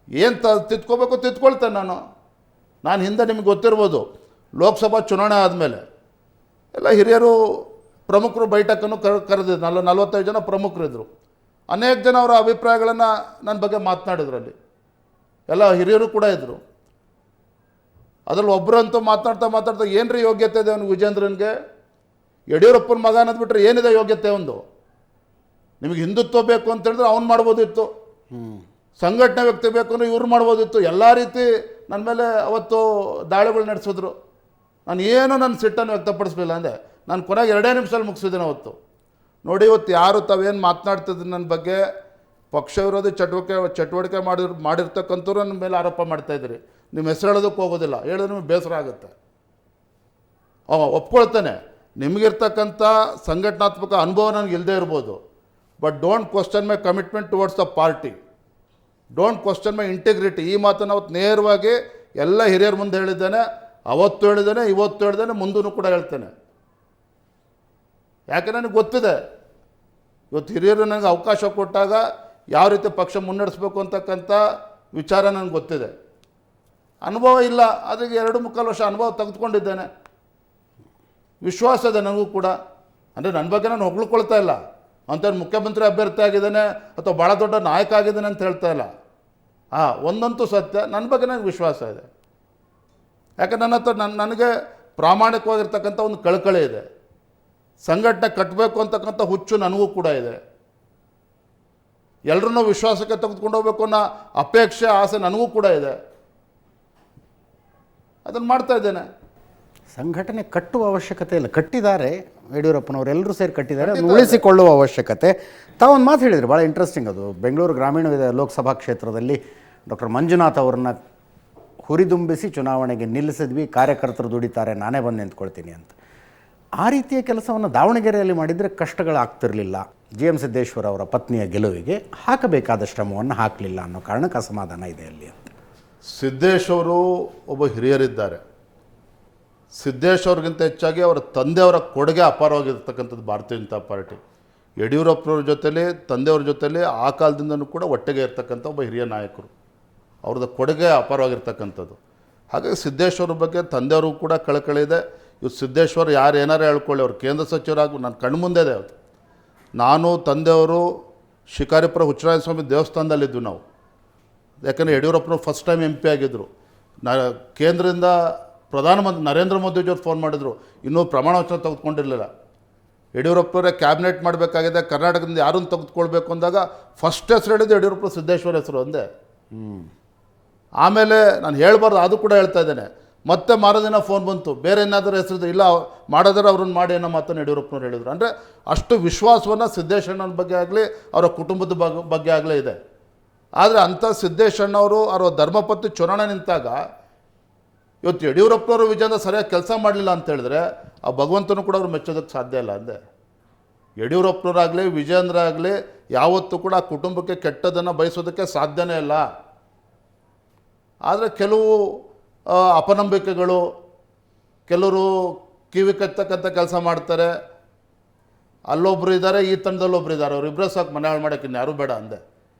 ಏನು ತಿದ್ಕೋಬೇಕು ತಿದ್ಕೊಳ್ತೇನೆ. ನಾನು ಹಿಂದೆ ನಿಮ್ಗೆ ಗೊತ್ತಿರ್ಬೋದು, ಲೋಕಸಭಾ ಚುನಾವಣೆ ಆದಮೇಲೆ ಎಲ್ಲ ಹಿರಿಯರು ಪ್ರಮುಖರು ಬೈಠಕನ್ನು ಕರೆದಿದ್ದು, 45 ಜನ ಪ್ರಮುಖರಿದ್ದರು. ಅನೇಕ ಜನ ಅವರ ಅಭಿಪ್ರಾಯಗಳನ್ನು ನನ್ನ ಬಗ್ಗೆ ಮಾತನಾಡಿದ್ರು. ಅಲ್ಲಿ ಎಲ್ಲ ಹಿರಿಯರು ಕೂಡ ಇದ್ದರು. ಅದ್ರಲ್ಲಿ ಒಬ್ಬರಂತೂ ಮಾತಾಡ್ತಾ ಏನ್ರಿ ಯೋಗ್ಯತೆ ಇದೆ ಅವನಿಗೆ ವಿಜೇಂದ್ರನ್ಗೆ? ಯಡಿಯೂರಪ್ಪನ ಮಗ ಅನ್ನೋದ್ಬಿಟ್ರೆ ಏನಿದೆ ಯೋಗ್ಯತೆ ಒಂದು? ನಿಮಗೆ ಹಿಂದುತ್ವ ಬೇಕು ಅಂತ ಹೇಳಿದ್ರೆ ಅವ್ನು ಮಾಡ್ಬೋದಿತ್ತು, ಸಂಘಟನೆ ವ್ಯಕ್ತಿ ಬೇಕು ಅಂದರೆ ಇವ್ರು ಮಾಡ್ಬೋದಿತ್ತು. ಎಲ್ಲ ರೀತಿ ನನ್ನ ಮೇಲೆ ಅವತ್ತು ದಾಳಿಗಳು ನಡೆಸಿದ್ರು. ನಾನು ಏನು ನನ್ನ ಸಿಟ್ಟನ್ನು ವ್ಯಕ್ತಪಡಿಸಲಿಲ್ಲ. ಅಂದೆ ನಾನು ಕೊನೆಗೆ 2 ನಿಮಿಷದಲ್ಲಿ ಮುಗಿಸಿದ್ದೀನಿ ಅವತ್ತು. ನೋಡಿ, ಇವತ್ತು ಯಾರು ತಾವೇನು ಮಾತನಾಡ್ತಿದ್ರು ನನ್ನ ಬಗ್ಗೆ, ಪಕ್ಷ ವಿರೋಧಿ ಚಟುವಟಿಕೆ ಮಾಡಿರ್ತಕ್ಕಂಥವ್ರು ನನ್ನ ಮೇಲೆ ಆರೋಪ ಮಾಡ್ತಾಯಿದ್ರಿ. ನಿಮ್ಮ ಹೆಸರು ಹೇಳೋದಕ್ಕೆ ಹೋಗೋದಿಲ್ಲ, ಹೇಳಿದ್ರೆ ನಿಮಗೆ ಬೇಸರ ಆಗುತ್ತೆ. ಒಪ್ಕೊಳ್ತಾನೆ, ನಿಮಗಿರ್ತಕ್ಕಂಥ ಸಂಘಟನಾತ್ಮಕ ಅನುಭವ ನನಗೆ ಇಲ್ಲದೆ ಇರ್ಬೋದು, but don't question my commitment towards the party, don't question my integrity. ಈ ಮಾತನ್ನು ಅವತ್ತು ನೇರವಾಗಿ ಎಲ್ಲ ಹಿರಿಯರ ಮುಂದೆ ಹೇಳಿದ್ದೇನೆ. ಅವತ್ತು ಹೇಳಿದ್ದೇನೆ, ಇವತ್ತು ಹೇಳಿದ್ದೇನೆ, ಮುಂದೂ ಕೂಡ ಹೇಳ್ತೇನೆ. ಯಾಕೆ ನನಗೆ ಗೊತ್ತಿದೆ, ಇವತ್ತು ಹಿರಿಯರು ನನಗೆ ಅವಕಾಶ ಕೊಟ್ಟಾಗ ಯಾವ ರೀತಿ ಪಕ್ಷ ಮುನ್ನಡೆಸಬೇಕು ಅಂತಕ್ಕಂಥ ವಿಚಾರ ನನಗೆ ಗೊತ್ತಿದೆ. ಅನುಭವ ಇಲ್ಲ, ಅದಕ್ಕೆ 2.25 ವರ್ಷ ಅನುಭವ ತೆಗೆದುಕೊಂಡಿದ್ದೇನೆ. ವಿಶ್ವಾಸ ಇದೆ ನನಗೂ ಕೂಡ. ಅಂದರೆ ನನ್ನ ಬಗ್ಗೆ ನಾನು ಹೊಗಳ್ಕೊಳ್ತಾ ಇಲ್ಲ, ಅಂಥವ್ರು ಮುಖ್ಯಮಂತ್ರಿ ಅಭ್ಯರ್ಥಿ ಆಗಿದ್ದಾನೆ ಅಥವಾ ಭಾಳ ದೊಡ್ಡ ನಾಯಕ ಆಗಿದ್ದಾನೆ ಅಂತ ಹೇಳ್ತಾ ಇಲ್ಲ. ಒಂದಂತೂ ಸತ್ಯ, ನನ್ನ ಬಗ್ಗೆ ನನಗೆ ವಿಶ್ವಾಸ ಇದೆ. ಯಾಕೆ ನನ್ನ ಹತ್ರ ನನಗೆ ಪ್ರಾಮಾಣಿಕವಾಗಿರ್ತಕ್ಕಂಥ ಒಂದು ಕಳಕಳಿ ಇದೆ. ಸಂಘಟನೆ ಕಟ್ಟಬೇಕು ಅಂತಕ್ಕಂಥ ಹುಚ್ಚು ನನಗೂ ಕೂಡ ಇದೆ. ಎಲ್ಲರನ್ನೂ ವಿಶ್ವಾಸಕ್ಕೆ ತೆಗೆದುಕೊಂಡು ಹೋಗ್ಬೇಕು ಅನ್ನೋ ಅಪೇಕ್ಷೆ, ಆಸೆ ನನಗೂ ಕೂಡ ಇದೆ. ಅದನ್ನು ಮಾಡ್ತಾ ಇದ್ದೇನೆ. ಸಂಘಟನೆ ಕಟ್ಟುವ ಅವಶ್ಯಕತೆ ಇಲ್ಲ, ಕಟ್ಟಿದ್ದಾರೆ ಯಡಿಯೂರಪ್ಪನವರು, ಎಲ್ಲರೂ ಸೇರಿ ಕಟ್ಟಿದ್ದಾರೆ, ಅದನ್ನು ಉಳಿಸಿಕೊಳ್ಳುವ ಅವಶ್ಯಕತೆ. ತಾವೊಂದು ಮಾತು ಹೇಳಿದ್ರಿ, ಭಾಳ ಇಂಟ್ರೆಸ್ಟಿಂಗ್ ಅದು. ಬೆಂಗಳೂರು ಗ್ರಾಮೀಣ ಲೋಕಸಭಾ ಕ್ಷೇತ್ರದಲ್ಲಿ ಡಾಕ್ಟರ್ ಮಂಜುನಾಥ್ ಅವ್ರನ್ನ ಹುರಿದುಂಬಿಸಿ ಚುನಾವಣೆಗೆ ನಿಲ್ಲಿಸಿದ್ವಿ, ಕಾರ್ಯಕರ್ತರು ದುಡಿತಾರೆ, ನಾನೇ ಬಂದು ನಿಂತ್ಕೊಳ್ತೀನಿ ಅಂತ. ಆ ರೀತಿಯ ಕೆಲಸವನ್ನು ದಾವಣಗೆರೆಯಲ್ಲಿ ಮಾಡಿದರೆ ಕಷ್ಟಗಳಾಗ್ತಿರಲಿಲ್ಲ. GM ಸಿದ್ದೇಶ್ವರ ಅವರ ಪತ್ನಿಯ ಗೆಲುವಿಗೆ ಹಾಕಬೇಕಾದ ಶ್ರಮವನ್ನು ಹಾಕಲಿಲ್ಲ ಅನ್ನೋ ಕಾರಣಕ್ಕೆ ಅಸಮಾಧಾನ ಇದೆ ಅಲ್ಲಿ ಅಂತ. ಸಿದ್ದೇಶ್ ಅವರು ಒಬ್ಬ ಹಿರಿಯರಿದ್ದಾರೆ. ಸಿದ್ದೇಶ್ ಅವ್ರಿಗಿಂತ ಹೆಚ್ಚಾಗಿ ಅವರ ತಂದೆಯವರ ಕೊಡುಗೆ ಅಪಾರವಾಗಿರ್ತಕ್ಕಂಥದ್ದು ಭಾರತೀಯ ಜನತಾ ಪಾರ್ಟಿ. ಯಡಿಯೂರಪ್ಪನವ್ರ ಜೊತೆಲಿ, ತಂದೆಯವ್ರ ಜೊತೆಲಿ ಆ ಕಾಲದಿಂದನೂ ಕೂಡ ಒಟ್ಟಿಗೆ ಇರ್ತಕ್ಕಂಥ ಒಬ್ಬ ಹಿರಿಯ ನಾಯಕರು. ಅವ್ರದ್ದು ಕೊಡುಗೆ ಅಪಾರವಾಗಿರ್ತಕ್ಕಂಥದ್ದು. ಹಾಗಾಗಿ ಸಿದ್ದೇಶ್ವರ ಬಗ್ಗೆ ತಂದೆಯವ್ರಿಗೂ ಕೂಡ ಕಳಕಳಿ ಇದೆ. ಇವ್ರು ಸಿದ್ದೇಶ್ವರ್ ಯಾರು ಏನಾರು ಹೇಳ್ಕೊಳ್ಳಿ, ಅವ್ರು ಕೇಂದ್ರ ಸಚಿವರಾಗಿ ನನ್ನ ಕಣ್ಮುಂದೆ ಇದೆ. ಅದು ನಾನು ತಂದೆಯವರು ಶಿಕಾರಿಪುರ ಹುಚ್ಚರಾಯಸ್ವಾಮಿ ದೇವಸ್ಥಾನದಲ್ಲಿದ್ವಿ ನಾವು. ಯಾಕಂದರೆ ಯಡಿಯೂರಪ್ಪನವ್ರು ಫಸ್ಟ್ ಟೈಮ್ MP ಆಗಿದ್ದರು. ಕೇಂದ್ರದಿಂದ ಪ್ರಧಾನಮಂತ್ರಿ ನರೇಂದ್ರ ಮೋದಿಜಿಯವ್ರು ಫೋನ್ ಮಾಡಿದರು, ಇನ್ನೂ ಪ್ರಮಾಣ ವಚನ ತೆಗೆದುಕೊಂಡಿರಲಿಲ್ಲ. ಯಡಿಯೂರಪ್ಪನವರೇ ಕ್ಯಾಬಿನೆಟ್ ಮಾಡಬೇಕಾಗಿದೆ, ಕರ್ನಾಟಕದಿಂದ ಯಾರನ್ನು ತೆಗೆದುಕೊಳ್ಬೇಕು ಅಂದಾಗ ಫಸ್ಟ್ ಹೆಸರು ಹೇಳಿದ್ದು ಯಡಿಯೂರಪ್ಪ ಸಿದ್ದೇಶ್ವರ ಹೆಸರು ಅಂದೆ. ಆಮೇಲೆ ನಾನು ಹೇಳ್ಬಾರ್ದು, ಅದು ಕೂಡ ಹೇಳ್ತಾ ಇದ್ದೇನೆ. ಮತ್ತೆ ಮಾರದಿನ ಫೋನ್ ಬಂತು, ಬೇರೆ ಏನಾದರೂ ಹೆಸರು ಇಲ್ಲ, ಮಾಡೋದ್ರೆ ಅವ್ರನ್ನ ಮಾಡಿ ಅನ್ನೋ ಮಾತನ್ನು ಯಡಿಯೂರಪ್ಪನವ್ರು ಹೇಳಿದರು. ಅಂದರೆ ಅಷ್ಟು ವಿಶ್ವಾಸವನ್ನು ಸಿದ್ದೇಶಣ್ಣನ ಬಗ್ಗೆ ಆಗಲಿ, ಅವರ ಕುಟುಂಬದ ಬಗ್ಗೆ ಆಗಲೇ ಇದೆ. ಆದರೆ ಅಂಥ ಸಿದ್ದೇಶಣ್ಣವರು ಅವರ ಧರ್ಮಪತ್ನಿ ಚುನಾವಣೆ ನಿಂತಾಗ ಇವತ್ತು ಯಡಿಯೂರಪ್ಪನವರು ವಿಜಯದ ಸರಿಯಾಗಿ ಕೆಲಸ ಮಾಡಲಿಲ್ಲ ಅಂತ ಹೇಳಿದ್ರೆ ಆ ಭಗವಂತನೂ ಕೂಡ ಅವ್ರು ಮೆಚ್ಚೋದಕ್ಕೆ ಸಾಧ್ಯ ಇಲ್ಲ ಅಂದೆ. ಯಡಿಯೂರಪ್ಪನವರಾಗಲಿ ವಿಜೇಂದ್ರ ಆಗಲಿ ಯಾವತ್ತೂ ಕೂಡ ಆ ಕುಟುಂಬಕ್ಕೆ ಕೆಟ್ಟದನ್ನು ಬಯಸೋದಕ್ಕೆ ಸಾಧ್ಯನೇ ಇಲ್ಲ. ಆದರೆ ಕೆಲವು ಅಪನಂಬಿಕೆಗಳು, ಕೆಲವರು ಕಿವಿ ಕತ್ತಕ್ಕಂಥ ಕೆಲಸ ಮಾಡ್ತಾರೆ. ಅಲ್ಲೊಬ್ಬರು ಇದ್ದಾರೆ, ಈ ತಂಡದಲ್ಲೊಬ್ಬರು ಇದ್ದಾರೆ, ಅವರಿಬ್ಬರೇ ಸಾಕು ಮನೆ ಹಾಳು ಮಾಡೋಕ್ಕೆ ಇನ್ಯಾರೂ ಬೇಡ ಅಂದೆ.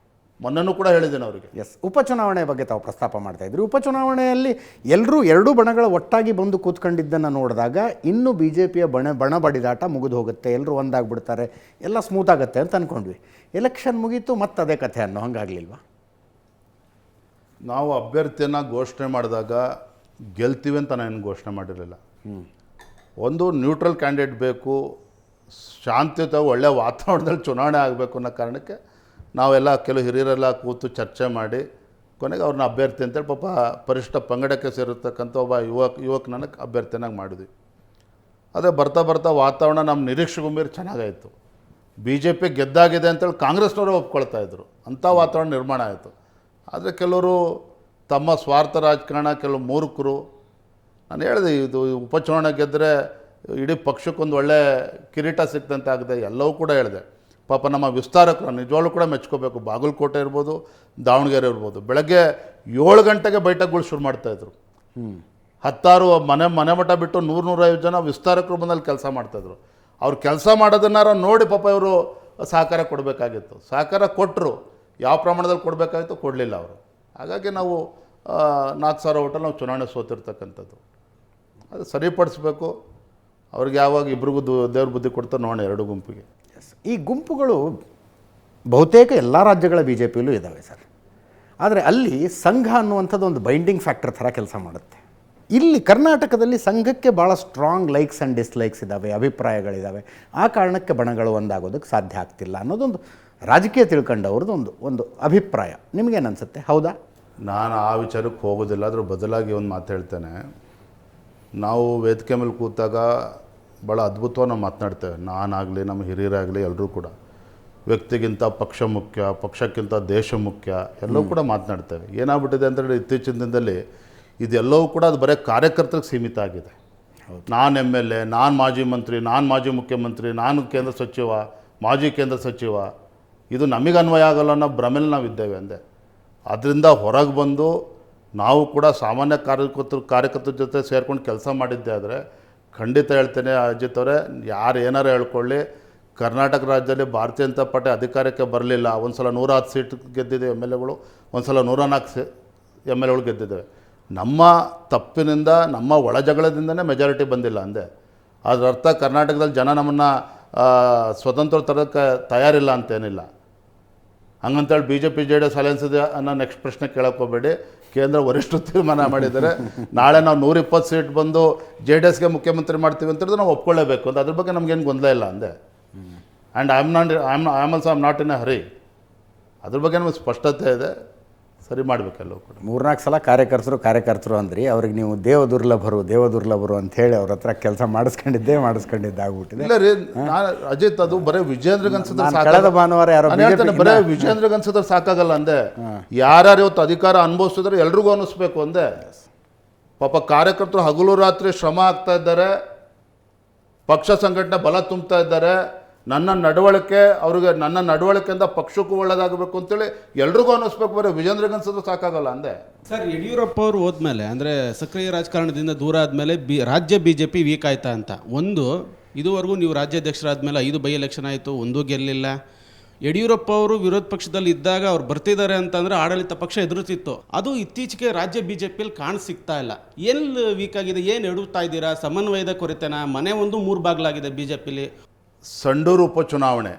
ಮೊನ್ನೆನೂ ಕೂಡ ಹೇಳಿದ್ದೇನೆ ಅವರಿಗೆ. ಉಪಚುನಾವಣೆ ಬಗ್ಗೆ ತಾವು ಪ್ರಸ್ತಾಪ ಮಾಡ್ತಾ ಇದ್ರಿ. ಉಪಚುನಾವಣೆಯಲ್ಲಿ ಎಲ್ಲರೂ ಎರಡೂ ಬಣಗಳ ಒಟ್ಟಾಗಿ ಬಂದು ಕೂತ್ಕೊಂಡಿದ್ದನ್ನು ನೋಡಿದಾಗ ಇನ್ನೂ BJPಯ ಬಣ ಬಡಿದಾಟ ಮುಗಿದು ಹೋಗುತ್ತೆ, ಎಲ್ಲರೂ ಒಂದಾಗ್ಬಿಡ್ತಾರೆ, ಎಲ್ಲ ಸ್ಮೂತ್ ಆಗುತ್ತೆ ಅಂತ ಅಂದ್ಕೊಂಡ್ವಿ. ಎಲೆಕ್ಷನ್ ಮುಗೀತು, ಮತ್ತೆ ಅದೇ ಕಥೆ ಅನ್ನೋ ಹಂಗಾಗಲಿಲ್ವಾ? ನಾವು ಅಭ್ಯರ್ಥಿಯನ್ನು ಘೋಷಣೆ ಮಾಡಿದಾಗ ಗೆಲ್ತೀವಿ ಅಂತ ನಾನು ಘೋಷಣೆ ಮಾಡಿರಲಿಲ್ಲ. ಒಂದು ನ್ಯೂಟ್ರಲ್ ಕ್ಯಾಂಡಿಡೇಟ್ ಬೇಕು, ಶಾಂತಿಯುತ ಒಳ್ಳೆಯ ವಾತಾವರಣದಲ್ಲಿ ಚುನಾವಣೆ ಆಗಬೇಕು ಅನ್ನೋ ಕಾರಣಕ್ಕೆ ನಾವೆಲ್ಲ ಕೆಲವು ಹಿರಿಯರೆಲ್ಲ ಕೂತು ಚರ್ಚೆ ಮಾಡಿ ಕೊನೆಗೆ ಅವ್ರನ್ನ ಅಭ್ಯರ್ಥಿ ಅಂತೇಳಿ ಪಾಪ ಪರಿಶಿಷ್ಟ ಪಂಗಡಕ್ಕೆ ಸೇರಿರ್ತಕ್ಕಂಥ ಒಬ್ಬ ಯುವಕನನ್ನು ಅಭ್ಯರ್ಥಿನಾಗಿ ಮಾಡಿದ್ವಿ. ಅದೇ ಬರ್ತಾ ಬರ್ತಾ ವಾತಾವರಣ ನಮ್ಮ ನಿರೀಕ್ಷೆಗೂ ಮೀರಿ ಚೆನ್ನಾಗಾಯಿತು. BJP ಗೆದ್ದಾಗಿದೆ ಅಂತೇಳಿ ಕಾಂಗ್ರೆಸ್ನವರೇ ಒಪ್ಕೊಳ್ತಾಯಿದ್ರು, ಅಂಥ ವಾತಾವರಣ ನಿರ್ಮಾಣ ಆಯಿತು. ಆದರೆ ಕೆಲವರು ತಮ್ಮ ಸ್ವಾರ್ಥ ರಾಜಕಾರಣ, ಕೆಲವು ಮೂರ್ಖರು, ನಾನು ಹೇಳಿದೆ ಇದು ಉಪಚುನಾವಣೆ ಗೆದ್ದರೆ ಇಡೀ ಪಕ್ಷಕ್ಕೊಂದು ಒಳ್ಳೆ ಕಿರೀಟ ಸಿಕ್ತಂತೆ ಆಗಿದೆ, ಎಲ್ಲವೂ ಕೂಡ ಹೇಳಿದೆ. ಪಾಪ ನಮ್ಮ ವಿಸ್ತಾರಕರು ನಿಜವಾಗ್ಲೂ ಕೂಡ ಮೆಚ್ಕೋಬೇಕು. ಬಾಗಲಕೋಟೆ ಇರ್ಬೋದು, ದಾವಣಗೆರೆ ಇರ್ಬೋದು, ಬೆಳಗ್ಗೆ 7 ಗಂಟೆಗೆ ಬೈಠಕ್ಗಳು ಶುರು ಮಾಡ್ತಾಯಿದ್ರು. 10 ಮನೆ ಮಠ ಬಿಟ್ಟು 100-150 ಜನ ವಿಸ್ತಾರಕರು ಬಂದಲ್ಲಿ ಕೆಲಸ ಮಾಡ್ತಾಯಿದ್ರು. ಅವ್ರು ಕೆಲಸ ಮಾಡೋದನ್ನಾರ ನೋಡಿ ಪಾಪ ಇವರು ಸಹಕಾರ ಕೊಡಬೇಕಾಗಿತ್ತು. ಸಹಕಾರ ಕೊಟ್ಟರು, ಯಾವ ಪ್ರಮಾಣದಲ್ಲಿ ಕೊಡಬೇಕಾಗಿತ್ತು ಕೊಡಲಿಲ್ಲ ಅವರು. ಹಾಗಾಗಿ ನಾವು 4,000 ಓಟಲ್ಲಿ ನಾವು ಚುನಾವಣೆ ಸೋತಿರ್ತಕ್ಕಂಥದ್ದು. ಅದು ಸರಿಪಡಿಸ್ಬೇಕು. ಅವ್ರಿಗೆ ಯಾವಾಗ ಇಬ್ರಿಗೂ ದೇವ್ರ ಬುದ್ಧಿ ಕೊಡ್ತಾರೆ ನೋಡೋಣ ಎರಡು ಗುಂಪಿಗೆ. ಈ ಗುಂಪುಗಳು ಬಹುತೇಕ ಎಲ್ಲ ರಾಜ್ಯಗಳ BJPಯಲ್ಲೂ ಇದ್ದಾವೆ ಸರ್. ಆದರೆ ಅಲ್ಲಿ ಸಂಘ ಅನ್ನುವಂಥದ್ದು ಒಂದು ಬೈಂಡಿಂಗ್ ಫ್ಯಾಕ್ಟರ್ ಥರ ಕೆಲಸ ಮಾಡುತ್ತೆ. ಇಲ್ಲಿ ಕರ್ನಾಟಕದಲ್ಲಿ ಸಂಘಕ್ಕೆ ಭಾಳ ಸ್ಟ್ರಾಂಗ್ ಲೈಕ್ಸ್ ಆ್ಯಂಡ್ ಡಿಸ್ಲೈಕ್ಸ್ ಇದ್ದಾವೆ, ಅಭಿಪ್ರಾಯಗಳಿದ್ದಾವೆ. ಆ ಕಾರಣಕ್ಕೆ ಬಣಗಳು ಒಂದಾಗೋದಕ್ಕೆ ಸಾಧ್ಯ ಆಗ್ತಿಲ್ಲ ಅನ್ನೋದೊಂದು ರಾಜಕೀಯ ತಿಳ್ಕೊಂಡವ್ರದ್ದು ಒಂದು ಅಭಿಪ್ರಾಯ. ನಿಮಗೇನು ಅನಿಸುತ್ತೆ, ಹೌದಾ? ನಾನು ಆ ವಿಚಾರಕ್ಕೆ ಹೋಗೋದಿಲ್ಲ. ಅದ್ರ ಬದಲಾಗಿ ಒಂದು ಮಾತು ಹೇಳ್ತೇನೆ. ನಾವು ವೇದಿಕೆ ಮೇಲೆ ಕೂತಾಗ ಭಾಳ ಅದ್ಭುತವಾಗಿ ನಾವು ಮಾತನಾಡ್ತೇವೆ. ನಾನಾಗಲಿ, ನಮ್ಮ ಹಿರಿಯರಾಗಲಿ, ಎಲ್ಲರೂ ಕೂಡ ವ್ಯಕ್ತಿಗಿಂತ ಪಕ್ಷ ಮುಖ್ಯ, ಪಕ್ಷಕ್ಕಿಂತ ದೇಶ ಮುಖ್ಯ, ಎಲ್ಲವೂ ಕೂಡ ಮಾತನಾಡ್ತೇವೆ. ಏನಾಗ್ಬಿಟ್ಟಿದೆ ಅಂತೇಳಿ ಇತ್ತೀಚಿನ ದಿನದಲ್ಲಿ ಇದೆಲ್ಲವೂ ಕೂಡ ಅದು ಬರೀ ಕಾರ್ಯಕರ್ತರಿಗೆ ಸೀಮಿತ ಆಗಿದೆ. ನಾನು MLA, ನಾನು ಮಾಜಿ ಮಂತ್ರಿ, ನಾನು ಮಾಜಿ ಮುಖ್ಯಮಂತ್ರಿ, ನಾನು ಕೇಂದ್ರ ಸಚಿವ, ಮಾಜಿ ಕೇಂದ್ರ ಸಚಿವ, ಇದು ನಮಗೆ ಅನ್ವಯ ಆಗಲ್ಲ ಅನ್ನೋ ಭ್ರಮೆಯಲ್ಲಿ ನಾವು ಇದ್ದೇವೆ ಅಂದೆ. ಅದರಿಂದ ಹೊರಗೆ ಬಂದು ನಾವು ಕೂಡ ಸಾಮಾನ್ಯ ಕಾರ್ಯಕರ್ತರ ಜೊತೆ ಸೇರ್ಕೊಂಡು ಕೆಲಸ ಮಾಡಿದ್ದೆ ಆದರೆ ಖಂಡಿತ ಹೇಳ್ತೇನೆ ಅಜಿತ್ ಅವರೇ, ಯಾರು ಏನಾರು ಹೇಳ್ಕೊಳ್ಳಿ, ಕರ್ನಾಟಕ ರಾಜ್ಯದಲ್ಲಿ ಭಾರತೀಯ ಜನತಾ ಪಾರ್ಟಿ ಅಧಿಕಾರಕ್ಕೆ ಬರಲಿಲ್ಲ. ಒಂದು ಸಲ 110 ಸೀಟ್ ಗೆದ್ದಿದ್ದೇವೆ MLAಗಳು, ಒಂದು ಸಲ 104 MLAಗಳು ಗೆದ್ದಿದ್ದೇವೆ. ನಮ್ಮ ತಪ್ಪಿನಿಂದ, ನಮ್ಮ ಒಳ ಜಗಳದಿಂದನೇ ಮೆಜಾರಿಟಿ ಬಂದಿಲ್ಲ ಅಂದೆ. ಅದರ ಅರ್ಥ ಕರ್ನಾಟಕದಲ್ಲಿ ಜನ ನಮ್ಮನ್ನು ಸ್ವತಂತ್ರ ತರೋಕ್ಕೆ ತಯಾರಿಲ್ಲ ಅಂತೇನಿಲ್ಲ. ಹಂಗಂತೇಳಿ BJP JDS ಅಲಯನ್ಸ್ ಇದೆ ಅನ್ನೋ ನೆಕ್ಸ್ಟ್ ಪ್ರಶ್ನೆ ಕೇಳಕ್ಕೆ ಹೋಗಬೇಡಿ. ಕೇಂದ್ರ ವರಿಷ್ಠರು ತೀರ್ಮಾನ ಮಾಡಿದ್ದಾರೆ. ನಾಳೆ ನಾವು 120 ಸೀಟ್ ಬಂದು JDSಗೆ ಮುಖ್ಯಮಂತ್ರಿ ಮಾಡ್ತೀವಿ ಅಂತ ಹೇಳಿದ್ರೆ ನಾವು ಒಪ್ಕೊಳ್ಳೇಬೇಕು ಅಂತ. ಅದ್ರ ಬಗ್ಗೆ ನಮಗೇನು ಗೊಂದಲ ಇಲ್ಲ ಅಂದೆ. And I am not in a hurry. ಅದ್ರ ಬಗ್ಗೆ ನಮಗೆ ಸ್ಪಷ್ಟತೆ ಇದೆ. ಸರಿ ಮಾಡಬೇಕೆಲ್ಲವೂ ಕೂಡ. 3-4 ಸಲ ಕಾರ್ಯಕರ್ತರು ಅಂದ್ರಿ, ಅವ್ರಿಗೆ ನೀವು ದೇವದುರ್ಲಭರು ಅಂಥೇಳಿ ಅವ್ರ ಹತ್ರ ಕೆಲಸ ಮಾಡಿಸ್ಕೊಂಡಿದ್ದಾಗ್ಬಿಟ್ಟಿದೆ. ಇಲ್ಲ ರೀ, ನಾನು ಅಜಿತ್, ಅದು ಬರೀ ವಿಜೇಂದ್ರಗೆ ಅನ್ಸಿದ್ರೆ ಕಳೆದ ಭಾನುವಾರ ಯಾರೋ ಬರೀ ವಿಜೇಂದ್ರಗೆ ಅನ್ಸಿದ್ರೆ ಸಾಕಾಗಲ್ಲ ಅಂದೆ. ಯಾರ್ಯಾರು ಇವತ್ತು ಅಧಿಕಾರ ಅನುಭವಿಸಿದ್ರೆ ಎಲ್ರಿಗೂ ಅನ್ನಿಸ್ಬೇಕು ಅಂದೆ. ಪಾಪ ಕಾರ್ಯಕರ್ತರು ಹಗಲು ರಾತ್ರಿ ಶ್ರಮ ಆಗ್ತಾ ಇದ್ದಾರೆ, ಪಕ್ಷ ಸಂಘಟನೆ ಬಲ ತುಂಬ್ತಾ ಇದ್ದಾರೆ. ನನ್ನ ನಡವಳಿಕೆಯಿಂದ ಪಕ್ಷಕ್ಕೂ ಒಳ್ಳೇದಾಗಬೇಕು ಅಂತೇಳಿ ಎಲ್ರಿಗೂ ಅನ್ನಿಸ್ಬೇಕು. ಬರೀ ವಿಜೇಂದ್ರಗೆ ಅನ್ಸಿದ್ರೆ ಸಾಕಾಗಲ್ಲ ಅಂದೆ. ಸರ್, ಯಡಿಯೂರಪ್ಪ ಅವರು ಹೋದ್ಮೇಲೆ ಅಂದರೆ ಸಕ್ರಿಯ ರಾಜಕಾರಣದಿಂದ ದೂರ ಆದಮೇಲೆ ರಾಜ್ಯ BJP ವೀಕ್ ಆಯ್ತಾ ಅಂತ. ಒಂದು, ಇದುವರೆಗೂ ನೀವು ರಾಜ್ಯಾಧ್ಯಕ್ಷರಾದ್ಮೇಲೆ 5 ಬೈ ಎಲೆಕ್ಷನ್ ಆಯಿತು, ಒಂದೂ ಗೆಲ್ಲಿಲ್ಲ. ಯಡಿಯೂರಪ್ಪ ಅವರು ವಿರೋಧ ಪಕ್ಷದಲ್ಲಿ ಇದ್ದಾಗ ಅವ್ರು ಬರ್ತಿದ್ದಾರೆ ಅಂತಂದರೆ ಆಡಳಿತ ಪಕ್ಷ ಎದುರುತ್ತಿತ್ತು. ಅದು ಇತ್ತೀಚೆಗೆ ರಾಜ್ಯ BJPಯಲ್ಲಿ ಸಿಗ್ತಾ ಇಲ್ಲ. ಎಲ್ಲಿ ವೀಕ್ ಆಗಿದೆ, ಏನು ಎಡುತ್ತಾ ಇದ್ದೀರಾ? ಸಮನ್ವಯದ ಕೊರತೆನಾ? ಮನೆ ಒಂದು 3 ಬಾಗಿಲಾಗಿದೆ BJPಲಿ. ಸಂಡೂರು ಉಪಚುನಾವಣೆ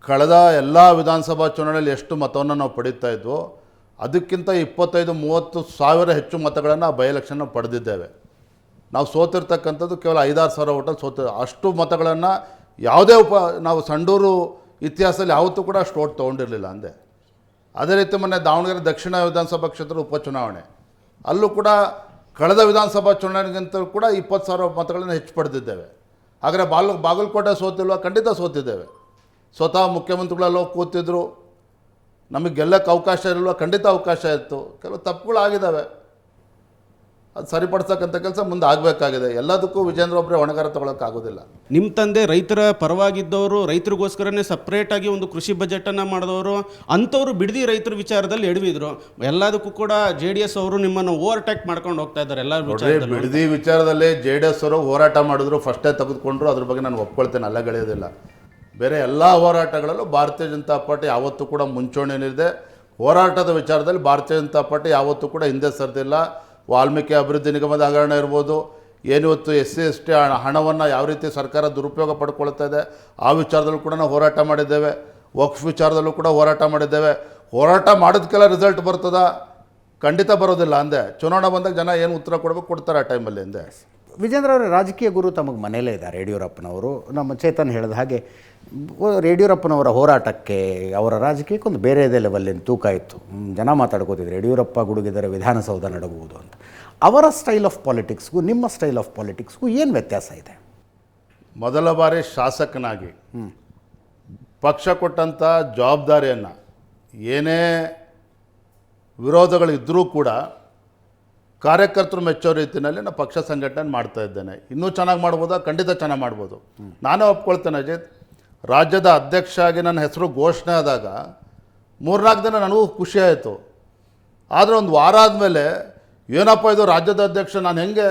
ಕಳೆದ ಎಲ್ಲ ವಿಧಾನಸಭಾ ಚುನಾವಣೆಯಲ್ಲಿ ಎಷ್ಟು ಮತವನ್ನು ನಾವು ಪಡೀತಾ ಇದ್ವೋ ಅದಕ್ಕಿಂತ 25-30 ಸಾವಿರ ಹೆಚ್ಚು ಮತಗಳನ್ನು ಬೈ ಎಲೆಕ್ಷನ್ನ ಪಡೆದಿದ್ದೇವೆ. ನಾವು ಸೋತಿರ್ತಕ್ಕಂಥದ್ದು ಕೇವಲ 5-6 ಸಾವಿರ ಓಟಲ್ಲಿ ಅಷ್ಟು ಮತಗಳನ್ನು ಯಾವುದೇ ನಾವು ಸಂಡೂರು ಇತಿಹಾಸದಲ್ಲಿ ಯಾವತ್ತೂ ಕೂಡ ಅಷ್ಟು ಓಟ್ ತೊಗೊಂಡಿರಲಿಲ್ಲ ಅಂದೆ. ಅದೇ ರೀತಿ ಮೊನ್ನೆ ದಾವಣಗೆರೆ ದಕ್ಷಿಣ ವಿಧಾನಸಭಾ ಕ್ಷೇತ್ರದ ಉಪಚುನಾವಣೆ, ಅಲ್ಲೂ ಕೂಡ ಕಳೆದ ವಿಧಾನಸಭಾ ಚುನಾವಣೆಗಿಂತ ಕೂಡ 20 ಸಾವಿರ ಮತಗಳನ್ನು ಹೆಚ್ಚು ಪಡೆದಿದ್ದೇವೆ. ಹಾಗಾದರೆ ಬಾಗಲಕೋಟೆ ಸೋತಿಲ್ವ? ಖಂಡಿತ ಸೋತಿದ್ದೇವೆ. ಸ್ವತಃ ಮುಖ್ಯಮಂತ್ರಿಗಳೆಲ್ಲ ಕೂತಿದ್ರು. ನಮಗೆ ಗೆಲ್ಲಕ್ಕೆ ಅವಕಾಶ ಇರಲ್ವ? ಖಂಡಿತ ಅವಕಾಶ ಇತ್ತು. ಕೆಲವು ತಪ್ಪುಗಳಾಗಿದ್ದಾವೆ, ಅದು ಸರಿಪಡಿಸೋಕ್ಕಂಥ ಕೆಲಸ ಮುಂದೆ ಆಗಬೇಕಾಗಿದೆ. ಎಲ್ಲದಕ್ಕೂ ವಿಜೇಂದ್ರ ಒಬ್ಬರೇ ಹೊಣೆಗಾರ ತೊಗೊಳಕ್ಕಾಗೋದಿಲ್ಲ. ನಿಮ್ಮ ತಂದೆ ರೈತರ ಪರವಾಗಿದ್ದವರು, ರೈತರಿಗೋಸ್ಕರನೇ ಸಪ್ರೇಟಾಗಿ ಒಂದು ಕೃಷಿ ಬಜೆಟನ್ನು ಮಾಡಿದವರು, ಅಂಥವ್ರು ಬಿಡದಿ ರೈತರ ವಿಚಾರದಲ್ಲಿ ಎಡವಿದ್ರು. ಎಲ್ಲದಕ್ಕೂ ಕೂಡ JDS ಅವರು ನಿಮ್ಮನ್ನು ಓವರ್ಟೇಕ್ ಮಾಡ್ಕೊಂಡು ಹೋಗ್ತಾ ಇದ್ದಾರೆ ಎಲ್ಲ ವಿಚಾರದಲ್ಲಿ. ಬಿಡದಿ ವಿಚಾರದಲ್ಲಿ JDS ಅವರು ಹೋರಾಟ ಮಾಡಿದ್ರು, ಫಸ್ಟೇ ತೆಗೆದುಕೊಂಡ್ರು. ಅದ್ರ ಬಗ್ಗೆ ನಾನು ಒಪ್ಕೊಳ್ತೇನೆ, ಅಲ್ಲಗಳೆಯೋದಿಲ್ಲ. ಬೇರೆ ಎಲ್ಲ ಹೋರಾಟಗಳಲ್ಲೂ ಭಾರತೀಯ ಜನತಾ ಪಾರ್ಟಿ ಯಾವತ್ತೂ ಕೂಡ ಮುಂಚೂಣಿಯಲ್ಲಿದೆ. ಹೋರಾಟದ ವಿಚಾರದಲ್ಲಿ ಭಾರತೀಯ ಜನತಾ ಪಾರ್ಟಿ ಯಾವತ್ತೂ ಕೂಡ ಹಿಂದೆ ಸರಿದಿಲ್ಲ. ವಾಲ್ಮೀಕಿ ಅಭಿವೃದ್ಧಿ ನಿಗಮದ ಹಗರಣ ಇರ್ಬೋದು, ಏನಿವತ್ತು SC/ST ಹಣವನ್ನು ಯಾವ ರೀತಿ ಸರ್ಕಾರ ದುರುಪಯೋಗ ಪಡ್ಕೊಳ್ತಾ ಇದೆ ಆ ವಿಚಾರದಲ್ಲೂ ಕೂಡ ನಾವು ಹೋರಾಟ ಮಾಡಿದ್ದೇವೆ. ವಕ್ಫ್ ವಿಚಾರದಲ್ಲೂ ಕೂಡ ಹೋರಾಟ ಮಾಡಿದ್ದೇವೆ. ಹೋರಾಟ ಮಾಡೋದಕ್ಕೆಲ್ಲ ರಿಸಲ್ಟ್ ಬರ್ತದ? ಖಂಡಿತ ಬರೋದಿಲ್ಲ ಅಂದೆ. ಚುನಾವಣೆ ಬಂದಾಗ ಜನ ಏನು ಉತ್ತರ ಕೊಡ್ತಾರೆ ಆ ಟೈಮಲ್ಲಿ ಅಂದೆ. ವಿಜೇಂದ್ರ ಅವರ ರಾಜಕೀಯ ಗುರು ತಮಗೆ ಮನೆಯಲ್ಲೇ ಇದ್ದಾರೆ ಯಡಿಯೂರಪ್ಪನವರು. ನಮ್ಮ ಚೇತನ್ ಹೇಳಿದ ಹಾಗೆ ಯಡಿಯೂರಪ್ಪನವರ ಹೋರಾಟಕ್ಕೆ, ಅವರ ರಾಜಕೀಯಕ್ಕೆ ಒಂದು ಬೇರೆದೇ ಲೆವೆಲ್ಲಿನ ತೂಕ ಇತ್ತು. ಜನ ಮಾತಾಡ್ಕೋತಿದ್ರು ಯಡಿಯೂರಪ್ಪ ಗುಡುಗಿದರೆ ವಿಧಾನಸೌಧ ನಡಗುವುದು ಅಂತ. ಅವರ ಸ್ಟೈಲ್ ಆಫ್ ಪಾಲಿಟಿಕ್ಸ್ಗೂ ನಿಮ್ಮ ಸ್ಟೈಲ್ ಆಫ್ ಪಾಲಿಟಿಕ್ಸ್ಗೂ ಏನು ವ್ಯತ್ಯಾಸ ಇದೆ? ಮೊದಲ ಬಾರಿ ಶಾಸಕನಾಗಿ ಪಕ್ಷ ಕೊಟ್ಟಂಥ ಜವಾಬ್ದಾರಿಯನ್ನು, ಏನೇ ವಿರೋಧಗಳಿದ್ದರೂ ಕೂಡ ಕಾರ್ಯಕರ್ತರು ಮೆಚ್ಚೋ ರೀತಿಯಲ್ಲಿ ನಾನು ಪಕ್ಷ ಸಂಘಟನೆ ಮಾಡ್ತಾ ಇದ್ದೇನೆ. ಇನ್ನೂ ಚೆನ್ನಾಗಿ ಮಾಡ್ಬೋದಾ? ಖಂಡಿತ ಚೆನ್ನಾಗಿ ಮಾಡ್ಬೋದು. ನಾನೇ ಒಪ್ಕೊಳ್ತೇನೆ ಅಜಿತ್. ರಾಜ್ಯದ ಅಧ್ಯಕ್ಷ ಆಗಿ ನನ್ನ ಹೆಸರು ಘೋಷಣೆ ಆದಾಗ 3-4 ದಿನ ನನಗೂ ಖುಷಿ ಆಯಿತು. ಆದರೆ ಒಂದು ವಾರ ಆದಮೇಲೆ ಏನಪ್ಪ ಇದು ರಾಜ್ಯದ ಅಧ್ಯಕ್ಷ, ನಾನು ಹೆಂಗೆ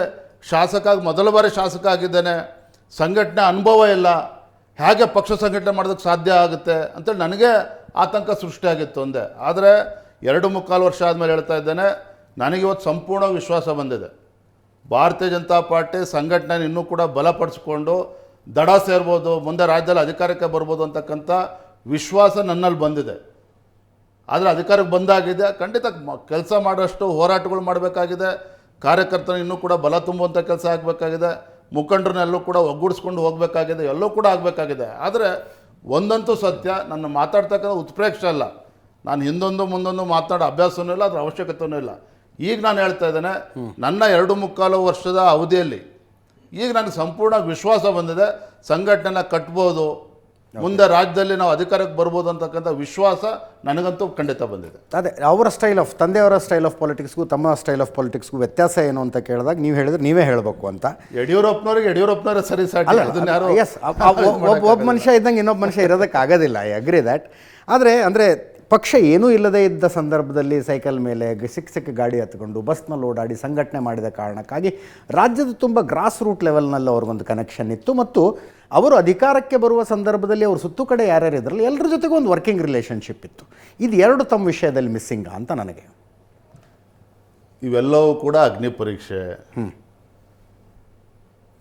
ಮೊದಲ ಬಾರಿ ಶಾಸಕ ಆಗಿದ್ದೇನೆ, ಸಂಘಟನೆ ಅನುಭವ ಇಲ್ಲ, ಹೇಗೆ ಪಕ್ಷ ಸಂಘಟನೆ ಮಾಡೋದಕ್ಕೆ ಸಾಧ್ಯ ಆಗುತ್ತೆ ಅಂತೇಳಿ ನನಗೆ ಆತಂಕ ಸೃಷ್ಟಿಯಾಗಿತ್ತು ಅಂದೆ. ಆದರೆ 2.25 ವರ್ಷ ಆದಮೇಲೆ ಹೇಳ್ತಾ ಇದ್ದೇನೆ, ನನಗಿವತ್ತು ಸಂಪೂರ್ಣ ವಿಶ್ವಾಸ ಬಂದಿದೆ. ಭಾರತೀಯ ಜನತಾ ಪಾರ್ಟಿ ಸಂಘಟನೆ ಇನ್ನೂ ಕೂಡ ಬಲಪಡಿಸ್ಕೊಂಡು ದಡ ಸೇರ್ಬೋದು, ಮುಂದೆ ರಾಜ್ಯದಲ್ಲಿ ಅಧಿಕಾರಕ್ಕೆ ಬರ್ಬೋದು ಅಂತಕ್ಕಂಥ ವಿಶ್ವಾಸ ನನ್ನಲ್ಲಿ ಬಂದಿದೆ. ಆದರೆ ಅಧಿಕಾರಕ್ಕೆ ಬಂದಾಗಿದೆ, ಖಂಡಿತ ಕೆಲಸ ಮಾಡೋಷ್ಟು ಹೋರಾಟಗಳು ಮಾಡಬೇಕಾಗಿದೆ, ಕಾರ್ಯಕರ್ತರು ಇನ್ನೂ ಕೂಡ ಬಲ ತುಂಬುವಂಥ ಕೆಲಸ ಆಗಬೇಕಾಗಿದೆ, ಮುಖಂಡರನ್ನೆಲ್ಲೂ ಕೂಡ ಒಗ್ಗೂಡಿಸ್ಕೊಂಡು ಹೋಗಬೇಕಾಗಿದೆ, ಎಲ್ಲವೂ ಕೂಡ ಆಗಬೇಕಾಗಿದೆ. ಆದರೆ ಒಂದಂತೂ ಸತ್ಯ, ನನ್ನ ಮಾತಾಡ್ತಕ್ಕಂಥ ಉತ್ಪ್ರೇಕ್ಷೆ ಅಲ್ಲ, ನಾನು ಹಿಂದೊಂದು ಮುಂದೊಂದು ಮಾತನಾಡೋ ಅಭ್ಯಾಸವೂ ಇಲ್ಲ, ಅದರ ಅವಶ್ಯಕತೆಯೂ ಇಲ್ಲ. ಈಗ ನಾನು ಹೇಳ್ತಾ ಇದ್ದೇನೆ, ನನ್ನ 2.25 ವರ್ಷದ ಅವಧಿಯಲ್ಲಿ ಈಗ ನನಗೆ ಸಂಪೂರ್ಣ ವಿಶ್ವಾಸ ಬಂದಿದೆ, ಸಂಘಟನೆನ ಕಟ್ಬೋದು, ಮುಂದೆ ರಾಜ್ಯದಲ್ಲಿ ನಾವು ಅಧಿಕಾರಕ್ಕೆ ಬರ್ಬೋದು ಅಂತಕ್ಕಂಥ ವಿಶ್ವಾಸ ನನಗಂತೂ ಖಂಡಿತ ಬಂದಿದೆ. ಅದೇ ಅವರ ತಂದೆಯವರ ಸ್ಟೈಲ್ ಆಫ್ ಪಾಲಿಟಿಕ್ಸ್ಗೂ ತಮ್ಮ ಸ್ಟೈಲ್ ಆಫ್ ಪಾಲಿಟಿಕ್ಸ್ಗೂ ವ್ಯತ್ಯಾಸ ಏನು ಅಂತ ಕೇಳಿದಾಗ ನೀವು ಹೇಳಿದ್ರೆ ನೀವೇ ಹೇಳಬೇಕು ಅಂತ. ಯಡಿಯೂರಪ್ಪನವರೇ ಸರಿ ಸಾಟಿ, ಅದನ್ನ ಯಾರು ಎಸ್, ಒಬ್ಬ ಮನುಷ್ಯ ಇದ್ದಂಗೆ ಇನ್ನೊಬ್ಬ ಮನುಷ್ಯ ಇರೋದಕ್ಕಾಗೋದಿಲ್ಲ, ಐ ಅಗ್ರಿ ದ್ಯಾಟ್. ಆದರೆ ಅಂದರೆ ಪಕ್ಷ ಏನೂ ಇಲ್ಲದೇ ಇದ್ದ ಸಂದರ್ಭದಲ್ಲಿ ಸೈಕಲ್ ಮೇಲೆ ಸಿಕ್ಕ ಗಾಡಿ ಹತ್ಕೊಂಡು ಬಸ್ನಲ್ಲಿ ಓಡಾಡಿ ಸಂಘಟನೆ ಮಾಡಿದ ಕಾರಣಕ್ಕಾಗಿ ರಾಜ್ಯದ ತುಂಬ ಗ್ರಾಸ್ ರೂಟ್ ಲೆವೆಲ್ನಲ್ಲಿ ಅವ್ರಿಗೊಂದು ಕನೆಕ್ಷನ್ ಇತ್ತು. ಮತ್ತು ಅವರು ಅಧಿಕಾರಕ್ಕೆ ಬರುವ ಸಂದರ್ಭದಲ್ಲಿ ಅವ್ರ ಸುತ್ತು ಕಡೆ ಯಾರ್ಯಾರು ಇದ್ರಲ್ಲಿ ಎಲ್ಲರ ಜೊತೆಗೂ ಒಂದು ವರ್ಕಿಂಗ್ ರಿಲೇಷನ್ಶಿಪ್ ಇತ್ತು. ಇದು ಎರಡು ತಮ್ಮ ವಿಷಯದಲ್ಲಿ ಮಿಸ್ಸಿಂಗ್ ಅಂತ ನನಗೆ. ಇವೆಲ್ಲವೂ ಕೂಡ ಅಗ್ನಿ ಪರೀಕ್ಷೆ.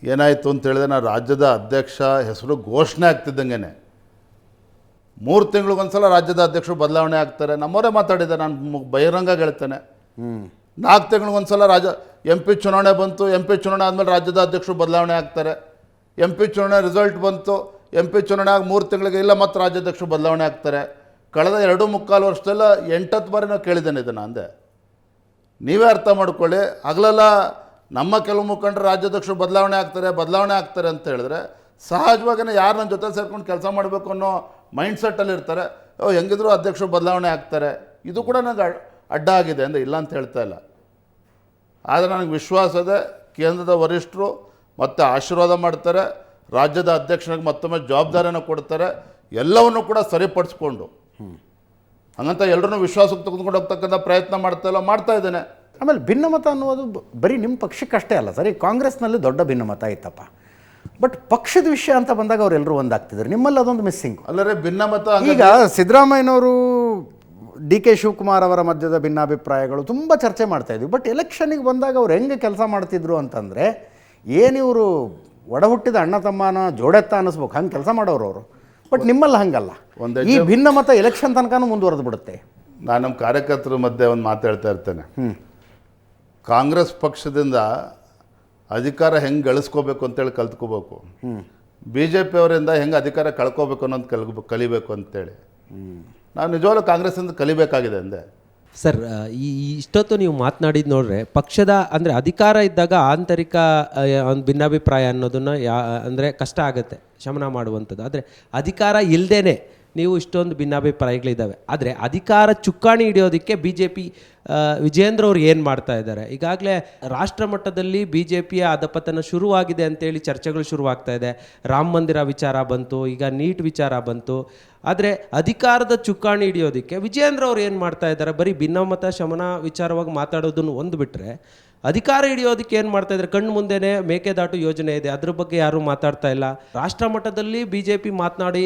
ಏನಾಯಿತು ಅಂತ ಹೇಳಿದ್ರೆ, ನಾನು ರಾಜ್ಯದ ಅಧ್ಯಕ್ಷ ಹೆಸರು ಘೋಷಣೆ ಆಗ್ತಿದ್ದಂಗೆ 3 ತಿಂಗಳಿಗೊಂದ್ಸಲ ರಾಜ್ಯದ ಅಧ್ಯಕ್ಷರು ಬದಲಾವಣೆ ಆಗ್ತಾರೆ. ನಮ್ಮವರೇ ಮಾತಾಡಿದ್ದಾರೆ, ನಾನು ಬಹಿರಂಗ ಹೇಳ್ತೇನೆ. 4 ತಿಂಗಳಿಗೊಂದ್ಸಲ MP ಚುನಾವಣೆ ಬಂತು, MP ಚುನಾವಣೆ ಆದಮೇಲೆ ರಾಜ್ಯದ ಅಧ್ಯಕ್ಷರು ಬದಲಾವಣೆ ಆಗ್ತಾರೆ. MP ಚುನಾವಣೆ ರಿಸಲ್ಟ್ ಬಂತು, MP ಚುನಾವಣೆ ಆಗಿ 3 ತಿಂಗಳಿಗೆ ಇಲ್ಲ ಮತ್ತು ರಾಜ್ಯಾಧ್ಯಕ್ಷರು ಬದಲಾವಣೆ ಆಗ್ತಾರೆ. ಕಳೆದ 2.25 ವರ್ಷದಲ್ಲ 8 ಬಾರಿ ನಾವು ಕೇಳಿದ್ದೇನೆ ಇದನ್ನು. ಅಂದೆ ನೀವೇ ಅರ್ಥ ಮಾಡ್ಕೊಳ್ಳಿ. ಹಗಲೆಲ್ಲ ನಮ್ಮ ಕೆಲವು ಮುಖಂಡರು ರಾಜ್ಯಾಧ್ಯಕ್ಷರು ಬದಲಾವಣೆ ಆಗ್ತಾರೆ ಅಂತ ಹೇಳಿದ್ರೆ, ಸಹಜವಾಗಿಯೇ ಯಾರು ನನ್ನ ಜೊತೆ ಸೇರ್ಕೊಂಡು ಕೆಲಸ ಮಾಡಬೇಕು ಅನ್ನೋ ಮೈಂಡ್ಸೆಟ್ಟಲ್ಲಿ ಇರ್ತಾರೆ. ಹೆಂಗಿದ್ರು ಅಧ್ಯಕ್ಷರು ಬದಲಾವಣೆ ಆಗ್ತಾರೆ. ಇದು ಕೂಡ ನನಗೆ ಅಡ್ಡ ಆಗಿದೆ ಅಂದರೆ ಇಲ್ಲ ಅಂತ ಹೇಳ್ತಾ ಇಲ್ಲ. ಆದರೆ ನನಗೆ ವಿಶ್ವಾಸ ಇದೆ, ಕೇಂದ್ರದ ವರಿಷ್ಠರು ಮತ್ತೆ ಆಶೀರ್ವಾದ ಮಾಡ್ತಾರೆ, ರಾಜ್ಯದ ಅಧ್ಯಕ್ಷನಿಗೆ ಮತ್ತೊಮ್ಮೆ ಜವಾಬ್ದಾರಿಯನ್ನು ಕೊಡ್ತಾರೆ, ಎಲ್ಲವನ್ನು ಕೂಡ ಸರಿಪಡಿಸ್ಕೊಂಡು ಹಂಗಂತ ಎಲ್ಲರೂ ವಿಶ್ವಾಸಕ್ಕೆ ತೆಗೆದುಕೊಂಡು ಹೋಗ್ತಕ್ಕಂಥ ಪ್ರಯತ್ನ ಮಾಡ್ತಾ ಇದ್ದೇನೆ. ಆಮೇಲೆ ಭಿನ್ನಮತ ಅನ್ನೋದು ಬರೀ ನಿಮ್ಮ ಪಕ್ಷಕ್ಕಷ್ಟೇ ಅಲ್ಲ ಸರಿ, ಕಾಂಗ್ರೆಸ್ನಲ್ಲಿ ದೊಡ್ಡ ಭಿನ್ನಮತ ಇತ್ತಪ್ಪ. ಬಟ್ ಪಕ್ಷದ ವಿಷಯ ಅಂತ ಬಂದಾಗ ಅವರೆಲ್ಲರೂ ಒಂದಾಗ್ತಿದ್ರು, ನಿಮ್ಮಲ್ಲಿ ಅದೊಂದು ಮಿಸ್ಸಿಂಗ್. ಅಲ್ಲರೇ ಭಿನ್ನಮತ. ಈಗ ಸಿದ್ದರಾಮಯ್ಯನವರು DK ಶಿವಕುಮಾರ್ ಅವರ ಮಧ್ಯದ ಭಿನ್ನಾಭಿಪ್ರಾಯಗಳು ತುಂಬ ಚರ್ಚೆ ಮಾಡ್ತಾ ಇದ್ವಿ. ಬಟ್ ಎಲೆಕ್ಷನ್ನಿಗೆ ಬಂದಾಗ ಅವ್ರು ಹೆಂಗೆ ಕೆಲಸ ಮಾಡ್ತಿದ್ರು ಅಂತಂದರೆ, ಏನಿವರು ಒಡ ಹುಟ್ಟಿದ ಅಣ್ಣ ತಮ್ಮನ ಜೋಡೆತ್ತ ಅನ್ನಿಸ್ಬೇಕು, ಹಂಗೆ ಕೆಲಸ ಮಾಡೋರು ಅವರು. ಬಟ್ ನಿಮ್ಮಲ್ಲಿ ಹಂಗಲ್ಲ, ಈ ಭಿನ್ನಮತ ಎಲೆಕ್ಷನ್ ತನಕನೂ ಮುಂದುವರೆದು ಬಿಡುತ್ತೆ. ನಾನು ನಮ್ಮ ಕಾರ್ಯಕರ್ತರ ಮಧ್ಯೆ ಒಂದು ಮಾತಾಡ್ತಾ ಇರ್ತೇನೆ. ಕಾಂಗ್ರೆಸ್ ಪಕ್ಷದಿಂದ ಅಧಿಕಾರ ಹೆಂಗೆ ಗಳಿಸ್ಕೋಬೇಕು ಅಂತೇಳಿ ಕಲ್ತ್ಕೋಬೇಕು, BJP ಅವರಿಂದ ಹೆಂಗೆ ಅಧಿಕಾರ ಕಳ್ಕೋಬೇಕು ಅನ್ನೋದು ಕಲಿಬೇಕು ಅಂತೇಳಿ ನಾವು ನಿಜವಾಗ್ಲೂ ಕಾಂಗ್ರೆಸ್ಸಿಂದ ಕಲಿಬೇಕಾಗಿದೆ ಅಂದೆ. ಸರ್, ಇಷ್ಟೊತ್ತು ನೀವು ಮಾತನಾಡಿದ್ದು ನೋಡ್ರೆ, ಪಕ್ಷದ ಅಂದರೆ ಅಧಿಕಾರ ಇದ್ದಾಗ ಆಂತರಿಕ ಒಂದು ಭಿನ್ನಾಭಿಪ್ರಾಯ ಅನ್ನೋದನ್ನು ಅಂದರೆ ಕಷ್ಟ ಆಗುತ್ತೆ ಶಮನ ಮಾಡುವಂಥದ್ದು. ಆದರೆ ಅಧಿಕಾರ ಇಲ್ಲದೇ ನೀವು ಇಷ್ಟೊಂದು ಭಿನ್ನಾಭಿಪ್ರಾಯಗಳಿದ್ದಾವೆ. ಆದರೆ ಅಧಿಕಾರ ಚುಕ್ಕಾಣಿ ಹಿಡಿಯೋದಕ್ಕೆ BJP ವಿಜೇಂದ್ರ ಅವರು ಏನು ಮಾಡ್ತಾ ಇದ್ದಾರೆ? ಈಗಾಗಲೇ ರಾಷ್ಟ್ರ ಮಟ್ಟದಲ್ಲಿ BJPಯ ಅಧಪತನ ಶುರುವಾಗಿದೆ ಅಂತೇಳಿ ಚರ್ಚೆಗಳು ಶುರುವಾಗ್ತಾ ಇದೆ. ರಾಮ ಮಂದಿರ ವಿಚಾರ ಬಂತು, ಈಗ ನೀಟ್ ವಿಚಾರ ಬಂತು. ಆದರೆ ಅಧಿಕಾರದ ಚುಕ್ಕಾಣಿ ಹಿಡಿಯೋದಕ್ಕೆ ವಿಜೇಂದ್ರ ಅವರು ಏನು ಮಾಡ್ತಾ ಇದ್ದಾರೆ? ಬರೀ ಭಿನ್ನಮತ ಶಮನ ವಿಚಾರವಾಗಿ ಮಾತಾಡೋದನ್ನು ಒಂದು ಬಿಟ್ಟರೆ ಅಧಿಕಾರ ಹಿಡಿಯೋದಕ್ಕೆ ಏನು ಮಾಡ್ತಾ ಇದ್ದಾರೆ? ಕಣ್ಣು ಮುಂದೆನೇ ಮೇಕೆದಾಟು ಯೋಜನೆ ಇದೆ, ಅದ್ರ ಬಗ್ಗೆ ಯಾರೂ ಮಾತಾಡ್ತಾ ಇಲ್ಲ. ರಾಷ್ಟ್ರ ಮಟ್ಟದಲ್ಲಿ BJP ಮಾತನಾಡಿ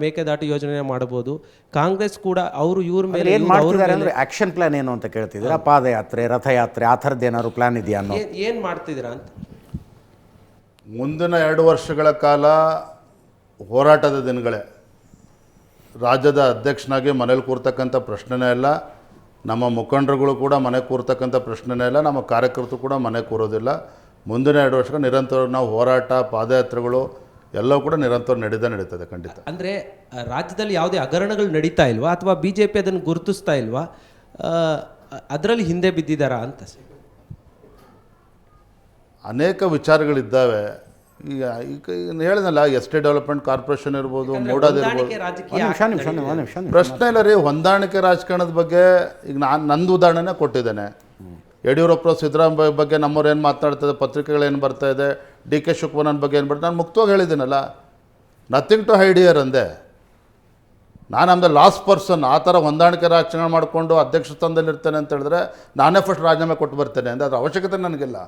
ಮೇಕೆದಾಟು ಯೋಜನೆ ಮಾಡಬಹುದು. ಕಾಂಗ್ರೆಸ್ ಕೂಡ ಅವರು ಇವ್ರ ಮೇಲೆ ಏನು ಮಾಡ್ತಿದ್ದಾರೆ ಅಂದರೆ ಆಕ್ಷನ್ ಪ್ಲಾನ್ ಏನು ಅಂತ ಕೇಳ್ತಿದ್ದೀರಾ? ಪಾದಯಾತ್ರೆ, ರಥಯಾತ್ರೆ, ಆ ಥರದ್ದು ಏನಾದ್ರು ಪ್ಲಾನ್ ಇದೆಯಾ ಅನ್ನೋ ಏನು ಮಾಡ್ತಿದ್ದೀರಾ ಅಂತ. ಮುಂದಿನ 2 ವರ್ಷಗಳ ಕಾಲ ಹೋರಾಟದ ದಿನಗಳೇ. ರಾಜ್ಯದ ಅಧ್ಯಕ್ಷನಾಗಿ ಮನೇಲಿ ಕೂರ್ತಕ್ಕಂಥ ಪ್ರಶ್ನೆನೇ ಇಲ್ಲ, ನಮ್ಮ ಮುಖಂಡರುಗಳು ಕೂಡ ಮನೆ ಕೂರ್ತಕ್ಕಂಥ ಪ್ರಶ್ನೆನೇ ಇಲ್ಲ, ನಮ್ಮ ಕಾರ್ಯಕರ್ತರು ಕೂಡ ಮನೆ ಕೂರೋದಿಲ್ಲ. ಮುಂದಿನ 2 ವರ್ಷಗಳ ನಿರಂತರ ನಾವು ಹೋರಾಟ, ಪಾದಯಾತ್ರೆಗಳು ಎಲ್ಲವೂ ಕೂಡ ನಿರಂತರ ನಡೀತದೆ ಖಂಡಿತ. ಅಂದರೆ ರಾಜ್ಯದಲ್ಲಿ ಯಾವುದೇ ಹಗರಣಗಳು ನಡೀತಾ ಇಲ್ವಾ, ಅಥವಾ BJP ಅದನ್ನು ಗುರುತಿಸ್ತಾ ಇಲ್ವಾ, ಅದರಲ್ಲಿ ಹಿಂದೆ ಬಿದ್ದಿದ್ದಾರಾ ಅಂತ? ಅನೇಕ ವಿಚಾರಗಳಿದ್ದಾವೆ. ಈಗ ಹೇಳಿದ್ನಲ್ಲ, ಎಸ್ಟೇಟ್ ಡೆವಲಪ್ಮೆಂಟ್ ಕಾರ್ಪೊರೇಷನ್ ಇರ್ಬೋದು, ಮೂಡಾದಿರ್ಬೋದು, ಪ್ರಶ್ನೆ ಇಲ್ಲ ರೀ. ಹೊಂದಾಣಿಕೆ ರಾಜಕಾರಣದ ಬಗ್ಗೆ ಈಗ ನಂದು ಉದಾಹರಣೆನೇ ಕೊಟ್ಟಿದ್ದೇನೆ. ಯಡಿಯೂರಪ್ಪ ಸಿದ್ದರಾಮಯ್ಯ ಬಗ್ಗೆ ನಮ್ಮವ್ರು ಏನು ಮಾತನಾಡ್ತಾಯಿದೆ, ಪತ್ರಿಕೆಗಳೇನು ಬರ್ತಾಯಿದೆ, DK ಶಿವಕುಮಾರ್ ಬಗ್ಗೆ ಏನು ಬರ್ತಾರೆ, ನಾನು ಮುಕ್ತವಾಗಿ ಹೇಳಿದ್ದೀನಲ್ಲ, ನಥಿಂಗ್ ಟು ಹೈಡ್ ಹಿಯರ್ ಅಂದೆ. ನಾನು ಆಮ್ ದ ಲಾಸ್ಟ್ ಪರ್ಸನ್. ಆ ಥರ ಹೊಂದಾಣಿಕೆ ರಾಜಕಾರಣ ಮಾಡಿಕೊಂಡು ಅಧ್ಯಕ್ಷ ಸ್ಥಾನದಲ್ಲಿ ಇರ್ತೇನೆ ಅಂತ ಹೇಳಿದ್ರೆ ನಾನೇ ಫಸ್ಟ್ ರಾಜೀನಾಮೆ ಕೊಟ್ಟು ಬರ್ತೇನೆ ಅಂದರೆ ಅದರ ಅವಶ್ಯಕತೆ ನನಗಿಲ್ಲ.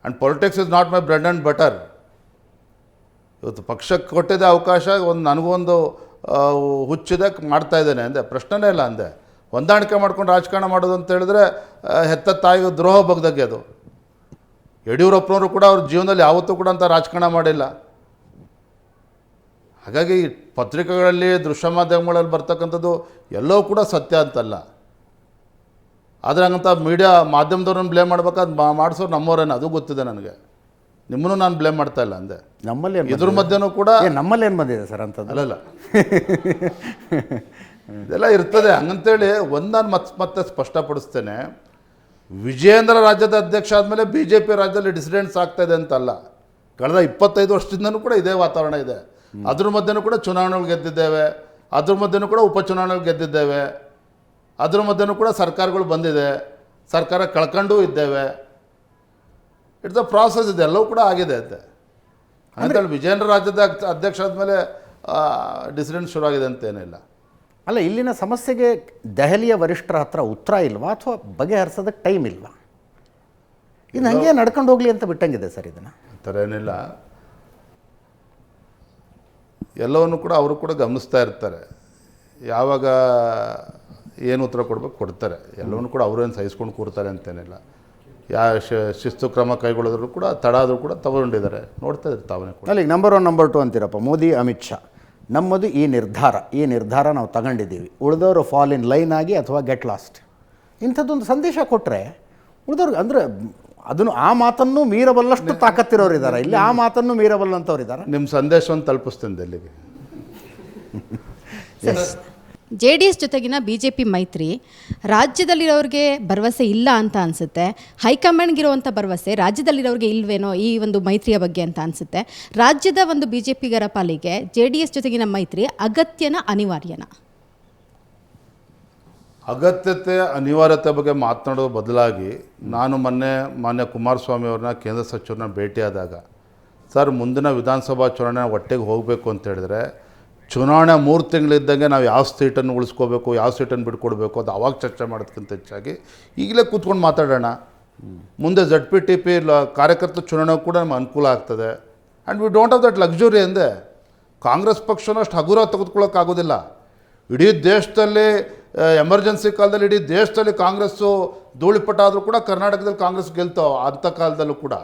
And politics is not my bread and butter. ಇವತ್ತು ಪಕ್ಷಕ್ಕೆ ಕೊಟ್ಟಿದ್ದೆ ಅವಕಾಶ, ನನಗೊಂದು ಹುಚ್ಚಿದೆ, ಮಾಡ್ತಾಯಿದ್ದೇನೆ ಅಂದೆ, ಪ್ರಶ್ನೆನೇ ಇಲ್ಲ ಅಂದೆ. ಹೊಂದಾಣಿಕೆ ಮಾಡ್ಕೊಂಡು ರಾಜಕಾರಣ ಮಾಡೋದು ಅಂತ ಹೇಳಿದ್ರೆ ಹೆತ್ತ ತಾಯಿಗೆ ದ್ರೋಹ ಬಗ್ದಾಗೆ ಅದು. ಯಡಿಯೂರಪ್ಪನವರು ಕೂಡ ಅವ್ರ ಜೀವನದಲ್ಲಿ ಯಾವತ್ತೂ ಕೂಡ ಅಂತ ರಾಜಕಾರಣ ಮಾಡಿಲ್ಲ. ಹಾಗಾಗಿ ಪತ್ರಿಕೆಗಳಲ್ಲಿ ದೃಶ್ಯ ಮಾಧ್ಯಮಗಳಲ್ಲಿ ಬರ್ತಕ್ಕಂಥದ್ದು ಎಲ್ಲವೂ ಕೂಡ ಸತ್ಯ ಅಂತಲ್ಲ. ಆದರೆ ಹಂಗಂತ ಮೀಡಿಯಾ ಮಾಧ್ಯಮದವ್ರನ್ನ ಬ್ಲೇಮ್ ಮಾಡ್ಬೇಕಾದ್ ಮಾಡಿಸೋರು ನಮ್ಮವರೇನು, ಅದು ಗೊತ್ತಿದೆ ನನಗೆ. ನಿಮ್ಮನ್ನು ನಾನು ಬ್ಲೇಮ್ ಮಾಡ್ತಾ ಇಲ್ಲ ಅಂದೆ. ನಮ್ಮಲ್ಲಿ ಇದ್ರ ಮಧ್ಯನೂ ಕೂಡ ನಮ್ಮಲ್ಲಿ ಏನು ಬಂದಿದೆ ಸರ್ ಅಂಥದ್ದು? ಅಲ್ಲಲ್ಲ ಇದೆಲ್ಲ ಇರ್ತದೆ. ಹಂಗಂತೇಳಿ ಒಂದು ನಾನು ಮತ್ತೆ ಸ್ಪಷ್ಟಪಡಿಸ್ತೇನೆ, ವಿಜಯೇಂದ್ರ ರಾಜ್ಯದ ಅಧ್ಯಕ್ಷ ಆದಮೇಲೆ ಬಿ ಜೆ ಪಿ ರಾಜ್ಯದಲ್ಲಿ ಡಿಸಿಡೆಂಟ್ಸ್ ಆಗ್ತಾಯಿದೆ ಅಂತಲ್ಲ. ಕಳೆದ 25 ವರ್ಷದಿಂದನೂ ಕೂಡ ಇದೇ ವಾತಾವರಣ ಇದೆ. ಅದ್ರ ಮಧ್ಯೆನೂ ಕೂಡ ಚುನಾವಣೆಗಳು ಗೆದ್ದಿದ್ದೇವೆ, ಅದ್ರ ಮಧ್ಯೆನೂ ಕೂಡ ಉಪಚುನಾವಣೆಗಳು ಗೆದ್ದಿದ್ದೇವೆ, ಅದ್ರ ಮಧ್ಯೆನೂ ಕೂಡ ಸರ್ಕಾರಗಳು ಬಂದಿದೆ, ಸರ್ಕಾರ ಕಳ್ಕೊಂಡೂ ಇದ್ದೇವೆ. ಇಟ್ಸ್ ಅ ಪ್ರಾಸೆಸ್ ಇದೆ, ಎಲ್ಲವೂ ಕೂಡ ಆಗಿದೆ ಅಂತೆ. ಅಂತೇಳಿ ವಿಜಯೇಂದ್ರ ರಾಜ್ಯದ ಅಧ್ಯಕ್ಷ ಆದಮೇಲೆ ಡಿಸಿಡೆಂಟ್ ಶುರುವಾಗಿದೆ ಅಂತೇನಿಲ್ಲ. ಅಲ್ಲ, ಇಲ್ಲಿನ ಸಮಸ್ಯೆಗೆ ದೆಹಲಿಯ ವರಿಷ್ಠರ ಹತ್ರ ಉತ್ತರ ಇಲ್ವಾ ಅಥವಾ ಬಗೆಹರಿಸೋದಕ್ಕೆ ಟೈಮ್ ಇಲ್ವಾ? ಇನ್ನು ಹಂಗೆ ನಡ್ಕೊಂಡು ಹೋಗಲಿ ಅಂತ ಬಿಟ್ಟಂಗಿದೆ ಸರ್ ಇದನ್ನು. ಆ ಥರ ಏನಿಲ್ಲ, ಎಲ್ಲವನ್ನು ಕೂಡ ಅವರು ಕೂಡ ಗಮನಿಸ್ತಾ ಇರ್ತಾರೆ. ಯಾವಾಗ ಏನು ಉತ್ತರ ಕೊಡ್ಬೇಕು ಕೊಡ್ತಾರೆ. ಎಲ್ಲವನ್ನು ಕೂಡ ಅವರೇನು ಸಹಿಸ್ಕೊಂಡು ಕೂರ್ತಾರೆ ಅಂತೇನಿಲ್ಲ. ಶಿಸ್ತು ಕ್ರಮ ಕೈಗೊಳ್ಳೋದ್ರು ಕೂಡ ತಡ ಆದರೂ ಕೂಡ ತಗೊಂಡಿದ್ದಾರೆ, ನೋಡ್ತಾ ಇದ್ದಾರೆ ತಾವೇ ಕೂಡ. ಅಲ್ಲಿ ನಂಬರ್ 1 ನಂಬರ್ 2 ಅಂತೀರಪ್ಪ. ಮೋದಿ ಅಮಿತ್ ಶಾ, ನಮ್ಮದು ಈ ನಿರ್ಧಾರ ನಾವು ತಗೊಂಡಿದ್ದೀವಿ, ಉಳಿದವರು ಫಾಲ್ ಇನ್ ಲೈನ್ ಆಗಿ ಅಥವಾ ಗೆಟ್ ಲಾಸ್ಟ್, ಇಂಥದ್ದೊಂದು ಸಂದೇಶ ಕೊಟ್ಟರೆ ಉಳಿದವ್ರಿಗೆ ಅಂದರೆ ಅದನ್ನು ಆ ಮಾತನ್ನು ಮೀರಬಲ್ಲಷ್ಟು ತಾಕತ್ತಿರೋರು ಇದ್ದಾರೆ. ಇಲ್ಲಿ ಆ ಮಾತನ್ನು ಮೀರಬಲ್ಲಂಥವ್ರು ಇದ್ದಾರೆ. ನಿಮ್ಮ ಸಂದೇಶವನ್ನು ತಲುಪಿಸ್ತೇನೆ ಡೆಲ್ಲಿಗೆ. JDS ಜೊತೆಗಿನ BJP ಮೈತ್ರಿ ರಾಜ್ಯದಲ್ಲಿರೋರಿಗೆ ಭರವಸೆ ಇಲ್ಲ ಅಂತ ಅನಿಸುತ್ತೆ. ಹೈಕಮಾಂಡ್ಗಿರುವಂಥ ಭರವಸೆ ರಾಜ್ಯದಲ್ಲಿರೋರಿಗೆ ಇಲ್ವೇನೋ ಈ ಒಂದು ಮೈತ್ರಿಯ ಬಗ್ಗೆ ಅಂತ ಅನಿಸುತ್ತೆ. ರಾಜ್ಯದ ಒಂದು BJPಗರ ಪಾಲಿಗೆ JDS ಜೊತೆಗಿನ ಮೈತ್ರಿ ಅಗತ್ಯನ ಅನಿವಾರ್ಯನ? ಅಗತ್ಯತೆ ಅನಿವಾರ್ಯತೆ ಬಗ್ಗೆ ಮಾತನಾಡೋ ಬದಲಾಗಿ ನಾನು ಮಾನ್ಯ ಕುಮಾರಸ್ವಾಮಿ ಅವ್ರನ್ನ ಕೇಂದ್ರ ಸಚಿವರನ್ನ ಭೇಟಿಯಾದಾಗ, ಸರ್ ಮುಂದಿನ ವಿಧಾನಸಭಾ ಚುನಾವಣೆ ಒಟ್ಟಿಗೆ ಹೋಗಬೇಕು ಅಂತ ಹೇಳಿದ್ರೆ ಚುನಾವಣೆ 3 ತಿಂಗಳಿದ್ದಂಗೆ ನಾವು ಯಾವ ಸೀಟನ್ನು ಉಳಿಸ್ಕೋಬೇಕು, ಯಾವ ಸೀಟನ್ನು ಬಿಟ್ಕೊಡ್ಬೇಕು ಅದು ಅವಾಗ ಚರ್ಚೆ ಮಾಡೋದಕ್ಕಿಂತ ಹೆಚ್ಚಾಗಿ ಈಗಲೇ ಕೂತ್ಕೊಂಡು ಮಾತಾಡೋಣ. ಮುಂದೆ ZPTP ಕಾರ್ಯಕರ್ತರ ಚುನಾವಣೆ ಕೂಡ ನಮ್ಗೆ ಅನುಕೂಲ ಆಗ್ತದೆ. And we don't have that luxury ಅಂದೆ. ಕಾಂಗ್ರೆಸ್ ಪಕ್ಷನ ಅಷ್ಟು ಹಗುರ ತೆಗೆದುಕೊಳ್ಳೋಕ್ಕಾಗೋದಿಲ್ಲ. ಇಡೀ ದೇಶದಲ್ಲಿ ಎಮರ್ಜೆನ್ಸಿ ಕಾಲದಲ್ಲಿ ಇಡೀ ದೇಶದಲ್ಲಿ ಕಾಂಗ್ರೆಸ್ಸು ಧೂಳಿಪಟ ಆದರೂ ಕೂಡ ಕರ್ನಾಟಕದಲ್ಲಿ ಕಾಂಗ್ರೆಸ್ ಗೆಲ್ತಾವೆ ಅಂಥ ಕಾಲದಲ್ಲೂ ಕೂಡ.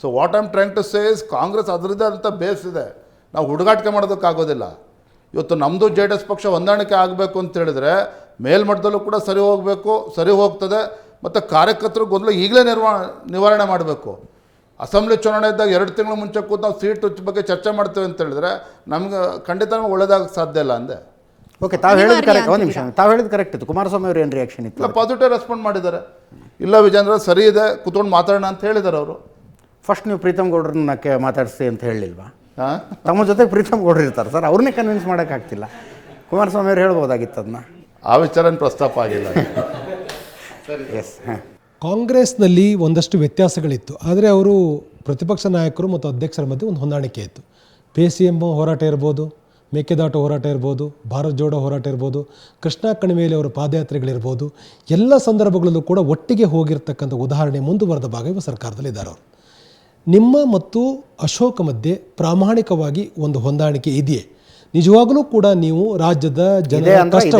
So what I am trying to say is Congress ಅದರದ್ದೇ ಅಂತ ಬೇಸ್ ಇದೆ, ನಾವು ಹುಡುಗಾಟಿಕೆ ಮಾಡೋದಕ್ಕಾಗೋದಿಲ್ಲ. ಇವತ್ತು ನಮ್ಮದು JDS ಪಕ್ಷ ಹೊಂದಾಣಿಕೆ ಆಗಬೇಕು ಅಂತ ಹೇಳಿದ್ರೆ ಮೇಲ್ಮಟ್ಟದಲ್ಲೂ ಕೂಡ ಸರಿ ಹೋಗ್ತದೆ. ಮತ್ತು ಕಾರ್ಯಕರ್ತರು ಗೊಂದಲ ಈಗಲೇ ನಿವಾರಣೆ ಮಾಡಬೇಕು. ಅಸೆಂಬ್ಲಿ ಚುನಾವಣೆ ಇದ್ದಾಗ 2 ತಿಂಗಳ ಮುಂಚೆ ಕೂತು ನಾವು ಸೀಟ್ ಬಗ್ಗೆ ಚರ್ಚೆ ಮಾಡ್ತೇವೆ ಅಂತ ಹೇಳಿದ್ರೆ ನಮ್ಗೆ ಖಂಡಿತ ಒಳ್ಳೇದಾಗಕ್ಕೆ ಸಾಧ್ಯ ಇಲ್ಲ ಅಂದೆ. ಓಕೆ, ತಾವು ಹೇಳಿದ ಕರೆಕ್ಟ್. ಒಂದು ನಿಮಿಷ, ತಾವು ಹೇಳಿದ ಕರೆಕ್ಟ್ ಇತ್ತು. ಕುಮಾರಸ್ವಾಮಿ ಅವರು ಏನು ರಿಯಾಕ್ಷನ್ ಇತ್ತು? ಇಲ್ಲ, ಪಾಸಿಟಿವ್ ರೆಸ್ಪಾಂಡ್ ಮಾಡಿದ್ದಾರೆ. ಇಲ್ಲ ವಿಜೇಂದ್ರ ಸರಿ ಇದೆ, ಕೂತ್ಕೊಂಡು ಮಾತಾಡೋಣ ಅಂತ ಹೇಳಿದ್ದಾರೆ ಅವರು. ಫಸ್ಟ್ ನೀವು ಪ್ರೀತಮ್ ಗೌಡ್ರನ್ನ ಮಾತಾಡಿಸಿ ಅಂತ ಹೇಳಲಿಲ್ವಾ? ಹಾಂ, ತಮ್ಮ ಜೊತೆಗೆ ಪ್ರೀತಮ್ ಗೌಡ್ರು ಇರ್ತಾರೆ ಸರ್, ಅವ್ರನ್ನೇ ಕನ್ವಿನ್ಸ್ ಮಾಡೋಕ್ಕಾಗ್ತಿಲ್ಲ. ಕುಮಾರಸ್ವಾಮಿ ಅವರು ಹೇಳ್ಬೋದಾಗಿತ್ತು ಅದನ್ನ. ಆ ವಿಚಾರ ಪ್ರಸ್ತಾಪ ಆಗಿಲ್ಲ. ಎಸ್, ಹಾಂ. ಕಾಂಗ್ರೆಸ್ನಲ್ಲಿ ಒಂದಷ್ಟು ವ್ಯತ್ಯಾಸಗಳಿತ್ತು, ಆದರೆ ಅವರು ಪ್ರತಿಪಕ್ಷ ನಾಯಕರು ಮತ್ತು ಅಧ್ಯಕ್ಷರ ಮಧ್ಯೆ ಒಂದು ಹೊಂದಾಣಿಕೆ ಇತ್ತು. PCM ಹೋರಾಟ ಇರ್ಬೋದು, ಮೇಕೆದಾಟು ಹೋರಾಟ ಇರ್ಬೋದು, ಭಾರತ್ ಜೋಡೋ ಹೋರಾಟ ಇರ್ಬೋದು, ಕೃಷ್ಣಾ ಕಣಿವೆಯಲ್ಲಿ ಅವರ ಪಾದಯಾತ್ರೆಗಳಿರ್ಬೋದು, ಎಲ್ಲ ಸಂದರ್ಭಗಳಲ್ಲೂ ಕೂಡ ಒಟ್ಟಿಗೆ ಹೋಗಿರ್ತಕ್ಕಂಥ ಉದಾಹರಣೆ ಮುಂದುವರೆದ ಭಾಗ ಇವ ಸರ್ಕಾರದಲ್ಲಿದ್ದಾರೆ ಅವರು. ನಿಮ್ಮ ಮತ್ತು ಅಶೋಕ ಮಧ್ಯೆ ಪ್ರಾಮಾಣಿಕವಾಗಿ ಒಂದು ಹೊಂದಾಣಿಕೆ ಇದೆಯೇ? ನಿಜವಾಗಲೂ ಕೂಡ ನೀವು ರಾಜ್ಯದ ಜನರ ಕಷ್ಟ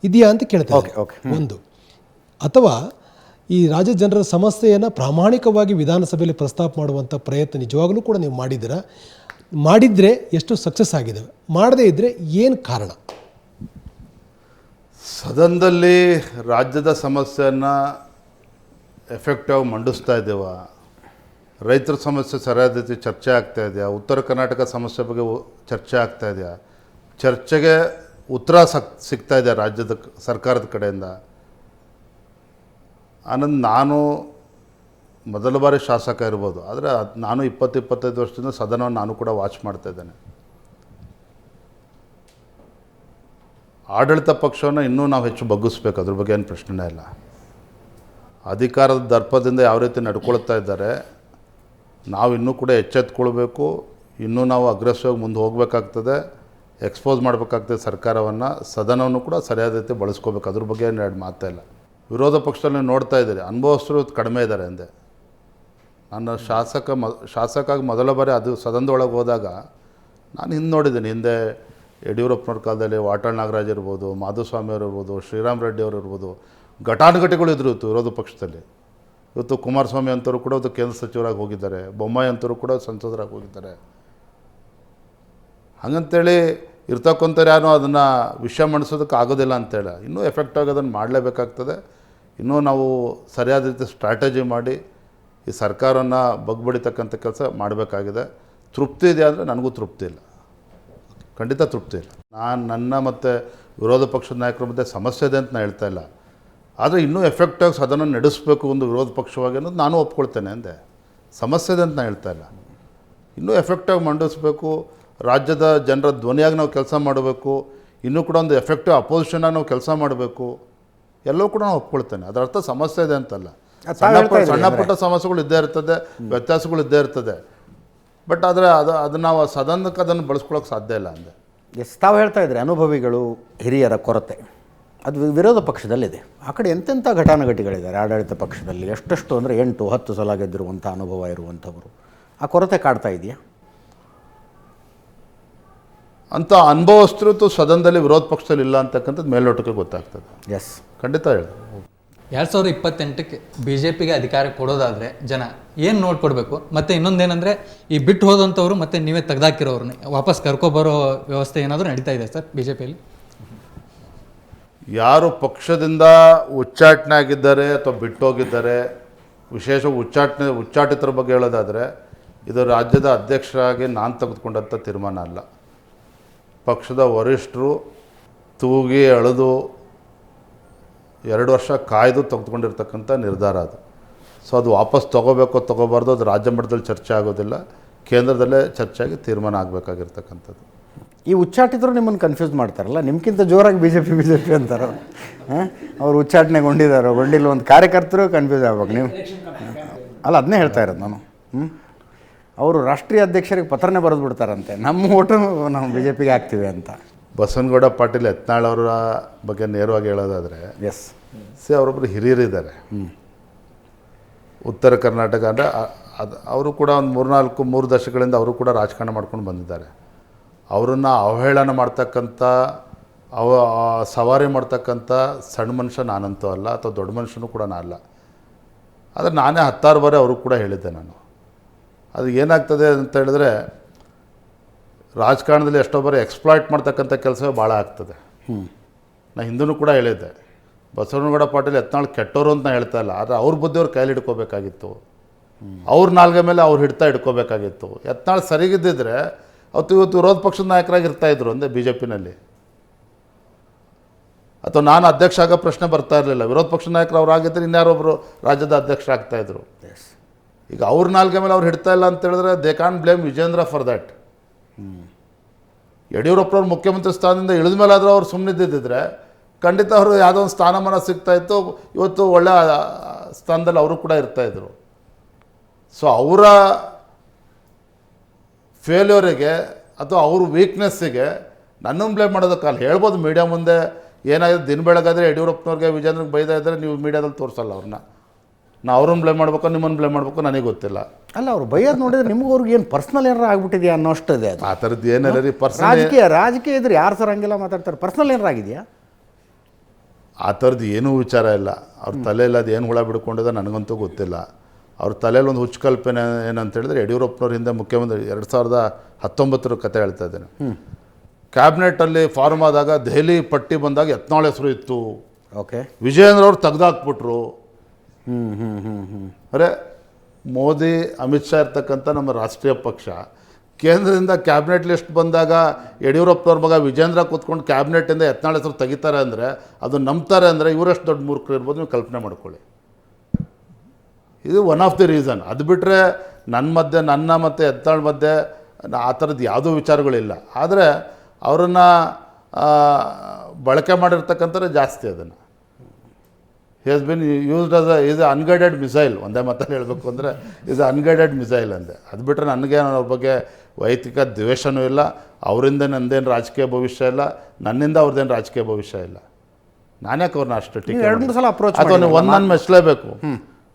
ಇದೆಯಾ ಅಂತ ಕೇಳ್ತಾರೆ ಒಂದು, ಅಥವಾ ಈ ರಾಜ್ಯದ ಜನರ ಸಮಸ್ಯೆಯನ್ನು ಪ್ರಾಮಾಣಿಕವಾಗಿ ವಿಧಾನಸಭೆಯಲ್ಲಿ ಪ್ರಸ್ತಾಪ ಮಾಡುವಂಥ ಪ್ರಯತ್ನ ನಿಜವಾಗಲೂ ಕೂಡ ನೀವು ಮಾಡಿದ್ದೀರಾ? ಮಾಡಿದರೆ ಎಷ್ಟು ಸಕ್ಸಸ್ ಆಗಿದ್ದಾವೆ? ಮಾಡದೇ ಇದ್ದರೆ ಏನು ಕಾರಣ? ಸದನದಲ್ಲಿ ರಾಜ್ಯದ ಸಮಸ್ಯೆಯನ್ನು ಎಫೆಕ್ಟಿವ್ ಮಂಡಿಸ್ತಾ ಇದ್ದೇವ? ರೈತರ ಸಮಸ್ಯೆ ಸರಿಯಾದ ರೀತಿ ಚರ್ಚೆ ಆಗ್ತಾ ಇದೆಯಾ? ಉತ್ತರ ಕರ್ನಾಟಕ ಸಮಸ್ಯೆ ಬಗ್ಗೆ ಚರ್ಚೆ ಆಗ್ತಾ ಇದೆಯಾ? ಚರ್ಚೆಗೆ ಉತ್ತರ ಸಿಗ್ತಾ ಇದೆಯಾ ರಾಜ್ಯದ ಸರ್ಕಾರದ ಕಡೆಯಿಂದ? ಆನಂದ್ ನಾನು ಮೊದಲ ಬಾರಿ ಶಾಸಕ ಇರ್ಬೋದು, ಆದರೆ ನಾನು 20-25 ವರ್ಷದಿಂದ ಸದನವನ್ನು ನಾನು ಕೂಡ ವಾಚ್ ಮಾಡ್ತಾ ಇದ್ದೇನೆ. ಆಡಳಿತ ಪಕ್ಷವನ್ನು ಇನ್ನೂ ನಾವು ಹೆಚ್ಚು ಬಗ್ಗಿಸ್ಬೇಕು, ಅದ್ರ ಬಗ್ಗೆ ಏನು ಪ್ರಶ್ನೆನೇ ಇಲ್ಲ. ಅಧಿಕಾರದ ದರ್ಪದಿಂದ ಯಾವ ರೀತಿ ನಡ್ಕೊಳ್ತಾ ಇದ್ದಾರೆ, ನಾವು ಇನ್ನೂ ಕೂಡ ಎಚ್ಚೆತ್ಕೊಳ್ಬೇಕು. ಇನ್ನೂ ನಾವು ಅಗ್ರೆಸಿವ್ ಮುಂದೆ ಹೋಗಬೇಕಾಗ್ತದೆ, ಎಕ್ಸ್ಪೋಸ್ ಮಾಡಬೇಕಾಗ್ತದೆ ಸರ್ಕಾರವನ್ನು. ಸದನವನ್ನು ಕೂಡ ಸರಿಯಾದ ರೀತಿ ಬಳಸ್ಕೋಬೇಕು, ಅದ್ರ ಬಗ್ಗೆ ಏನು ಎರಡು ಮಾತೇ ಇಲ್ಲ. ವಿರೋಧ ಪಕ್ಷದಲ್ಲಿ ನೋಡ್ತಾ ಇದ್ದೀರಿ, ಅನುಭವಸ್ಥರು ಕಡಿಮೆ ಇದ್ದಾರೆ ಅಂದೆ. ನಾನು ಶಾಸಕಾಗಿ ಮೊದಲ ಬಾರಿ ಅದು ಸದನದೊಳಗೆ ಹೋದಾಗ ನಾನು ನೋಡಿದ್ದೀನಿ. ಹಿಂದೆ ಯಡಿಯೂರಪ್ಪನವ್ರ ಕಾಲದಲ್ಲಿ ವಾಟಾಳ್ ನಾಗರಾಜ್ ಇರ್ಬೋದು, ಮಾಧುಸ್ವಾಮಿ ಅವರು ಇರ್ಬೋದು, ಶ್ರೀರಾಮ್ ರೆಡ್ಡಿ ಅವರು ಇರ್ಬೋದು, ಘಟಾನುಘಟಿಗಳು ಇದ್ರು ಇವತ್ತು ವಿರೋಧ ಪಕ್ಷದಲ್ಲಿ. ಇವತ್ತು ಕುಮಾರಸ್ವಾಮಿ ಅಂತವರು ಕೂಡ ಇವತ್ತು ಕೇಂದ್ರ ಸಚಿವರಾಗಿ ಹೋಗಿದ್ದಾರೆ, ಬೊಮ್ಮಾಯಿ ಅಂತವರು ಕೂಡ ಸಂಸದರಾಗಿ ಹೋಗಿದ್ದಾರೆ. ಹಂಗಂತೇಳಿ ಇರ್ತಕ್ಕಂಥವ್ರು ಯಾರು ಅದನ್ನು ವಿಷಯ ಮಾಡಿಸೋದಕ್ಕೆ ಆಗೋದಿಲ್ಲ ಅಂತೇಳಿ ಇನ್ನೂ ಎಫೆಕ್ಟಾಗಿ ಅದನ್ನು ಮಾಡಲೇಬೇಕಾಗ್ತದೆ. ಇನ್ನೂ ನಾವು ಸರಿಯಾದ ರೀತಿ ಸ್ಟ್ರಾಟಜಿ ಮಾಡಿ ಈ ಸರ್ಕಾರನ ಬಗ್ಬಡಿತಕ್ಕಂಥ ಕೆಲಸ ಮಾಡಬೇಕಾಗಿದೆ. ತೃಪ್ತಿ ಇದೆ ಅಂದರೆ ನನಗೂ ತೃಪ್ತಿ ಇಲ್ಲ, ಖಂಡಿತ ತೃಪ್ತಿ ಇಲ್ಲ. ನನ್ನ ಮತ್ತು ವಿರೋಧ ಪಕ್ಷದ ನಾಯಕರ ಮಧ್ಯೆ ಸಮಸ್ಯೆ ಇದೆ ಅಂತ ನಾನು ಹೇಳ್ತಾ ಇಲ್ಲ. ಆದರೆ ಇನ್ನೂ ಎಫೆಕ್ಟಾಗಿ ಸದನ ನಡೆಸಬೇಕು ಒಂದು ವಿರೋಧ ಪಕ್ಷವಾಗಿ ಅನ್ನೋದು ನಾನು ಒಪ್ಕೊಳ್ತೇನೆ ಅಂದೆ. ಸಮಸ್ಯೆ ಇದೆ ಅಂತ ನಾನು ಹೇಳ್ತಾ ಇಲ್ಲ. ಇನ್ನೂ ಎಫೆಕ್ಟಾಗಿ ಮಂಡಿಸಬೇಕು, ರಾಜ್ಯದ ಜನರ ಧ್ವನಿಯಾಗಿ ನಾವು ಕೆಲಸ ಮಾಡಬೇಕು, ಇನ್ನೂ ಕೂಡ ಒಂದು ಎಫೆಕ್ಟಿವ್ ಅಪೋಸಿಷನಾಗಿ ನಾವು ಕೆಲಸ ಮಾಡಬೇಕು, ಎಲ್ಲವೂ ಕೂಡ ನಾನು ಒಪ್ಕೊಳ್ತೇನೆ. ಅದರ ಅರ್ಥ ಸಮಸ್ಯೆ ಇದೆ ಅಂತಲ್ಲ. ಸಣ್ಣ ಪುಟ್ಟ ಸಮಸ್ಯೆಗಳು ಇದ್ದೇ ಇರ್ತದೆ, ವ್ಯತ್ಯಾಸಗಳು ಇದ್ದೇ ಇರ್ತದೆ. ಬಟ್ ಆದರೆ ಅದನ್ನು ನಾವು ಸದನಕ್ಕೆ ಅದನ್ನು ಬಳಸ್ಕೊಳ್ಳೋಕೆ ಸಾಧ್ಯ ಇಲ್ಲ ಅಂದೆ. ಎಸ್, ತಾವು ಹೇಳ್ತಾ ಇದ್ರಿ ಅನುಭವಿಗಳು, ಹಿರಿಯರ ಕೊರತೆ ಅದು ವಿರೋಧ ಪಕ್ಷದಲ್ಲಿದೆ. ಆ ಕಡೆ ಎಂತೆಂಥ ಘಟಾನುಘಟಿಗಳಿದ್ದಾರೆ ಆಡಳಿತ ಪಕ್ಷದಲ್ಲಿ, ಎಷ್ಟೆಷ್ಟು ಅಂದರೆ 8-10 ಸಲ ಗೆದ್ದಿರುವಂಥ ಅನುಭವ ಇರುವಂಥವರು. ಆ ಕೊರತೆ ಕಾಡ್ತಾ ಇದೆಯಾ? ಅಂಥ ಅನುಭವಸ್ಥರು ಸದನದಲ್ಲಿ ವಿರೋಧ ಪಕ್ಷದಲ್ಲಿ ಇಲ್ಲ ಅಂತಕ್ಕಂಥದ್ದು ಮೇಲ್ನೋಟಕ್ಕೆ ಗೊತ್ತಾಗ್ತದೆ. ಎಸ್, ಖಂಡಿತ ಹೇಳಿ. 2028ಕ್ಕೆ BJPಗೆ ಅಧಿಕಾರ ಕೊಡೋದಾದರೆ ಜನ ಏನು ನೋಡ್ಕೊಡ್ಬೇಕು? ಮತ್ತು ಇನ್ನೊಂದೇನೆಂದರೆ ಈ ಬಿಟ್ಟು ಹೋದಂಥವ್ರು ಮತ್ತು ನೀವೇ ತೆಗೆದಾಕಿರೋರನ್ನೇ ವಾಪಸ್ ಕರ್ಕೊಬರೋ ವ್ಯವಸ್ಥೆ ಏನಾದರೂ ನಡೀತಾ ಇದೆ ಸರ್ BJPಯಲ್ಲಿ? ಯಾರು ಪಕ್ಷದಿಂದ ಉಚ್ಚಾಟನೆ ಆಗಿದ್ದಾರೆ ಅಥವಾ ಬಿಟ್ಟೋಗಿದ್ದಾರೆ, ವಿಶೇಷ ಉಚ್ಚಾಟಿತರ ಬಗ್ಗೆ ಹೇಳೋದಾದರೆ ಇದು ರಾಜ್ಯದ ಅಧ್ಯಕ್ಷರಾಗಿ ನಾನು ತೆಗೆದುಕೊಂಡಂಥ ತೀರ್ಮಾನ ಅಲ್ಲ. ಪಕ್ಷದ ವರಿಷ್ಠರು ತೂಗಿ ಎಳೆದು 2 ವರ್ಷ ಕಾಯ್ದು ತೆಗೆದುಕೊಂಡಿರ್ತಕ್ಕಂಥ ನಿರ್ಧಾರ ಅದು. ಸೊ ಅದು ವಾಪಸ್ ತೊಗೋಬೇಕೋ ತೊಗೋಬಾರ್ದು ಅದು ರಾಜ್ಯ ಮಟ್ಟದಲ್ಲಿ ಚರ್ಚೆ ಆಗೋದಿಲ್ಲ, ಕೇಂದ್ರದಲ್ಲೇ ಚರ್ಚೆ ಆಗಿ ತೀರ್ಮಾನ ಆಗಬೇಕಾಗಿರ್ತಕ್ಕಂಥದ್ದು. ಈ ಉಚ್ಚಾಟಿತರು ನಿಮ್ಮನ್ನು ಕನ್ಫ್ಯೂಸ್ ಮಾಡ್ತಾರಲ್ಲ, ನಿಮ್ಗಿಂತ ಜೋರಾಗಿ BJP ಅಂತಾರೆ. ಅವ್ರು ಉಚ್ಚಾಟನೆಗೊಂಡಿದ್ದಾರೋ ಗೊಂಡಿಲ್ಲ, ಒಂದು ಕಾರ್ಯಕರ್ತರು ಕನ್ಫ್ಯೂಸ್ ಆಗ್ಬೇಕು ನೀವು. ಅಲ್ಲ, ಅದನ್ನೇ ಹೇಳ್ತಾ ಇರೋದು ನಾನು. ಅವರು ರಾಷ್ಟ್ರೀಯ ಅಧ್ಯಕ್ಷರಿಗೆ ಪತ್ರನೇ ಬರೆದು ಬಿಡ್ತಾರಂತೆ, ನಮ್ಮ ಓಟು ನಾವು BJPಗೆ ಹಾಕ್ತೀವಿ ಅಂತ. ಬಸವನಗೌಡ ಪಾಟೀಲ್ ಯತ್ನಾಳ್ ಅವರ ಬಗ್ಗೆ ನೇರವಾಗಿ ಹೇಳೋದಾದರೆ, ಎಸ್, ಅವರೊಬ್ಬರು ಹಿರಿಯರಿದ್ದಾರೆ ಉತ್ತರ ಕರ್ನಾಟಕ. ಅಂದರೆ ಅವರು ಕೂಡ ಒಂದು 3 ದಶಕಗಳಿಂದ ಅವರು ಕೂಡ ರಾಜಕಾರಣ ಮಾಡ್ಕೊಂಡು ಬಂದಿದ್ದಾರೆ. ಅವರನ್ನು ಅವಹೇಳನ ಮಾಡ್ತಕ್ಕಂಥ ಸವಾರಿ ಮಾಡ್ತಕ್ಕಂಥ ಸಣ್ಣ ಮನುಷ್ಯ ನಾನಂತೂ ಅಲ್ಲ, ಅಥವಾ ದೊಡ್ಡ ಮನುಷ್ಯನೂ ಕೂಡ ಅಲ್ಲ. ಆದರೆ ನಾನೇ 10 ಬಾರಿ ಅವರು ಕೂಡ ಹೇಳಿದ್ದೆ ನಾನು. ಅದು ಏನಾಗ್ತದೆ ಅಂತ ಹೇಳಿದ್ರೆ, ರಾಜಕಾರಣದಲ್ಲಿ ಎಷ್ಟೋ ಬಾರಿ ಎಕ್ಸ್ಪ್ಲಾಯ್ಟ್ ಮಾಡ್ತಕ್ಕಂಥ ಕೆಲಸವೇ ಭಾಳ ಆಗ್ತದೆ. ನಾನು ಹಿಂದೂ ಕೂಡ ಹೇಳಿದ್ದೆ, ಬಸವನಗೌಡ ಪಾಟೀಲ್ ಯತ್ನಾಳ್ ಕೆಟ್ಟವರು ಅಂತ ನಾನು ಹೇಳ್ತಾ ಇಲ್ಲ, ಆದರೆ ಅವ್ರ ಬುದ್ಧಿ ಅವ್ರು ಕೈಲಿ ಹಿಡ್ಕೋಬೇಕಾಗಿತ್ತು, ಅವ್ರ ನಾಲ್ಗೆ ಮೇಲೆ ಅವ್ರು ಹಿಡ್ಕೋಬೇಕಾಗಿತ್ತು. ಯತ್ನಾಳ್ ಸರಿಗಿದ್ದಿದ್ರೆ ಇವತ್ತು ವಿರೋಧ ಪಕ್ಷದ ನಾಯಕರಾಗಿರ್ತಾಯಿದ್ರು ಅಂದೆ BJPನಲ್ಲಿ. ಅಥವಾ ನಾನು ಅಧ್ಯಕ್ಷ ಆಗೋ ಪ್ರಶ್ನೆ ಬರ್ತಾ ಇರಲಿಲ್ಲ. ವಿರೋಧ ಪಕ್ಷದ ನಾಯಕರು ಅವರಾಗಿದ್ದರೆ ಇನ್ಯಾರೊಬ್ಬರು ರಾಜ್ಯದ ಅಧ್ಯಕ್ಷರಾಗ್ತಾಯಿದ್ರು. ಈಗ ಅವ್ರ ನಾಲ್ಗೆ ಮೇಲೆ ಅವ್ರು ಹಿಡ್ತಾ ಇಲ್ಲ ಅಂತ ಹೇಳಿದ್ರೆ they can't blame Vijendra for that. ಯಡಿಯೂರಪ್ಪನವ್ರು ಮುಖ್ಯಮಂತ್ರಿ ಸ್ಥಾನದಿಂದ ಇಳಿದ ಮೇಲಾದರೂ ಅವ್ರು ಸುಮ್ಮನಿದ್ದಿದ್ದರೆ ಖಂಡಿತ ಅವರು ಯಾವುದೋ ಒಂದು ಸ್ಥಾನಮಾನ ಸಿಗ್ತಾಯಿತ್ತು, ಇವತ್ತು ಒಳ್ಳೆಯ ಸ್ಥಾನದಲ್ಲಿ ಅವರು ಕೂಡ ಇರ್ತಾಯಿದ್ರು. ಸೊ ಅವರ ಫೇಲ್ಯೂರಿಗೆ ಅಥವಾ ಅವ್ರ ವೀಕ್ನೆಸ್ಸಿಗೆ ನನ್ನನ್ನು ಬ್ಲೇಮ್ ಮಾಡೋದಕ್ಕಲ್ಲ. ಹೇಳ್ಬೋದು ಮೀಡಿಯಾ ಮುಂದೆ ಏನಾಗಿದೆ, ದಿನ ಬೆಳಗಾದರೆ ಯಡಿಯೂರಪ್ಪನವ್ರಿಗೆ ವಿಜೇಂದ್ರಗೆ ಬೈದಾ ಇದ್ದರೆ ನೀವು ಮೀಡಿಯಾದಲ್ಲಿ ತೋರಿಸಲ್ಲ ಅವ್ರನ್ನ. ನಾ ಅವ್ರನ್ನ ಬ್ಲೇಮ್ ಮಾಡ್ಬೇಕು, ನಿಮ್ಮನ್ನು ಬ್ಲೇಮ್ ಮಾಡಬೇಕು ನನಗೆ ಗೊತ್ತಿಲ್ಲ. ಅಲ್ಲ, ಅವ್ರು ಬೈಯೋದು ನೋಡಿದ್ರೆ ನಿಮ್ಗೆ ಅವ್ರಿಗೆ ಏನು ಪರ್ಸ್ನಲ್ ಏನಾರು ಆಗ್ಬಿಟ್ಟಿದೆಯಾ ಅನ್ನೋ ಅಷ್ಟಿದೆ ಅದು. ಆ ಥರದ್ದು ಏನಿಲ್ಲ ರೀ. ರಾಜಕೀಯ ಇದ್ರೆ ಯಾರು ಸರ್ ಹಂಗೆಲ್ಲ ಮಾತಾಡ್ತಾರೆ? ಪರ್ಸ್ನಲ್ ಏನಾರು ಆಗಿದೆಯಾ? ಆ ಥರದ್ದು ಏನೂ ವಿಚಾರ ಇಲ್ಲ. ಅವ್ರ ತಲೆಯಲ್ಲಿ ಅದು ಏನು ಹುಳ ಬಿಡ್ಕೊಂಡಿದೆ ನನಗಂತೂ ಗೊತ್ತಿಲ್ಲ. ಅವ್ರ ತಲೆಯಲ್ಲಿ ಒಂದು ಹುಚ್ಚು ಕಲ್ಪನೆ ಏನಂತ ಹೇಳಿದ್ರೆ, ಯಡಿಯೂರಪ್ಪನವ್ರ ಹಿಂದೆ ಮುಖ್ಯಮಂತ್ರಿ 2019 ಕತೆ ಹೇಳ್ತಾ ಇದ್ದೇನೆ. ಕ್ಯಾಬಿನೆಟಲ್ಲಿ ಫಾರ್ಮ್ ಆದಾಗ ದೆಹಲಿ ಪಟ್ಟಿ ಬಂದಾಗ ಯತ್ನಾಳ್ ಹೆಸರು ಇತ್ತು. ಓಕೆ, ವಿಜಯೇಂದ್ರ ಅವ್ರು ತೆಗೆದಾಕ್ಬಿಟ್ರು. ಅರೆ, ಮೋದಿ ಅಮಿತ್ ಶಾ ಇರ್ತಕ್ಕಂಥ ನಮ್ಮ ರಾಷ್ಟ್ರೀಯ ಪಕ್ಷ ಕೇಂದ್ರದಿಂದ ಕ್ಯಾಬಿನೆಟ್ ಲಿಸ್ಟ್ ಬಂದಾಗ ಯಡಿಯೂರಪ್ಪನವ್ರ ಮಗ ವಿಜೇಂದ್ರ ಕೂತ್ಕೊಂಡು ಕ್ಯಾಬಿನೆಟಿಂದ ಯತ್ನಾಳ್ ಹೆಸರು ತೆಗಿತಾರೆ ಅಂದರೆ, ಅದು ನಂಬ್ತಾರೆ ಅಂದರೆ ಇವರೆಷ್ಟು ದೊಡ್ಡ ಮೂರ್ಖರು ಇರ್ಬೋದು ನೀವು ಕಲ್ಪನೆ ಮಾಡ್ಕೊಳ್ಳಿ. ಇದು ಒನ್ ಆಫ್ ದಿ ರೀಸನ್. ಅದು ಬಿಟ್ಟರೆ ನನ್ನ ಮತ್ತು ಯತ್ನಾಳ್ ಮಧ್ಯೆ ಆ ಥರದ್ದು ಯಾವುದೂ ವಿಚಾರಗಳಿಲ್ಲ. ಆದರೆ ಅವರನ್ನು ಬಳಕೆ ಮಾಡಿರ್ತಕ್ಕಂಥವ್ರೆ ಜಾಸ್ತಿ. ಅದನ್ನು he has been used is unguided missile. ಒಂದೇ ಮಾತಲ್ಲಿ ಹೇಳಬೇಕು ಅಂದರೆ ಈಸ್ ಅನ್ಗೈಡೆಡ್ ಮಿಸೈಲ್ ಅಂದೆ. ಅದು ಬಿಟ್ಟರೆ ನನಗೆ ಅವ್ರ ಬಗ್ಗೆ ವೈಯಕ್ತಿಕ ದ್ವೇಷವೂ ಇಲ್ಲ. ಅವರಿಂದ ನಂದೇನು ರಾಜಕೀಯ ಭವಿಷ್ಯ ಇಲ್ಲ, ನನ್ನಿಂದ ಅವ್ರದ್ದೇನು ರಾಜಕೀಯ ಭವಿಷ್ಯ ಇಲ್ಲ. ನಾನ್ಯಾಕೆ ಅವ್ರನ್ನ ಅಷ್ಟು ಟೀಕೆ ಅಥವಾ ನೀವು ಒಂದನ್ನು ಮೆಚ್ಚಲೇಬೇಕು.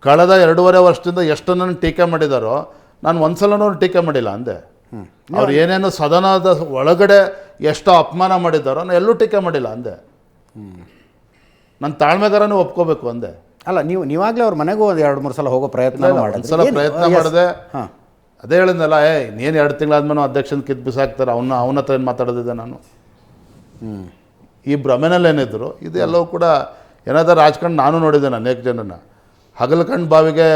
ಕಳೆದ 2.5 ವರ್ಷದಿಂದ ಎಷ್ಟು ನನ್ನ ಟೀಕೆ ಮಾಡಿದಾರೋ ನಾನು ಒಂದ್ಸಲನೂ ಟೀಕೆ ಮಾಡಿಲ್ಲ ಅಂದೆ. ಅವ್ರು ಏನೇನು ಸದನದ ಒಳಗಡೆ ಎಷ್ಟು ಅಪಮಾನ ಮಾಡಿದಾರೋ ನಾನು ಎಲ್ಲೂ ಟೀಕೆ ಮಾಡಿಲ್ಲ ಅಂದೆ. ನನ್ನ ತಾಳ್ಮೆಗಾರನೇ ಒಪ್ಕೋಬೇಕು ಅಂದೆ. ಅಲ್ಲ, ನೀವಾಗಲೇ ಅವ್ರ ಮನೆಗೂ ಒಂದು 2-3 ಸಲ ಹೋಗೋ ಪ್ರಯತ್ನ ಒಂದ್ಸಲ ಪ್ರಯತ್ನ ಮಾಡಿದೆ. ಅದೇ ಹೇಳಿದ್ನಲ್ಲ, ಇನ್ನೇನು 2 ತಿಂಗಳಾದ್ಮೇಲೆ ಅಧ್ಯಕ್ಷನ ಕಿತ್ತು ಬಿಸಾಕ್ತಾರೆ, ಅವನ ಹತ್ರ ಏನು ಮಾತಾಡೋದಿದೆ ನಾನು. ಈ ಭ್ರಮೆನಲ್ಲಿ ಏನಿದ್ರು ಇದು ಎಲ್ಲವೂ ಕೂಡ ಏನಾದರೂ ರಾಜಕಾರಣ ನಾನು ನೋಡಿದ್ದೇನೆ ಅನೇಕ ಜನನ ಹಗಲಕಂಡು ಬಾವಿಗೆ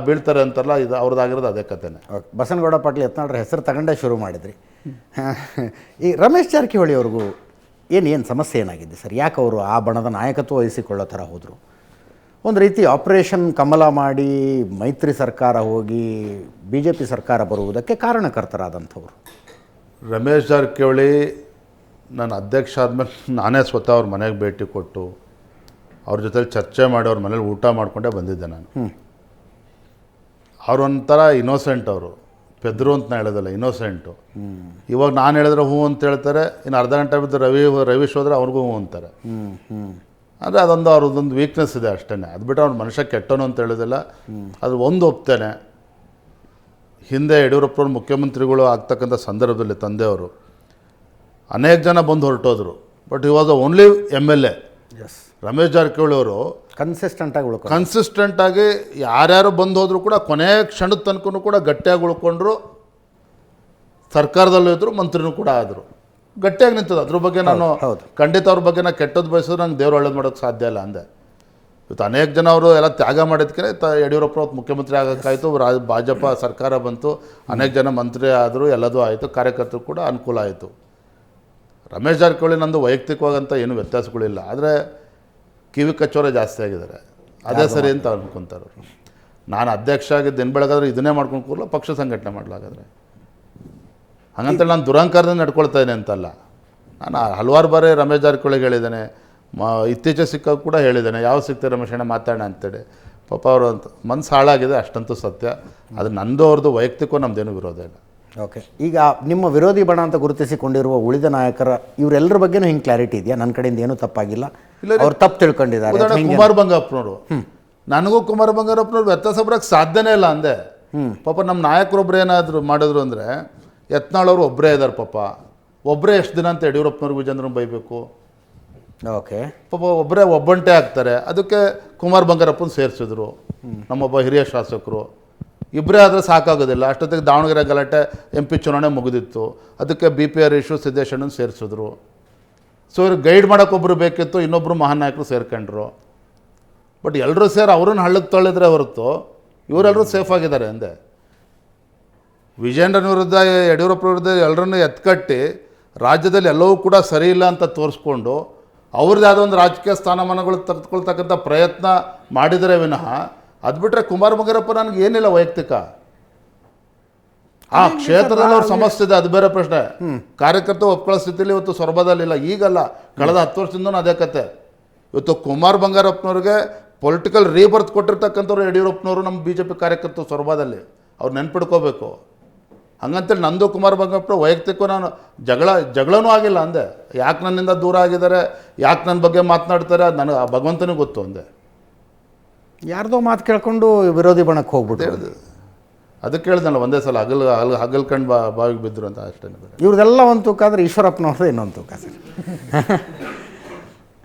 ಬೀಳ್ತಾರೆ ಅಂತಾರಲ್ಲ, ಇದು ಅವ್ರದ್ದಾಗಿರೋದು ಅದೇ ಕಥೆನೇ. ಓಕೆ, ಬಸನಗೌಡ ಪಾಟೀಲ್ ಯತ್ನಾಳ್ರ ಹೆಸರು ತಗೊಂಡೇ ಶುರು ಮಾಡಿದ್ರಿ. ಈ ರಮೇಶ್ ಜಾರಕಿಹೊಳಿ ಅವ್ರಿಗೂ ಏನು ಸಮಸ್ಯೆ ಏನಾಗಿದೆ ಸರ್? ಯಾಕೆ ಅವರು ಆ ಬಣದ ನಾಯಕತ್ವ ವಹಿಸಿಕೊಳ್ಳೋ ಥರ ಹೋದರು? ಒಂದು ರೀತಿ ಆಪರೇಷನ್ ಕಮಲ ಮಾಡಿ ಮೈತ್ರಿ ಸರ್ಕಾರ ಹೋಗಿ BJP ಸರ್ಕಾರ ಬರುವುದಕ್ಕೆ ಕಾರಣಕರ್ತರಾದಂಥವ್ರು. ರಮೇಶ್ ಜಾರಕಿಹೊಳಿ ನಾನು ಅಧ್ಯಕ್ಷ ಆದಮೇಲೆ ನಾನೇ ಸ್ವತಃ ಅವ್ರ ಮನೆಗೆ ಭೇಟಿ ಕೊಟ್ಟು ಅವ್ರ ಜೊತೆಲಿ ಚರ್ಚೆ ಮಾಡಿ ಅವ್ರ ಮನೇಲಿ ಊಟ ಮಾಡಿಕೊಂಡೇ ಬಂದಿದ್ದೆ ನಾನು. ಅವ್ರೊಂಥರ ಇನ್ನೋಸೆಂಟ್, ಅವರು ಪೆದ್ರು ಅಂತ ನಾ ಹೇಳೋದಲ್ಲ, ಇನ್ನೋಸೆಂಟು. ಇವಾಗ ನಾನು ಹೇಳಿದ್ರೆ ಹ್ಞೂ ಅಂತ ಹೇಳ್ತಾರೆ, ಇನ್ನು ಅರ್ಧ ಗಂಟೆ ಬಿದ್ದು ರವೀಶ್ ಹೋದ್ರೆ ಅವ್ರಿಗೂ ಹ್ಞೂ ಅಂತಾರೆ. ಅಂದರೆ ಅದೊಂದು ಅವ್ರದ್ದೊಂದು ವೀಕ್ನೆಸ್ ಇದೆ ಅಷ್ಟೇ. ಅದು ಬಿಟ್ಟು ಅವ್ರ ಮನುಷ್ಯ ಕೆಟ್ಟನು ಅಂತ ಹೇಳೋದಿಲ್ಲ. ಅದು ಒಂದು ಒಪ್ತೇನೆ, ಹಿಂದೆ ಯಡಿಯೂರಪ್ಪವ್ರು ಮುಖ್ಯಮಂತ್ರಿಗಳು ಆಗ್ತಕ್ಕಂಥ ಸಂದರ್ಭದಲ್ಲಿ ತಂದೆಯವರು ಅನೇಕ ಜನ ಬಂದು ಹೊರಟೋದ್ರು. ಬಟ್ ಇವಾಗ only MLA. Yes, Ramesh Jarkiholi ಅವರು ಕನ್ಸಿಸ್ಟೆಂಟಾಗಿ ಯಾರ್ಯಾರು ಬಂದು ಹೋದ್ರು ಕೂಡ ಕೊನೆ ಕ್ಷಣದ ತನಕ ಕೂಡ ಗಟ್ಟಿಯಾಗಿ ಉಳ್ಕೊಂಡ್ರು. ಸರ್ಕಾರದಲ್ಲೂ ಇದ್ದರು, ಮಂತ್ರಿನೂ ಕೂಡ ಆದರು, ಗಟ್ಟಿಯಾಗಿ ನಿಂತದ್ದು. ಅದ್ರ ಬಗ್ಗೆ ನಾನು ಖಂಡಿತ ಅವ್ರ ಬಗ್ಗೆ ನಾನು ಕೆಟ್ಟದ್ದು ಬಯಸಿದ್ರೆ ನಂಗೆ ದೇವ್ರು ಒಳ್ಳೇದು ಮಾಡೋಕ್ಕೆ ಸಾಧ್ಯ ಇಲ್ಲ ಅಂದೆ. ಇವತ್ತು ಅನೇಕ ಜನ ಅವರು ಎಲ್ಲ ತ್ಯಾಗ ಮಾಡಿದ್ಕೆ ಯಡಿಯೂರಪ್ಪ ಮುಖ್ಯಮಂತ್ರಿ ಆಗೋಕ್ಕಾಯಿತು, ಭಾಜಪ ಸರ್ಕಾರ ಬಂತು, ಅನೇಕ ಜನ ಮಂತ್ರಿ ಆದರು, ಎಲ್ಲದೂ ಆಯಿತು, ಕಾರ್ಯಕರ್ತರು ಕೂಡ ಅನುಕೂಲ ಆಯಿತು. ರಮೇಶ್ ಜಾರಕಿಹೊಳಿ ನಂದು ವೈಯಕ್ತಿಕವಾಗಂತ ಏನು ವ್ಯತ್ಯಾಸಗಳಿಲ್ಲ, ಆದರೆ ಕಿವಿ ಕಚ್ಚೋರೆ ಜಾಸ್ತಿ ಆಗಿದ್ದಾರೆ, ಅದೇ ಸರಿ ಅಂತ ಅನ್ಕೊತಾರೆ ಅವರು. ನಾನು ಅಧ್ಯಕ್ಷ ಆಗಿದ್ದು ದಿನ ಬೆಳಗಾದ್ರೆ ಇದನ್ನೇ ಮಾಡ್ಕೊಂಡು ಕೂರಲ್ಲ, ಪಕ್ಷ ಸಂಘಟನೆ ಮಾಡಲಾಗಾದ್ರೆ ಹಾಗಂತೇಳಿ ನಾನು ದುರಂಕಾರದಿಂದ ನಡ್ಕೊಳ್ತಾಯಿದ್ದೀನಿ ಅಂತಲ್ಲ. ನಾನು ಹಲವಾರು ಬಾರಿ ರಮೇಶ್ ಜಾರಕಿಹೊಳಿಗೆ ಹೇಳಿದ್ದೇನೆ, ಇತ್ತೀಚೆಗೆ ಸಿಕ್ಕಾಗ ಕೂಡ ಹೇಳಿದ್ದೇನೆ, ಯಾವ ಸಿಗ್ತಾರೆ ರಮೇಶಣ್ಣ ಮಾತಾಡೋಣ ಅಂತೇಳಿ. ಪಾಪ ಅವರು ಅಂತ ಮನಸ್ಸು ಹಾಳಾಗಿದೆ, ಅಷ್ಟಂತೂ ಸತ್ಯ. ಅದು ನಂದು ಅವ್ರದ್ದು ವೈಯಕ್ತಿಕ ನಮ್ಮದೇನು ವಿರೋಧ ಇಲ್ಲ. ಓಕೆ, ಈಗ ನಿಮ್ಮ ವಿರೋಧಿ ಬಣ ಅಂತ ಗುರುತಿಸಿಕೊಂಡಿರುವ ಉಳಿದ ನಾಯಕರ ಇವರೆಲ್ಲರ ಬಗ್ಗೆನೂ ಹಿಂಗೆ ಕ್ಲಾರಿಟಿ ಇದೆಯಾ? ನನ್ನ ಕಡೆಯಿಂದ ಏನೂ ತಪ್ಪಾಗಿಲ್ಲ, ಅವ್ರು ತಪ್ಪು ತಿಳ್ಕೊಂಡಿದ್ದಾರೆ. ಕುಮಾರ್ ಬಂಗಾರಪ್ಪನವರು, ನನಗೂ ಕುಮಾರ್ ಬಂಗಾರಪ್ಪನವ್ರು ವ್ಯತ್ಯಾಸ ಬರೋಕ್ಕೆ ಸಾಧ್ಯನೇ ಇಲ್ಲ ಅಂದೆ. ಪಾಪ ನಮ್ಮ ನಾಯಕರೊಬ್ಬರು ಏನಾದರೂ ಮಾಡಿದ್ರು ಅಂದರೆ, ಯತ್ನಾಳವರು ಒಬ್ಬರೇ ಇದ್ದಾರೆ ಪಾಪ, ಒಬ್ಬರೇ ಎಷ್ಟು ದಿನ ಅಂತ ಯಡಿಯೂರಪ್ಪನವ್ರು ವಿಜೇಂದ್ರನ ಬೈಬೇಕು. ಓಕೆ, ಪಾಪ ಒಬ್ಬಂಟೆ ಆಗ್ತಾರೆ. ಅದಕ್ಕೆ ಕುಮಾರ್ ಬಂಗಾರಪ್ಪನ ಸೇರಿಸಿದ್ರು, ನಮ್ಮೊಬ್ಬ ಹಿರಿಯ ಶಾಸಕರು. ಇಬ್ಬರೇ ಆದರೆ ಸಾಕಾಗೋದಿಲ್ಲ. ಅಷ್ಟೊತ್ತಿಗೆ ದಾವಣಗೆರೆ ಗಲಾಟೆ MP ಚುನಾವಣೆ ಮುಗಿದಿತ್ತು, ಅದಕ್ಕೆ BP ಹರೀಶು ಸಿದ್ದೇಶಣ್ಣನ ಸೇರಿಸಿದ್ರು. ಸೊ ಇವ್ರಿಗೆ ಗೈಡ್ ಮಾಡೋಕ್ಕೊಬ್ಬರು ಬೇಕಿತ್ತು, ಇನ್ನೊಬ್ಬರು ಮಹಾನ್ ನಾಯಕರು ಸೇರ್ಕೊಂಡ್ರು. ಬಟ್ ಎಲ್ಲರೂ ಸೇರಿ ಅವ್ರನ್ನ ಹಳ್ಳಕ್ಕೆ ತಳ್ಳಿದ್ರೆ ಹೊರತು ಇವರೆಲ್ಲರೂ ಸೇಫ್ ಆಗಿದ್ದಾರೆ ಅಂದೆ. ವಿಜೇಂದ್ರನ ವಿರುದ್ಧ, ಯಡಿಯೂರಪ್ಪ ವಿರುದ್ಧ ಎಲ್ಲರನ್ನೂ ಎತ್ಕಟ್ಟಿ ರಾಜ್ಯದಲ್ಲಿ ಎಲ್ಲವೂ ಕೂಡ ಸರಿ ಇಲ್ಲ ಅಂತ ತೋರಿಸ್ಕೊಂಡು ಅವ್ರದ್ದು ಯಾವುದೋ ಒಂದು ರಾಜಕೀಯ ಸ್ಥಾನಮಾನಗಳು ತೆಗೆದುಕೊಳ್ತಕ್ಕಂಥ ಪ್ರಯತ್ನ ಮಾಡಿದರೆ ವಿನಃ, ಅದು ಬಿಟ್ಟರೆ ಕುಮಾರ್ ಬಂಗಾರಪ್ಪ ನನಗೆ ಏನಿಲ್ಲ ವೈಯಕ್ತಿಕ. ಆ ಕ್ಷೇತ್ರದಲ್ಲಿ ಅವ್ರ ಸಮಸ್ಯೆ ಇದೆ, ಅದು ಬೇರೆ ಪ್ರಶ್ನೆ. ಕಾರ್ಯಕರ್ತ ಒಪ್ಕೊಳ್ಳೋ ಸ್ಥಿತಿಲಿ ಇವತ್ತು ಸೊರಬದಲ್ಲಿಲ್ಲ, ಈಗಲ್ಲ, ಕಳೆದ 10 ವರ್ಷದಿಂದನೂ ಅದೇ ಕತೆ. ಇವತ್ತು ಕುಮಾರ್ ಬಂಗಾರಪ್ಪನವ್ರಿಗೆ ಪೊಲಿಟಿಕಲ್ ರೀಬರ್ತ್ ಕೊಟ್ಟಿರ್ತಕ್ಕಂಥವ್ರು ಯಡಿಯೂರಪ್ಪನವರು, ನಮ್ಮ BJP ಕಾರ್ಯಕರ್ತರು ಸೊರಬದಲ್ಲಿ, ಅವ್ರು ನೆನ್ಪಿಡ್ಕೋಬೇಕು. ಹಂಗಂತೇಳಿ ನಂದು ಕುಮಾರ್ ಬಂಗಾರಪ್ಪ ವೈಯಕ್ತಿಕ ನಾನು ಜಗಳನೂ ಆಗಿಲ್ಲ ಅಂದೆ. ಯಾಕೆ ನನ್ನಿಂದ ದೂರ ಆಗಿದ್ದಾರೆ, ಯಾಕೆ ನನ್ನ ಬಗ್ಗೆ ಮಾತನಾಡ್ತಾರೆ, ಅದು ನನಗೆ ಭಗವಂತನಿಗೆ ಗೊತ್ತು ಅಂದೆ. ಯಾರ್ದೋ ಮಾತು ಕೇಳ್ಕೊಂಡು ವಿರೋಧಿ ಬಣಕ್ಕೆ ಹೋಗ್ಬಿಟ್ಟು ಅದಕ್ಕೆ ಹೇಳ್ದಲ್ಲ ಒಂದೇ ಸಲ ಹಗಲ್ಕಂಡು ಬಾವಿಗೆ ಬಿದ್ದರು ಅಂತ ಅಷ್ಟೇ. ಇವ್ರದೆಲ್ಲ ಒಂದು ತೂಕ ಆದರೆ ಈಶ್ವರಪ್ಪನವ್ರದ್ದು ಇನ್ನೊಂದು ತೂಕ ಸರ್.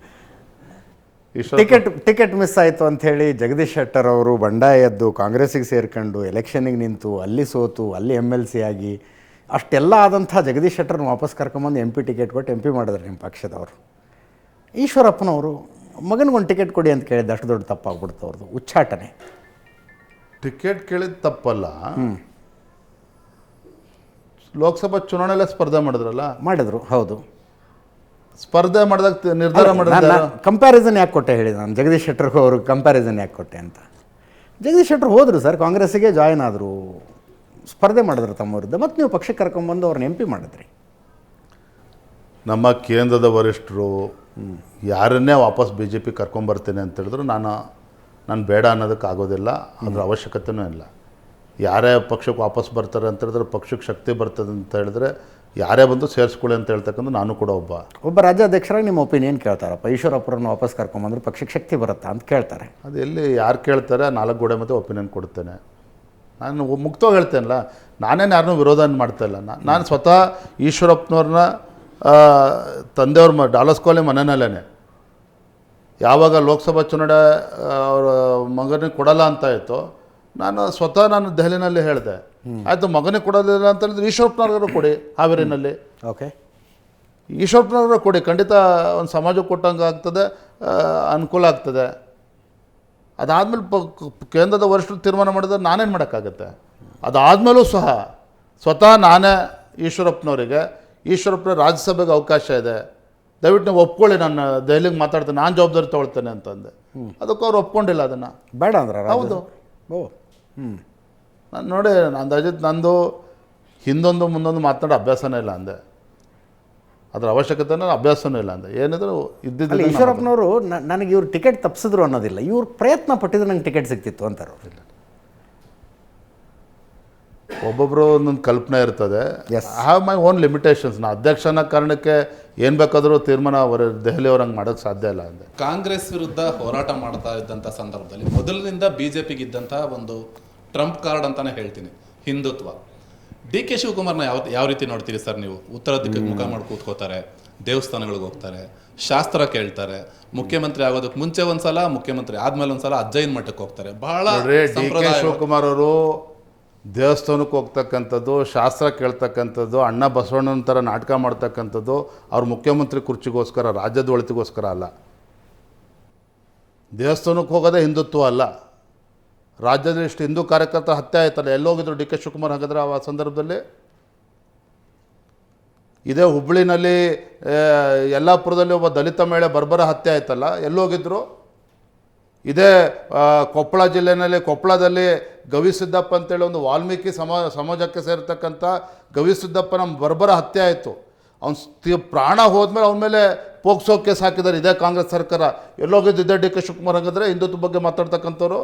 ಟಿಕೆಟ್ ಮಿಸ್ ಆಯಿತು ಅಂಥೇಳಿ ಜಗದೀಶ್ ಶೆಟ್ಟರ್ ಅವರು ಬಂಡಾಯ ಎದ್ದು ಕಾಂಗ್ರೆಸ್ಸಿಗೆ ಸೇರ್ಕೊಂಡು ಎಲೆಕ್ಷನ್ನಿಗೆ ನಿಂತು ಅಲ್ಲಿ ಸೋತು ಅಲ್ಲಿ MLC ಆಗಿ ಅಷ್ಟೆಲ್ಲ ಆದಂಥ ಜಗದೀಶ್ ಶೆಟ್ಟರ್ನ ವಾಪಸ್ ಕರ್ಕೊಂಬಂದು MP ಟಿಕೆಟ್ ಕೊಟ್ಟು MP ಮಾಡಿದ್ರು ನಿಮ್ಮ ಪಕ್ಷದವರು. ಈಶ್ವರಪ್ಪನವರು ಮಗನಿಗೊಂದು ಟಿಕೆಟ್ ಕೊಡಿ ಅಂತ ಕೇಳಿದ್ದು ಅಷ್ಟು ದೊಡ್ಡ ತಪ್ಪಾಗ್ಬಿಡ್ತು ಅವ್ರದ್ದು, ಉಚ್ಚಾಟನೆ. ಟಿಕೆಟ್ ಕೇಳಿದ ತಪ್ಪಲ್ಲ, ಲೋಕಸಭಾ ಚುನಾವಣೆಯಲ್ಲೇ ಸ್ಪರ್ಧೆ ಮಾಡಿದ್ರು. ಹೌದು, ಸ್ಪರ್ಧೆ ಮಾಡಿದಾಗ ನಿರ್ಧಾರ ಮಾಡಿದ್ರೆ ಕಂಪ್ಯಾರಿಸನ್ ಯಾಕೆ ಕೊಟ್ಟೆ ಹೇಳಿ ನಾನು, ಜಗದೀಶ್ ಶೆಟ್ಟರ್ಗೂ ಅವ್ರಿಗೆ ಕಂಪ್ಯಾರಿಸನ್ ಯಾಕೆ ಕೊಟ್ಟೆ ಅಂತ. ಜಗದೀಶ್ ಶೆಟ್ಟರ್ ಹೋದರು ಸರ್, ಕಾಂಗ್ರೆಸ್ಸಿಗೆ ಜಾಯ್ನ್ ಆದರು, ಸ್ಪರ್ಧೆ ಮಾಡಿದ್ರು ತಮ್ಮ ವಿರುದ್ಧ, ಮತ್ತು ನೀವು ಪಕ್ಷಕ್ಕೆ ಕರ್ಕೊಂಬಂದು ಅವ್ರನ್ನ MP ಮಾಡಿದ್ರಿ. ನಮ್ಮ ಕೇಂದ್ರದ ವರಿಷ್ಠರು ಯಾರನ್ನೇ ವಾಪಸ್ BJP ಕರ್ಕೊಂಬರ್ತೀನಿ ಅಂತ ಹೇಳಿದ್ರು ನಾನು ಬೇಡ ಅನ್ನೋದಕ್ಕೆ ಆಗೋದಿಲ್ಲ, ಅದ್ರ ಅವಶ್ಯಕತೆಯೂ ಇಲ್ಲ. ಯಾರೇ ಪಕ್ಷಕ್ಕೆ ವಾಪಸ್ ಬರ್ತಾರೆ ಅಂತ ಹೇಳಿದ್ರೆ, ಪಕ್ಷಕ್ಕೆ ಶಕ್ತಿ ಬರ್ತದೆ ಅಂತ ಹೇಳಿದ್ರೆ ಯಾರೇ ಬಂದು ಸೇರಿಸ್ಕೊಳ್ಳಿ ಅಂತ ಹೇಳ್ತಕ್ಕಂಥ ನಾನು ಕೂಡ ಒಬ್ಬ ರಾಜ್ಯಾಧ್ಯಕ್ಷರಾಗಿ ನಿಮ್ಮ ಒಪಿನಿಯನ್ ಕೇಳ್ತಾರಪ್ಪ, ಈಶ್ವರಪ್ಪರನ್ನು ವಾಪಸ್ ಕರ್ಕೊಂಬಂದ್ರೆ ಪಕ್ಷಕ್ಕೆ ಶಕ್ತಿ ಬರುತ್ತಾ ಅಂತ ಕೇಳ್ತಾರೆ. ಅದು ಎಲ್ಲಿ ಯಾರು ಕೇಳ್ತಾರೆ, 4 ಗೋಡೆ ಮಧ್ಯೆ ಒಪಿನಿಯನ್ ಕೊಡ್ತೇನೆ. ನಾನು ಮುಕ್ತವಾಗಿ ಹೇಳ್ತೇನಲ್ಲ, ನಾನೇನು ಯಾರನ್ನೂ ವಿರೋಧ ಮಾಡ್ತಾಯಿಲ್ಲ. ನಾನು ಸ್ವತಃ ಈಶ್ವರಪ್ಪನವ್ರನ್ನ ತಂದೆಯವ್ರ ಡಾಲರ್ಸ್ ಕಾಲೋನಿ ಮನೆಯಲ್ಲೇ ಯಾವಾಗ ಲೋಕಸಭಾ ಚುನಾವಣೆ ಅವರ ಮಗನಿಗೆ ಕೊಡಲ್ಲ ಅಂತ ಆಯಿತು, ನಾನು ದೆಹಲಿನಲ್ಲಿ ಹೇಳಿದೆ, ಆಯಿತು, ಮಗನಿಗೆ ಕೊಡೋದಿಲ್ಲ ಅಂತ ಹೇಳಿದ್ರೆ ಈಶ್ವರಪ್ಪನವ್ರಿಗಾರು ಕೊಡಿ, ಹಾವೇರಿನಲ್ಲಿ ಓಕೆ. ಈಶ್ವರಪ್ಪನವ್ರಿಗಾರು ಕೊಡಿ, ಖಂಡಿತ ಒಂದು ಸಮಾಜಕ್ಕೆ ಕೊಟ್ಟಂಗೆ ಆಗ್ತದೆ, ಅನುಕೂಲ ಆಗ್ತದೆ. ಅದಾದಮೇಲೆ ಕೇಂದ್ರದ ವರಿಷ್ಠರು ತೀರ್ಮಾನ ಮಾಡಿದ್ರೆ ನಾನೇನು ಮಾಡೋಕ್ಕಾಗತ್ತೆ? ಅದಾದಮೇಲೂ ಸಹ ಸ್ವತಃ ನಾನೇ ಈಶ್ವರಪ್ಪನವರಿಗೆ, ಈಶ್ವರಪ್ಪನ ರಾಜ್ಯಸಭೆಗೆ ಅವಕಾಶ ಇದೆ, ದಯವಿಟ್ಟು ನೀವು ಒಪ್ಕೊಳ್ಳಿ, ನಾನು ದೆಹಲಿಗೆ ಮಾತಾಡ್ತೇನೆ, ನಾನು ಜವಾಬ್ದಾರಿ ತೊಗೊಳ್ತೇನೆ ಅಂತಂದೆ. ಅದಕ್ಕೆ ಅವ್ರು ಒಪ್ಕೊಂಡಿಲ್ಲ ಅದನ್ನು. ಬೇಡ ಅಂದ್ರೆ ಹೌದು. ಓ ನಾನು ನೋಡಿ, ನಂದು ಹಿಂದೊಂದು ಮುಂದೊಂದು ಮಾತನಾಡೋ ಅಭ್ಯಾಸನೇ ಇಲ್ಲ ಅಂದೆ, ಅದರ ಅವಶ್ಯಕತೆನೂ ಅಭ್ಯಾಸನೂ ಇಲ್ಲ ಅಂದೆ. ಏನಿದ್ರು ಇದ್ದಿದ್ದು ಈಶ್ವರಪ್ಪನವರು ನನಗೆ ಇವ್ರು ಟಿಕೆಟ್ ತಪ್ಪಿಸಿದ್ರು ಅನ್ನೋದಿಲ್ಲ, ಇವ್ರು ಪ್ರಯತ್ನ ಪಟ್ಟಿದ್ರೆ ನಂಗೆ ಟಿಕೆಟ್ ಸಿಗ್ತಿತ್ತು ಅಂತಾರೆ ಅವ್ರು. ಒಬ್ಬೊಬ್ಬರು ಒಂದೊಂದು ಕಲ್ಪನೆ ಇರ್ತದೆ. I have my own limitations. ನಾ ಅಧ್ಯಕ್ಷನ ಕಾರಣಕ್ಕೆ ಏನು ಬೇಕಾದರೂ ತೀರ್ಮಾನ ದೆಹಲಿಯವ್ರು ಹಂಗೆ ಮಾಡೋಕ್ಕೆ ಸಾಧ್ಯ ಇಲ್ಲ ಅಂದೆ. ಕಾಂಗ್ರೆಸ್ ವಿರುದ್ಧ ಹೋರಾಟ ಮಾಡ್ತಾ ಇದ್ದಂಥ ಸಂದರ್ಭದಲ್ಲಿ ಮೊದಲಿನಿಂದ BJPಗೆ ಇದ್ದಂಥ ಒಂದು ಟ್ರಂಪ್ ಕಾರ್ಡ್ ಅಂತಾನೆ ಹೇಳ್ತೀನಿ, ಹಿಂದುತ್ವ. DK ಶಿವಕುಮಾರ್ನ ಯಾವ ರೀತಿ ನೋಡ್ತೀರಿ ಸರ್ ನೀವು? ಉತ್ತರ ದಿಕ್ಕಿಗೆ ಮುಖ ಮಾಡಿ ಕೂತ್ಕೋತಾರೆ, ದೇವಸ್ಥಾನಗಳಿಗೆ ಹೋಗ್ತಾರೆ, ಶಾಸ್ತ್ರ ಕೇಳ್ತಾರೆ, ಮುಖ್ಯಮಂತ್ರಿ ಆಗೋದಕ್ಕೆ ಮುಂಚೆ ಒಂದ್ಸಲ, ಮುಖ್ಯಮಂತ್ರಿ ಆದ್ಮೇಲೆ ಒಂದ್ಸಲ ಅಜ್ಜಯ್ಯನ ಮಠಕ್ಕೆ ಹೋಗ್ತಾರೆ. ಬಹಳ DK ಶಿವಕುಮಾರ್ ಅವರು ದೇವಸ್ಥಾನಕ್ಕೆ ಹೋಗ್ತಕ್ಕಂಥದ್ದು, ಶಾಸ್ತ್ರ ಕೇಳ್ತಕ್ಕಂಥದ್ದು, ಅಣ್ಣ ಬಸವಣ್ಣನ ಥರ ನಾಟಕ ಮಾಡ್ತಕ್ಕಂಥದ್ದು ಅವ್ರ ಮುಖ್ಯಮಂತ್ರಿ ಕುರ್ಚಿಗೋಸ್ಕರ, ರಾಜ್ಯದ ಒಳಿತಿಗೋಸ್ಕರ ಅಲ್ಲ. ದೇವಸ್ಥಾನಕ್ಕೆ ಹೋಗೋದೇ ಹಿಂದುತ್ವ ಅಲ್ಲ. ರಾಜ್ಯದಲ್ಲಿ ಇಷ್ಟು ಹಿಂದೂ ಕಾರ್ಯಕರ್ತರ ಹತ್ಯೆ ಆಯ್ತಲ್ಲ, ಎಲ್ಲೋಗಿದ್ರು DK ಶಿವಕುಮಾರ್ ಹಾಗಾದ್ರೆ ಆ ಸಂದರ್ಭದಲ್ಲಿ? ಇದೇ ಹುಬ್ಬಳ್ಳಿನಲ್ಲಿ ಯಲ್ಲಾಪುರದಲ್ಲಿ ಒಬ್ಬ ದಲಿತ ಮಹಿಳೆ ಬರ್ಬರ ಹತ್ಯೆ ಆಯ್ತಲ್ಲ, ಎಲ್ಲೋಗಿದ್ರು? ಇದೇ ಕೊಪ್ಪಳ ಜಿಲ್ಲೆಯಲ್ಲಿ, ಕೊಪ್ಪಳದಲ್ಲಿ ಗವಿಸಿದ್ದಪ್ಪ ಅಂತೇಳಿ ಒಂದು ವಾಲ್ಮೀಕಿ ಸಮಾಜಕ್ಕೆ ಸೇರ್ತಕ್ಕಂಥ ಗವಿಸಿದ್ದಪ್ಪನ ಬರ್ಬರ ಹತ್ಯೆ ಆಯಿತು. ಅವ್ನು ಪ್ರಾಣ ಹೋದ್ಮೇಲೆ ಅವನ ಮೇಲೆ ಪೋಕ್ಸೋ ಕೇಸ್ ಹಾಕಿದ್ದಾರೆ ಇದೇ ಕಾಂಗ್ರೆಸ್ ಸರ್ಕಾರ. ಎಲ್ಲೋಗಿದ್ದು ಇದೇ DK ಶಿವಕುಮಾರ್ ಹಾಗಾದ್ರೆ ಹಿಂದುತ್ವ ಬಗ್ಗೆ ಮಾತಾಡ್ತಕ್ಕಂಥವ್ರು?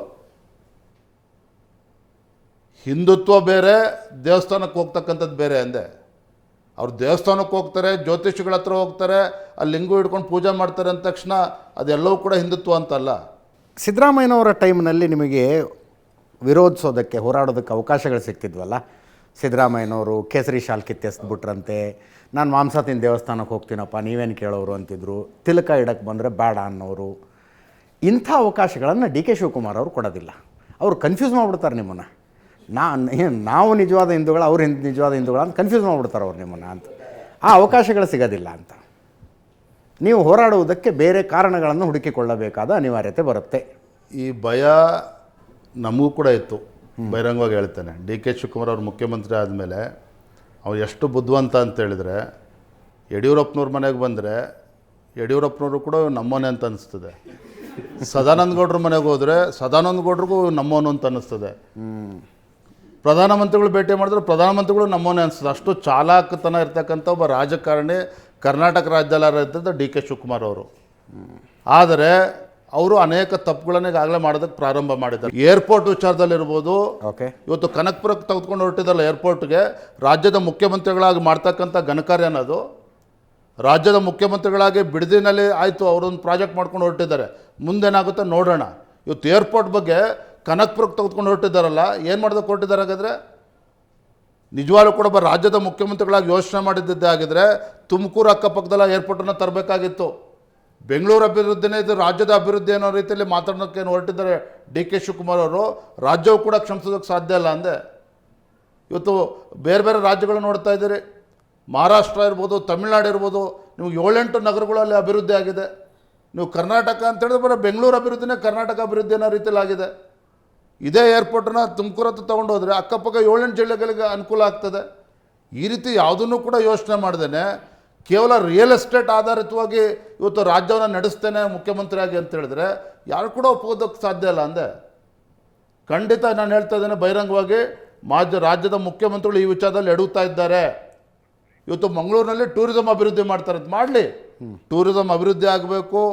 ಹಿಂದುತ್ವ ಬೇರೆ, ದೇವಸ್ಥಾನಕ್ಕೆ ಹೋಗ್ತಕ್ಕಂಥದ್ದು ಬೇರೆ ಅಂದೆ. ಅವ್ರು ದೇವಸ್ಥಾನಕ್ಕೆ ಹೋಗ್ತಾರೆ, ಜ್ಯೋತಿಷಿಗಳ ಹತ್ರ ಹೋಗ್ತಾರೆ, ಅಲ್ಲಿ ಲಿಂಗು ಹಿಡ್ಕೊಂಡು ಪೂಜೆ ಮಾಡ್ತಾರೆ ಅಂದ ತಕ್ಷಣ ಅದೆಲ್ಲವೂ ಕೂಡ ಹಿಂದುತ್ವ ಅಂತಲ್ಲ. ಸಿದ್ದರಾಮಯ್ಯನವರ ಟೈಮ್ನಲ್ಲಿ ನಿಮಗೆ ವಿರೋಧಿಸೋದಕ್ಕೆ, ಹೋರಾಡೋದಕ್ಕೆ ಅವಕಾಶಗಳು ಸಿಗ್ತಿದ್ವಲ್ಲ. ಸಿದ್ದರಾಮಯ್ಯನವರು ಕೇಸರಿ ಶಾಲ್ ಕಿತ್ತೆಸ್ಬಿಟ್ರಂತೆ, ನಾನು ಮಾಂಸ ತಿಂದು ದೇವಸ್ಥಾನಕ್ಕೆ ಹೋಗ್ತೀನಪ್ಪ, ನೀವೇನು ಕೇಳೋರು ಅಂತಿದ್ರು. ತಿಲಕ ಇಡಕ್ಕೆ ಬಂದರೆ ಬೇಡ ಅನ್ನೋರು. ಇಂಥ ಅವಕಾಶಗಳನ್ನು DK ಶಿವಕುಮಾರ್ ಅವರು ಕೊಡೋದಿಲ್ಲ. ಅವರು ಕನ್ಫ್ಯೂಸ್ ಮಾಡಿಬಿಡ್ತಾರೆ ನಿಮ್ಮನ್ನು. ನಾವು ನಿಜವಾದ ಹಿಂದೂಗಳು, ಅವ್ರು ನಿಜವಾದ ಹಿಂದೂಗಳು ಅಂತ ಕನ್ಫ್ಯೂಸ್ ಮಾಡಿಬಿಡ್ತಾರೆ ಅವ್ರು ನಿಮ್ಮನ್ನು ಅಂತ. ಆ ಅವಕಾಶಗಳು ಸಿಗೋದಿಲ್ಲ ಅಂತ. ನೀವು ಹೋರಾಡುವುದಕ್ಕೆ ಬೇರೆ ಕಾರಣಗಳನ್ನು ಹುಡುಕಿಕೊಳ್ಳಬೇಕಾದ ಅನಿವಾರ್ಯತೆ ಬರುತ್ತೆ. ಈ ಭಯ ನಮಗೂ ಕೂಡ ಇತ್ತು, ಬಹಿರಂಗವಾಗಿ ಹೇಳ್ತೇನೆ. DK ಶಿವಕುಮಾರ್ ಅವರು ಮುಖ್ಯಮಂತ್ರಿ ಆದಮೇಲೆ ಅವ್ರು ಎಷ್ಟು ಬುದ್ಧಿವಂತ ಅಂತ ಹೇಳಿದ್ರೆ, ಯಡಿಯೂರಪ್ಪನವ್ರ ಮನೆಗೆ ಬಂದರೆ ಯಡಿಯೂರಪ್ಪನವರು ಕೂಡ ನಮ್ಮನೆ ಅಂತ ಅನ್ನಿಸ್ತದೆ. ಸದಾನಂದ ಗೌಡ್ರ ಮನೆಗೆ ಹೋದರೆ ಸದಾನಂದ ಗೌಡ್ರಿಗೂ ನಮ್ಮವನು ಅಂತ ಅನ್ನಿಸ್ತದೆ. ಪ್ರಧಾನಮಂತ್ರಿಗಳು ಭೇಟಿ ಮಾಡಿದ್ರೆ ಪ್ರಧಾನಮಂತ್ರಿಗಳು ನಮ್ಮವನೇ ಅನಿಸ್ತದೆ. ಅಷ್ಟು ಚಾಲಾಕತನ ಇರ್ತಕ್ಕಂಥ ಒಬ್ಬ ರಾಜಕಾರಣಿ ಕರ್ನಾಟಕ ರಾಜ್ಯದಲ್ಲಾರ ಇದ್ದಂಥ DK ಶಿವಕುಮಾರ್ ಅವರು. ಆದರೆ ಅವರು ಅನೇಕ ತಪ್ಪುಗಳನ್ನ ಈಗಾಗಲೇ ಮಾಡೋದಕ್ಕೆ ಪ್ರಾರಂಭ ಮಾಡಿದ್ದಾರೆ. ಏರ್ಪೋರ್ಟ್ ವಿಚಾರದಲ್ಲಿರ್ಬೋದು, ಓಕೆ, ಇವತ್ತು ಕನಕಪುರಕ್ಕೆ ತೆಗೆದುಕೊಂಡು ಹೊರಟಿದ್ದಲ್ಲ ಏರ್ಪೋರ್ಟ್ಗೆ, ರಾಜ್ಯದ ಮುಖ್ಯಮಂತ್ರಿಗಳಾಗಿ ಮಾಡ್ತಕ್ಕಂಥ ಘನಕಾರ್ಯ ಅನ್ನೋದು. ರಾಜ್ಯದ ಮುಖ್ಯಮಂತ್ರಿಗಳಾಗಿ ಬಿಡದಿನಲ್ಲಿ ಆಯಿತು, ಅವರೊಂದು ಪ್ರಾಜೆಕ್ಟ್ ಮಾಡ್ಕೊಂಡು ಹೊರಟಿದ್ದಾರೆ, ಮುಂದೇನಾಗುತ್ತೆ ನೋಡೋಣ. ಇವತ್ತು ಏರ್ಪೋರ್ಟ್ ಬಗ್ಗೆ ಕನಕಪುರಕ್ಕೆ ತೆಗೆದುಕೊಂಡು ಹೊರಟಿದ್ದಾರಲ್ಲ, ಏನು ಮಾಡೋದಕ್ಕೆ ಹೊರಟಿದ್ದಾರೆ ಹಾಗಾದರೆ? ನಿಜವಾಗ್ಲೂ ಕೂಡ ಒಬ್ಬ ರಾಜ್ಯದ ಮುಖ್ಯಮಂತ್ರಿಗಳಾಗಿ ಯೋಚನೆ ಮಾಡಿದ್ದೇ ಆಗಿದ್ರೆ ತುಮಕೂರು ಅಕ್ಕಪಕ್ಕದಲ್ಲ ಏರ್ಪೋರ್ಟನ್ನು ತರಬೇಕಾಗಿತ್ತು. ಬೆಂಗಳೂರು ಅಭಿವೃದ್ಧಿನೇ ಇದು ರಾಜ್ಯದ ಅಭಿವೃದ್ಧಿ ಅನ್ನೋ ರೀತಿಯಲ್ಲಿ ಮಾತಾಡೋಕ್ಕೆ ಹೊರಟಿದ್ದಾರೆ DK ಶಿವಕುಮಾರ್ ಅವರು. ರಾಜ್ಯವು ಕೂಡ ಕ್ಷಮಿಸೋದಕ್ಕೆ ಸಾಧ್ಯ ಇಲ್ಲ ಅಂದೆ. ಇವತ್ತು ಬೇರೆ ಬೇರೆ ರಾಜ್ಯಗಳು ನೋಡ್ತಾ ಇದ್ದೀರಿ, ಮಹಾರಾಷ್ಟ್ರ ಇರ್ಬೋದು, ತಮಿಳ್ನಾಡು ಇರ್ಬೋದು, ನಿಮಗೆ 7-8 ನಗರಗಳಲ್ಲಿ ಅಭಿವೃದ್ಧಿ ಆಗಿದೆ. ನೀವು ಕರ್ನಾಟಕ ಅಂತ ಹೇಳಿದ್ರೆ ಬರೋ ಬೆಂಗಳೂರು ಅಭಿವೃದ್ಧಿನೇ ಕರ್ನಾಟಕ ಅಭಿವೃದ್ಧಿ ಅನ್ನೋ ರೀತಿಯಲ್ಲಿ ಆಗಿದೆ. ಇದೇ ಏರ್ಪೋರ್ಟನ್ನು ತುಮಕೂರು ಹತ್ರ ತೊಗೊಂಡು ಹೋದರೆ ಅಕ್ಕಪಕ್ಕ 7-8 ಜಿಲ್ಲೆಗಳಿಗೆ ಅನುಕೂಲ ಆಗ್ತದೆ. ಈ ರೀತಿ ಯಾವುದನ್ನು ಕೂಡ ಯೋಚನೆ ಮಾಡ್ದೇನೆ ಕೇವಲ ರಿಯಲ್ ಎಸ್ಟೇಟ್ ಆಧಾರಿತವಾಗಿ ಇವತ್ತು ರಾಜ್ಯವನ್ನು ನಡೆಸ್ತೇನೆ ಮುಖ್ಯಮಂತ್ರಿಯಾಗಿ ಅಂತ ಹೇಳಿದ್ರೆ ಯಾರು ಕೂಡ ಒಪ್ಪೋದಕ್ಕೆ ಸಾಧ್ಯ ಇಲ್ಲ ಅಂದೆ. ಖಂಡಿತ ನಾನು ಹೇಳ್ತಾ ಇದ್ದೇನೆ ಬಹಿರಂಗವಾಗಿ, ರಾಜ್ಯದ ಮುಖ್ಯಮಂತ್ರಿಗಳು ಈ ವಿಚಾರದಲ್ಲಿ ಎಡುತ್ತಾ ಇದ್ದಾರೆ. ಇವತ್ತು ಮಂಗಳೂರಿನಲ್ಲಿ ಟೂರಿಸಂ ಅಭಿವೃದ್ಧಿ ಮಾಡ್ತಾರೆ, ಮಾಡಲಿ. ಟೂರಿಸಂ ಅಭಿವೃದ್ಧಿ ಆಗಬೇಕು.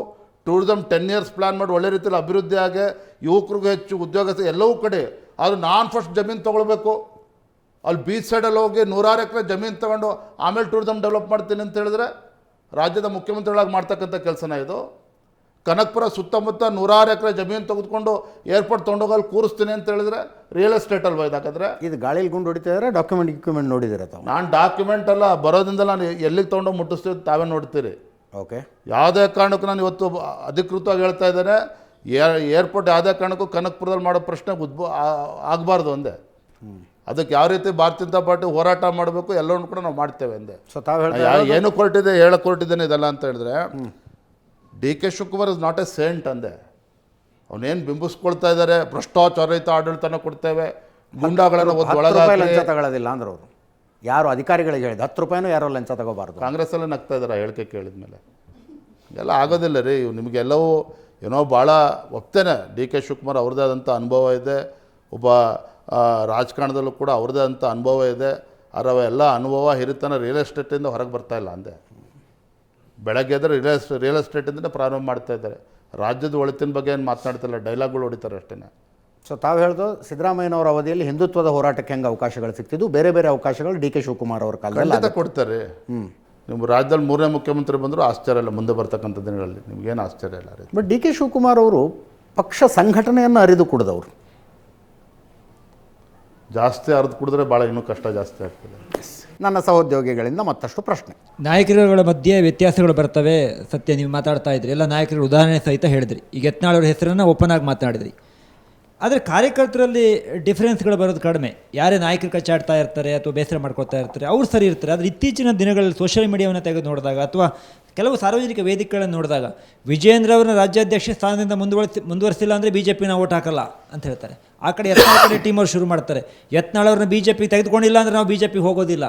ಟೂರಿಸಂ 10 years ಪ್ಲ್ಯಾನ್ ಮಾಡಿ ಒಳ್ಳೆ ರೀತಿಯಲ್ಲಿ ಅಭಿವೃದ್ಧಿ ಆಗಿ ಯುವಕರಿಗೆ ಹೆಚ್ಚು ಉದ್ಯೋಗ ಎಲ್ಲವೂ ಕಡೆ. ಆದರೆ ನಾನು ಫಸ್ಟ್ ಜಮೀನು ತೊಗೊಳ್ಬೇಕು, ಅಲ್ಲಿ ಬೀಚ್ ಸೈಡಲ್ಲಿ ಹೋಗಿ 100 ಎಕರೆ ಜಮೀನು ತೊಗೊಂಡು ಆಮೇಲೆ ಟೂರಿಸಂ ಡೆವಲಪ್ ಮಾಡ್ತೀನಿ ಅಂತ ಹೇಳಿದ್ರೆ ರಾಜ್ಯದ ಮುಖ್ಯಮಂತ್ರಿಗಳಾಗಿ ಮಾಡ್ತಕ್ಕಂಥ ಕೆಲಸನ ಇದು. ಕನಕಪುರ ಸುತ್ತಮುತ್ತ 100 ಎಕರೆ ಜಮೀನು ತೆಗೆದುಕೊಂಡು ಏರ್ಪೋರ್ಟ್ ತೊಗೊಂಡೋಗಲ್ಲಿ ಕೂರಿಸ್ತೀನಿ ಅಂತ ಹೇಳಿದ್ರೆ ರಿಯಲ್ ಎಸ್ಟೇಟ್ ಅಲ್ವಾ ಇದಾಕಂದ್ರೆ? ಇದು ಗಾಳಿಲಿ ಗುಂಡು ಹೊಡಿತಿದ್ದಾರೆ. ಡಾಕ್ಯುಮೆಂಟ್ ನೋಡಿದಿರ ತಾವು? ನಾನು ಡಾಕ್ಯುಮೆಂಟ್ ಅಲ್ಲ, ಬರೋದ್ರಿಂದ ನಾನು ಎಲ್ಲಿಗೆ ತೊಗೊಂಡೋಗಿ ಮುಟ್ಟಿಸ್ತೀವಿ ತಾವೇ ನೋಡ್ತೀರಿ. ಓಕೆ, ಯಾವುದೇ ಕಾರಣಕ್ಕೂ ನಾನು ಇವತ್ತು ಅಧಿಕೃತವಾಗಿ ಹೇಳ್ತಾ ಇದ್ದೇನೆ, ಏರ್ಪೋರ್ಟ್ ಯಾವುದೇ ಕಾರಣಕ್ಕೂ ಕನಕಪುರದಲ್ಲಿ ಮಾಡೋ ಪ್ರಶ್ನೆ ಆಗಬಾರ್ದು ಅಂದೆ. ಅದಕ್ಕೆ ಯಾವ ರೀತಿ ಭಾರತೀಯ ಜನತಾ ಪಾರ್ಟಿ ಹೋರಾಟ ಮಾಡಬೇಕು ಎಲ್ಲವನ್ನು ಕೂಡ ನಾವು ಮಾಡ್ತೇವೆ ಅಂದೆ. ಸೊ ತಾವು ಹೇಳ್ತಾ ಏನು ಕೊರಟಿದೆ ಹೇಳಕ್ಕೆ ಹೊರಟಿದ್ದೇನೆ ಇದೆಲ್ಲ ಅಂತ ಹೇಳಿದ್ರೆ D K Shivakumar is not A Saint ಅಂದೆ. ಅವನೇನು ಬಿಂಬಿಸ್ಕೊಳ್ತಾ ಇದ್ದಾರೆ, ಭ್ರಷ್ಟಾಚಾರಯುತ ಆಡಳಿತನ ಕೊಡ್ತೇವೆ, ಗುಂಡಾಗಳನ್ನು ₹10 ಒಳಗೆ ಲಂಚ ತಗೊಳ್ಳೋದಿಲ್ಲ ಅಂದ್ರೆ ಅವರು ಯಾರು ಅಧಿಕಾರಿಗಳಿಗೆ ಹೇಳಿದ ₹10 ಯಾರೋ ಲಂಚ ತಗೋಬಾರ್ದು. ಕಾಂಗ್ರೆಸ್ಸಲ್ಲೇ ನಗ್ತಾ ಇದ್ದಾರೆ ಹೇಳಿಕೆ ಕೇಳಿದ ಮೇಲೆ. ಎಲ್ಲ ಆಗೋದಿಲ್ಲ ರೀ. ನಿಮಗೆಲ್ಲವೂ ಏನೋ ಭಾಳ ಒಪ್ತೇನೆ, ಡಿ ಕೆ ಶಿವಕುಮಾರ್ ಅವ್ರದ್ದೇ ಆದಂಥ ಅನುಭವ ಇದೆ, ಒಬ್ಬ ರಾಜಕಾರಣದಲ್ಲೂ ಕೂಡ ಅವ್ರದ್ದೇ ಆದಂಥ ಅನುಭವ ಇದೆ. ಅದರ ಎಲ್ಲ ಅನುಭವ ಹಿರಿತನ ರಿಯಲ್ ಎಸ್ಟೇಟಿಂದ ಹೊರಗೆ ಬರ್ತಾ ಇಲ್ಲ ಅಂದೆ. ಬೆಳಗ್ಗೆ ಎದ್ರೆ ರಿಯಲ್ ಎಸ್ಟೇಟಿಂದನೇ ಪ್ರಾರಂಭ ಮಾಡ್ತಾ ಇದ್ದಾರೆ. ರಾಜ್ಯದ ಒಳಿತಿನ ಬಗ್ಗೆ ಏನು ಮಾತನಾಡ್ತಿಲ್ಲ, ಡೈಲಾಗ್ಗಳು ಹೊಡಿತಾರೆ ಅಷ್ಟೇ. ಸೊ ತಾವು ಹೇಳ್ದು ಸಿದ್ದರಾಮಯ್ಯನವರ ಅವಧಿಯಲ್ಲಿ ಹಿಂದುತ್ವದ ಹೋರಾಟಕ್ಕೆ ಹೆಂಗೆ ಅವಕಾಶಗಳು ಸಿಗ್ತಿದ್ದು, ಬೇರೆ ಬೇರೆ ಅವಕಾಶಗಳು ಡಿ ಕೆ ಶಿವಕುಮಾರ್ ಅವ್ರ ಕಾಲದಲ್ಲಿ ಖಂಡಿತ ಕೊಡ್ತಾರೆ. ನಿಮ್ಮ ರಾಜ್ಯದಲ್ಲಿ 3ನೇ ಮುಖ್ಯಮಂತ್ರಿ ಬಂದರೂ ಆಶ್ಚರ್ಯ ಇಲ್ಲ ಮುಂದೆ ಬರ್ತಕ್ಕಂಥ ದಿನಗಳಲ್ಲಿ, ನಿಮಗೇನು ಆಶ್ಚರ್ಯ ಇಲ್ಲ ರೀ. ಬಟ್ ಡಿ ಕೆ ಶಿವಕುಮಾರ್ ಅವರು ಪಕ್ಷ ಸಂಘಟನೆಯನ್ನು ಅರಿದು ಕುಡಿದವರು. ಜಾಸ್ತಿ ಅರ್ದು ಕುಡಿದ್ರೆ ಭಾಳ ಇನ್ನೂ ಕಷ್ಟ ಜಾಸ್ತಿ ಆಗ್ತದೆ. ನನ್ನ ಸಹೋದ್ಯೋಗಿಗಳಿಂದ ಮತ್ತಷ್ಟು ಪ್ರಶ್ನೆ. ನಾಯಕರುಗಳ ಮಧ್ಯೆ ವ್ಯತ್ಯಾಸಗಳು ಬರ್ತವೆ. ಸತ್ಯ, ನೀವು ಮಾತಾಡ್ತಾ ಇದ್ರಿ, ಎಲ್ಲ ನಾಯಕರ ಉದಾಹರಣೆ ಸಹಿತ ಹೇಳಿದ್ರಿ. ಈಗ ಯತ್ನಾಳ್ ಅವ್ರ ಹೆಸರನ್ನು ಓಪನ್ ಆಗಿ ಮಾತನಾಡಿದ್ರಿ. ಆದರೆ ಕಾರ್ಯಕರ್ತರಲ್ಲಿ ಡಿಫರೆನ್ಸ್ಗಳು ಬರೋದು ಕಡಿಮೆ. ಯಾರೇ ನಾಯಕರು ಕಚ್ಚಾಡ್ತಾ ಇರ್ತಾರೆ ಅಥವಾ ಬೇಸರ ಮಾಡ್ಕೊತಾ ಇರ್ತಾರೆ, ಅವ್ರು ಸರಿ ಇರ್ತಾರೆ. ಆದರೆ ಇತ್ತೀಚಿನ ದಿನಗಳಲ್ಲಿ ಸೋಷಿಯಲ್ ಮೀಡಿಯಾವನ್ನು ತೆಗೆದು ನೋಡಿದಾಗ ಅಥವಾ ಕೆಲವು ಸಾರ್ವಜನಿಕ ವೇದಿಕೆಗಳನ್ನು ನೋಡಿದಾಗ ವಿಜೇಂದ್ರ ಅವರನ್ನ ರಾಜ್ಯಾಧ್ಯಕ್ಷ ಸ್ಥಾನದಿಂದ ಮುಂದುವರಿಸಿಲ್ಲ ಅಂದರೆ BJP ಓಟ್ ಹಾಕಲ್ಲ ಅಂತ ಹೇಳ್ತಾರೆ. ಆ ಕಡೆ ಯತ್ನಾಳ್ ಕಡೆ ಟೀಮ್ ಅವ್ರು ಶುರು ಮಾಡ್ತಾರೆ. ಯತ್ನಾಳ್ ಅವ್ರನ್ನ BJP ತೆಗೆದುಕೊಂಡಿಲ್ಲ ಅಂದರೆ ನಾವು BJP ಹೋಗೋದಿಲ್ಲ.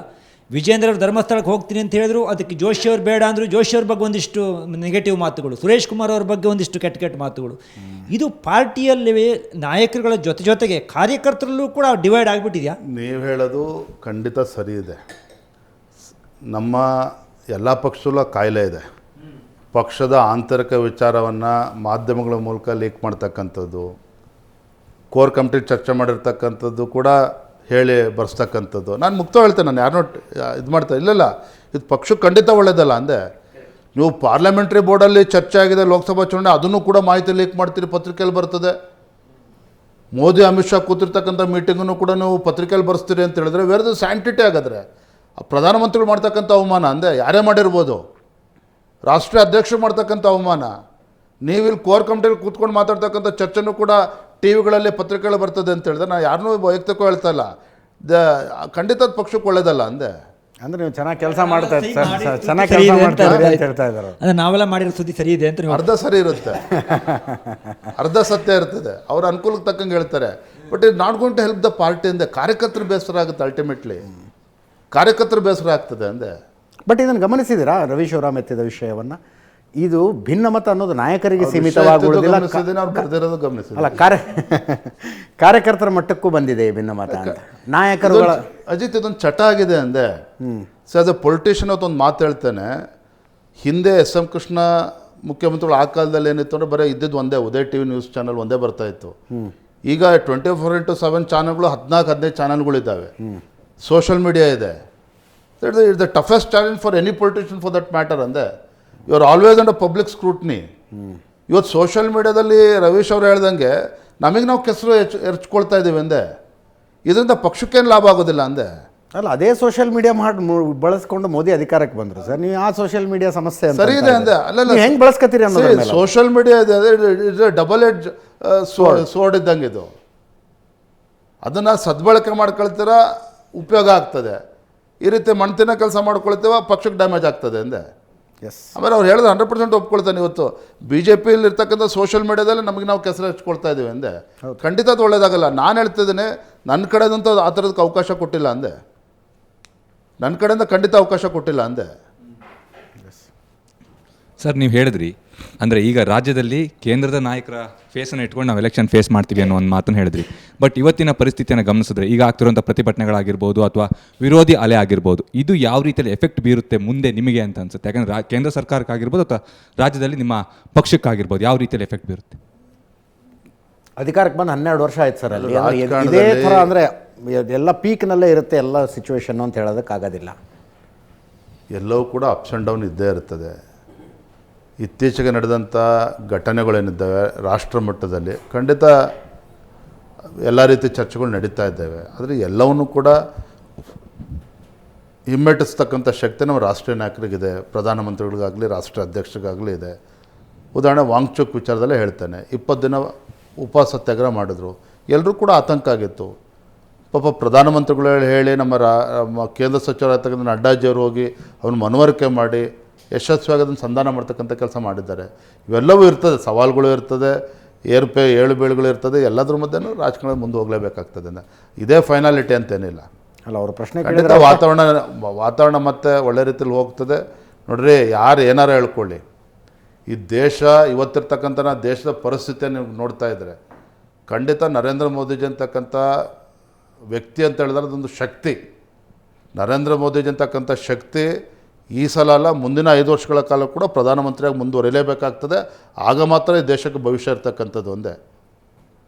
ವಿಜೇಂದ್ರ ಅವರು ಧರ್ಮಸ್ಥಳಕ್ಕೆ ಹೋಗ್ತೀನಿ ಅಂತ ಹೇಳಿದ್ರು, ಅದಕ್ಕೆ ಜೋಶಿ ಅವ್ರು ಬೇಡ ಅಂದರು. ಜೋಶಿ ಅವ್ರ ಬಗ್ಗೆ ಒಂದಿಷ್ಟು ನೆಗೆಟಿವ್ ಮಾತುಗಳು, ಸುರೇಶ್ ಕುಮಾರ್ ಅವ್ರ ಬಗ್ಗೆ ಒಂದಿಷ್ಟು ಕೆಟ್ಟ ಮಾತುಗಳು. ಇದು ಪಾರ್ಟಿಯಲ್ಲಿ ನಾಯಕರುಗಳ ಜೊತೆಗೆ ಕಾರ್ಯಕರ್ತರಲ್ಲೂ ಕೂಡ ಡಿವೈಡ್ ಆಗಿಬಿಟ್ಟಿದೆಯಾ? ನೀವು ಹೇಳೋದು ಖಂಡಿತ ಸರಿ ಇದೆ. ನಮ್ಮ ಎಲ್ಲ ಪಕ್ಷದಲ್ಲೂ ಕಾಯಿಲೆ ಇದೆ. ಪಕ್ಷದ ಆಂತರಿಕ ವಿಚಾರವನ್ನು ಮಾಧ್ಯಮಗಳ ಮೂಲಕ ಲೀಕ್ ಮಾಡ್ತಕ್ಕಂಥದ್ದು, ಕೋರ್ ಕಮಿಟಿ ಚರ್ಚೆ ಮಾಡಿರ್ತಕ್ಕಂಥದ್ದು ಕೂಡ ಹೇಳಿ ಬರ್ಸ್ತಕ್ಕಂಥದ್ದು. ನಾನು ಮುಕ್ತ ಹೇಳ್ತೇನೆ, ನಾನು ಯಾರನ್ನೂ ಇದು ಮಾಡ್ತಾ ಇಲ್ಲ. ಇದು ಪಕ್ಷಕ್ಕೆ ಖಂಡಿತ ಒಳ್ಳೆಯದಲ್ಲ ಅಂದೆ. ನೀವು ಪಾರ್ಲಿಮೆಂಟ್ರಿ ಬೋರ್ಡಲ್ಲಿ ಚರ್ಚೆ ಆಗಿದೆ ಲೋಕಸಭಾ ಚುನಾವಣೆ, ಅದನ್ನು ಕೂಡ ಮಾಹಿತಿ ಲೀಕ್ ಮಾಡ್ತೀರಿ, ಪತ್ರಿಕೆಯಲ್ಲಿ ಬರ್ತದೆ. ಮೋದಿ ಅಮಿತ್ ಶಾ ಕೂತಿರ್ತಕ್ಕಂಥ ಮೀಟಿಂಗನ್ನು ಕೂಡ ನೀವು ಪತ್ರಿಕೆಯಲ್ಲಿ ಬರೆಸ್ತೀರಿ ಅಂತ ಹೇಳಿದ್ರೆ ವೇರ್ ದ ಸ್ಯಾಂಟಿಟಿ ಆಗಿದ್ರೆ ಪ್ರಧಾನಮಂತ್ರಿಗಳು ಮಾಡ್ತಕ್ಕಂಥ ಅವಮಾನ ಅಂದೆ. ಯಾರೇ ಮಾಡಿರ್ಬೋದು, ರಾಷ್ಟ್ರೀಯ ಅಧ್ಯಕ್ಷರು ಮಾಡ್ತಕ್ಕಂಥ ಅವಮಾನ. ನೀವಿಲ್ಲಿ ಕೋರ್ ಕಮಿಟಿಯಲ್ಲಿ ಕೂತ್ಕೊಂಡು ಮಾತಾಡ್ತಕ್ಕಂಥ ಚರ್ಚೆನೂ ಕೂಡ ಟಿ ವಿಗಳಲ್ಲಿ ಪತ್ರಿಕೆಗಳು ಬರ್ತದೆ ಅಂತ ಹೇಳಿದ್ರೆ ನಾನು ಯಾರನ್ನೂ ವೈಯಕ್ತಿಕ ಹೇಳ್ತಾ ಇಲ್ಲ. ಖಂಡಿತ ಪಕ್ಷಕ್ಕೆ ಒಳ್ಳೇದಲ್ಲ ಅಂದೆ. ಅಂದರೆ ನೀವು ಚೆನ್ನಾಗಿ ಕೆಲಸ ಮಾಡ್ತಾ ಇದ್ದಾರೆ, ಚೆನ್ನಾಗಿ ಕೆಲಸ ಮಾಡ್ತಾರೆ ಅಂತ ಹೇಳ್ತಾ ಇದ್ದಾರೆ. ಅಂದರೆ ನಾವೆಲ್ಲ ಮಾಡಿರೋ ಸುದ್ದಿ ಸರಿ ಇದೆ ಅಂತ ಅರ್ಧ ಸರಿ ಇರುತ್ತೆ, ಅರ್ಧ ಸತ್ಯ ಇರ್ತದೆ. ಅವ್ರ ಅನುಕೂಲಕ್ಕೆ ತಕ್ಕಂಗೆ ಹೇಳ್ತಾರೆ. But it not going to help the party ಅಂದೆ. ಕಾರ್ಯಕರ್ತರು ಬೇಸರ ಆಗುತ್ತೆ, ಅಲ್ಟಿಮೇಟ್ಲಿ ಕಾರ್ಯಕರ್ತರು ಬೇಸರ ಆಗ್ತದೆ ಅಂದೆ. ಬಟ್ ಇದನ್ನು ಗಮನಿಸಿದ್ದೀರಾ ರವಿ ಶಿವರಾಮ್ ಎತ್ತಿದ ವಿಷಯವನ್ನು? ಇದು ಭಿನ್ನಮತ ಅನ್ನೋದು ನಾಯಕರಿಗೆ ಸೀಮಿತವಾಗುವುದಿಲ್ಲ, ಅಲ್ಲ ಕಾರ್ಯಕರ್ತರ ಮಟ್ಟಕ್ಕೂ ಬಂದಿದೆ ಈ ಭಿನ್ನಮತ ಅಂತ. ನಾಯಕರುಗಳ ಅಜಿತ್ ಇದೊಂದು ಚಟ ಆಗಿದೆ ಅಂದೆ. ಸೊ ಆಸ್ ಎ ಪೊಲಿಟಿಷಿಯನ್ ಅವತ್ತೊಂದು ಮಾತು ಹೇಳ್ತೇನೆ. ಹಿಂದೆ SM ಕೃಷ್ಣ ಮುಖ್ಯಮಂತ್ರಿಗಳು ಆ ಕಾಲದಲ್ಲಿ ಏನಿತ್ತು ಅಂದರೆ ಬರೀ ಇದ್ದಿದ್ದು ಒಂದೇ ಉದಯ TV ನ್ಯೂಸ್ ಚಾನಲ್ ಒಂದೇ ಬರ್ತಾಯಿತ್ತು. ಈಗ 24x7 ಚಾನಲ್ಗಳು 14-15 ಚಾನಲ್ಗಳಿದ್ದಾವೆ. ಸೋಷಿಯಲ್ ಮೀಡಿಯಾ ಇದೆ. It's the toughest challenge for any politician for that matter ಅಂದೆ. You are always under public scrutiny. ಇವತ್ತು ಸೋಷಿಯಲ್ ಮೀಡಿಯಾದಲ್ಲಿ ರವೀಶ್ ಅವರು ಹೇಳ್ದಂಗೆ ನಮಗೆ ನಾವು ಕೆಸರು ಎರಚ್ಕೊಳ್ತಾ ಇದ್ದೀವಿ ಅಂದೆ. ಇದರಿಂದ ಪಕ್ಷಕ್ಕೇನು ಲಾಭ ಆಗೋದಿಲ್ಲ ಅಂದೆ. ಅಲ್ಲ, ಅದೇ ಸೋಷಿಯಲ್ ಮೀಡಿಯಾ ಬಳಸ್ಕೊಂಡು ಮೋದಿ ಅಧಿಕಾರಕ್ಕೆ ಬಂದರು ಸರ್. ನೀವು ಆ ಸೋಷಿಯಲ್ ಮೀಡಿಯಾ ಸಮಸ್ಯೆ ಸರಿ ಇದೆ ಅಂದೆ. ಅಲ್ಲ ಹೆಂಗೆ ಬಳಸ್ಕೊತೀರಿ ಅನ್ನೋದು ಸೋಷಿಯಲ್ ಮೀಡಿಯಾ ಇದೆ, ಇಟ್ಸ್ ಡಬಲ್ ಎಡ್ಜ್ ಸೋರ್ಡ್ ಇದ್ದಂಗೆ ಇದು. ಅದನ್ನು ಸದ್ಬಳಕೆ ಮಾಡ್ಕೊಳ್ತೀರ, ಉಪಯೋಗ ಆಗ್ತದೆ. ಈ ರೀತಿ ಮಣ್ತಿನ ಕೆಲಸ ಮಾಡ್ಕೊಳ್ತೇವೆ, ಪಕ್ಷಕ್ಕೆ ಡ್ಯಾಮೇಜ್ ಆಗ್ತದೆ ಅಂದೆ. ಎಸ್. ಆಮೇಲೆ ಅವ್ರು ಹೇಳಿದ್ರೆ 100% ಒಪ್ಕೊಳ್ತಾನೆ. ಇವತ್ತು BJPಯಲ್ಲಿ ಇರ್ತಕ್ಕಂಥ ಸೋಷಿಯಲ್ ಮೀಡಿಯಾದಲ್ಲಿ ನಮಗೆ ನಾವು ಕೆಸರು ಹಚ್ಕೊಳ್ತಾ ಇದ್ದೀವಿ ಅಂದೆ. ಖಂಡಿತ ಅದು ಒಳ್ಳೇದಾಗಲ್ಲ. ನಾನು ಹೇಳ್ತಿದ್ದೇನೆ, ನನ್ನ ಕಡೆದಂತೂ ಆ ಥರದಕ್ಕೆ ಅವಕಾಶ ಕೊಟ್ಟಿಲ್ಲ ಅಂದೆ. ನನ್ನ ಕಡೆಯಿಂದ ಖಂಡಿತ ಅವಕಾಶ ಕೊಟ್ಟಿಲ್ಲ ಅಂದೆ. ಸರ್, ನೀವು ಹೇಳಿದ್ರಿ ಅಂದರೆ ಈಗ ರಾಜ್ಯದಲ್ಲಿ ಕೇಂದ್ರದ ನಾಯಕರ ಫೇಸನ್ನು ಇಟ್ಕೊಂಡು ನಾವು ಎಲೆಕ್ಷನ್ ಫೇಸ್ ಮಾಡ್ತೀವಿ ಅನ್ನೋ ಒಂದು ಮಾತನ್ನು ಹೇಳಿದ್ರಿ. ಬಟ್ ಇವತ್ತಿನ ಪರಿಸ್ಥಿತಿಯನ್ನು ಗಮನಿಸಿದ್ರೆ ಈಗ ಆಗ್ತಿರುವಂಥ ಪ್ರತಿಭಟನೆಗಳಾಗಿರ್ಬೋದು ಅಥವಾ ವಿರೋಧಿ ಅಲೆ ಆಗಿರ್ಬೋದು, ಇದು ಯಾವ ರೀತಿಯಲ್ಲಿ ಎಫೆಕ್ಟ್ ಬೀರುತ್ತೆ ಮುಂದೆ ನಿಮಗೆ ಅಂತ ಅನ್ಸುತ್ತೆ? ಯಾಕಂದರೆ ಕೇಂದ್ರ ಸರ್ಕಾರಕ್ಕಾಗಿರ್ಬೋದು ಅಥವಾ ರಾಜ್ಯದಲ್ಲಿ ನಿಮ್ಮ ಪಕ್ಷಕ್ಕಾಗಿರ್ಬೋದು ಯಾವ ರೀತಿಯಲ್ಲಿ ಎಫೆಕ್ಟ್ ಬೀರುತ್ತೆ? ಅಧಿಕಾರಕ್ಕೆ ಬಂದು 12 ವರ್ಷ ಆಯ್ತು ಸರ್. ಅಲ್ಲಿ ಇದೇ ಥರ ಅಂದರೆ ಎಲ್ಲ ಪೀಕ್ನಲ್ಲೇ ಇರುತ್ತೆ ಎಲ್ಲ ಸಿಚುವೇಶನ್ನು ಅಂತ ಹೇಳೋದಕ್ಕಾಗೋದಿಲ್ಲ. ಎಲ್ಲವೂ ಕೂಡ ಅಪ್ಸ್ ಆ್ಯಂಡ್ ಡೌನ್ ಇದ್ದೇ ಇರ್ತದೆ. ಇತ್ತೀಚೆಗೆ ನಡೆದಂಥ ಘಟನೆಗಳೇನಿದ್ದಾವೆ ರಾಷ್ಟ್ರ ಮಟ್ಟದಲ್ಲಿ ಖಂಡಿತ ಎಲ್ಲ ರೀತಿ ಚರ್ಚೆಗಳು ನಡೀತಾ ಇದ್ದಾವೆ. ಆದರೆ ಎಲ್ಲವನ್ನೂ ಕೂಡ ಹಿಮ್ಮೆಟ್ಟಿಸ್ತಕ್ಕಂಥ ಶಕ್ತಿ ನಮ್ಮ ರಾಷ್ಟ್ರೀಯ ನಾಯಕರಿಗಿದೆ, ಪ್ರಧಾನಮಂತ್ರಿಗಳಿಗಾಗಲಿ ರಾಷ್ಟ್ರೀಯ ಅಧ್ಯಕ್ಷರಿಗಾಗಲಿ ಇದೆ. ಉದಾಹರಣೆ ವಾಂಗ್ಚುಕ್ ವಿಚಾರದಲ್ಲೇ ಹೇಳ್ತೇನೆ. 20 ದಿನ ಉಪವಾಸ ಸತ್ಯಾಗ್ರಹ ಮಾಡಿದ್ರು, ಎಲ್ಲರೂ ಕೂಡ ಆತಂಕ ಆಗಿತ್ತು. ಪಾಪ ಪ್ರಧಾನಮಂತ್ರಿಗಳು ಹೇಳಿ ನಮ್ಮ ಕೇಂದ್ರ ಸಚಿವರಾಗಿರ್ತಕ್ಕಂಥ ನಡ್ಡಾಜಿಯವರು ಹೋಗಿ ಅವನು ಮನವರಿಕೆ ಮಾಡಿ ಯಶಸ್ವಿಯಾಗಿ ಅದನ್ನು ಸಂಧಾನ ಮಾಡ್ತಕ್ಕಂಥ ಕೆಲಸ ಮಾಡಿದ್ದಾರೆ. ಇವೆಲ್ಲವೂ ಇರ್ತದೆ, ಸವಾಲುಗಳು ಇರ್ತದೆ, ಏಳು ಬೀಳುಗಳು ಇರ್ತದೆ. ಎಲ್ಲದ್ರ ಮಧ್ಯೆನೂ ರಾಜಕಾರಣ ಮುಂದೆ ಹೋಗಲೇಬೇಕಾಗ್ತದೆ. ಇದೇ ಫೈನಾಲಿಟಿ ಅಂತೇನಿಲ್ಲ. ಅಲ್ಲ, ಅವ್ರ ಪ್ರಶ್ನೆ ಖಂಡಿತ ವಾತಾವರಣ ಮತ್ತೆ ಒಳ್ಳೆ ರೀತಿಯಲ್ಲಿ ಹೋಗ್ತದೆ. ನೋಡ್ರಿ, ಯಾರು ಏನಾರು ಹೇಳ್ಕೊಳ್ಳಿ, ಈ ದೇಶ ಇವತ್ತಿರ್ತಕ್ಕಂಥ ದೇಶದ ಪರಿಸ್ಥಿತಿಯನ್ನು ನೀವು ನೋಡ್ತಾ ಇದ್ದರೆ ಖಂಡಿತ ನರೇಂದ್ರ ಮೋದಿಜಿ ಅಂತಕ್ಕಂಥ ವ್ಯಕ್ತಿ ಅಂತ ಹೇಳಿದ್ರೆ ಅದೊಂದು ಶಕ್ತಿ. ನರೇಂದ್ರ ಮೋದಿಜಿ ಅಂತಕ್ಕಂಥ ಶಕ್ತಿ ಈ ಸಲ ಅಲ್ಲ, ಮುಂದಿನ 5 ವರ್ಷಗಳ ಕಾಲ ಕೂಡ ಪ್ರಧಾನಮಂತ್ರಿಯಾಗಿ ಮುಂದುವರಿಲೇಬೇಕಾಗ್ತದೆ. ಆಗ ಮಾತ್ರ ಈ ದೇಶಕ್ಕೆ ಭವಿಷ್ಯ ಇರ್ತಕ್ಕಂಥದ್ದು ಒಂದೇ.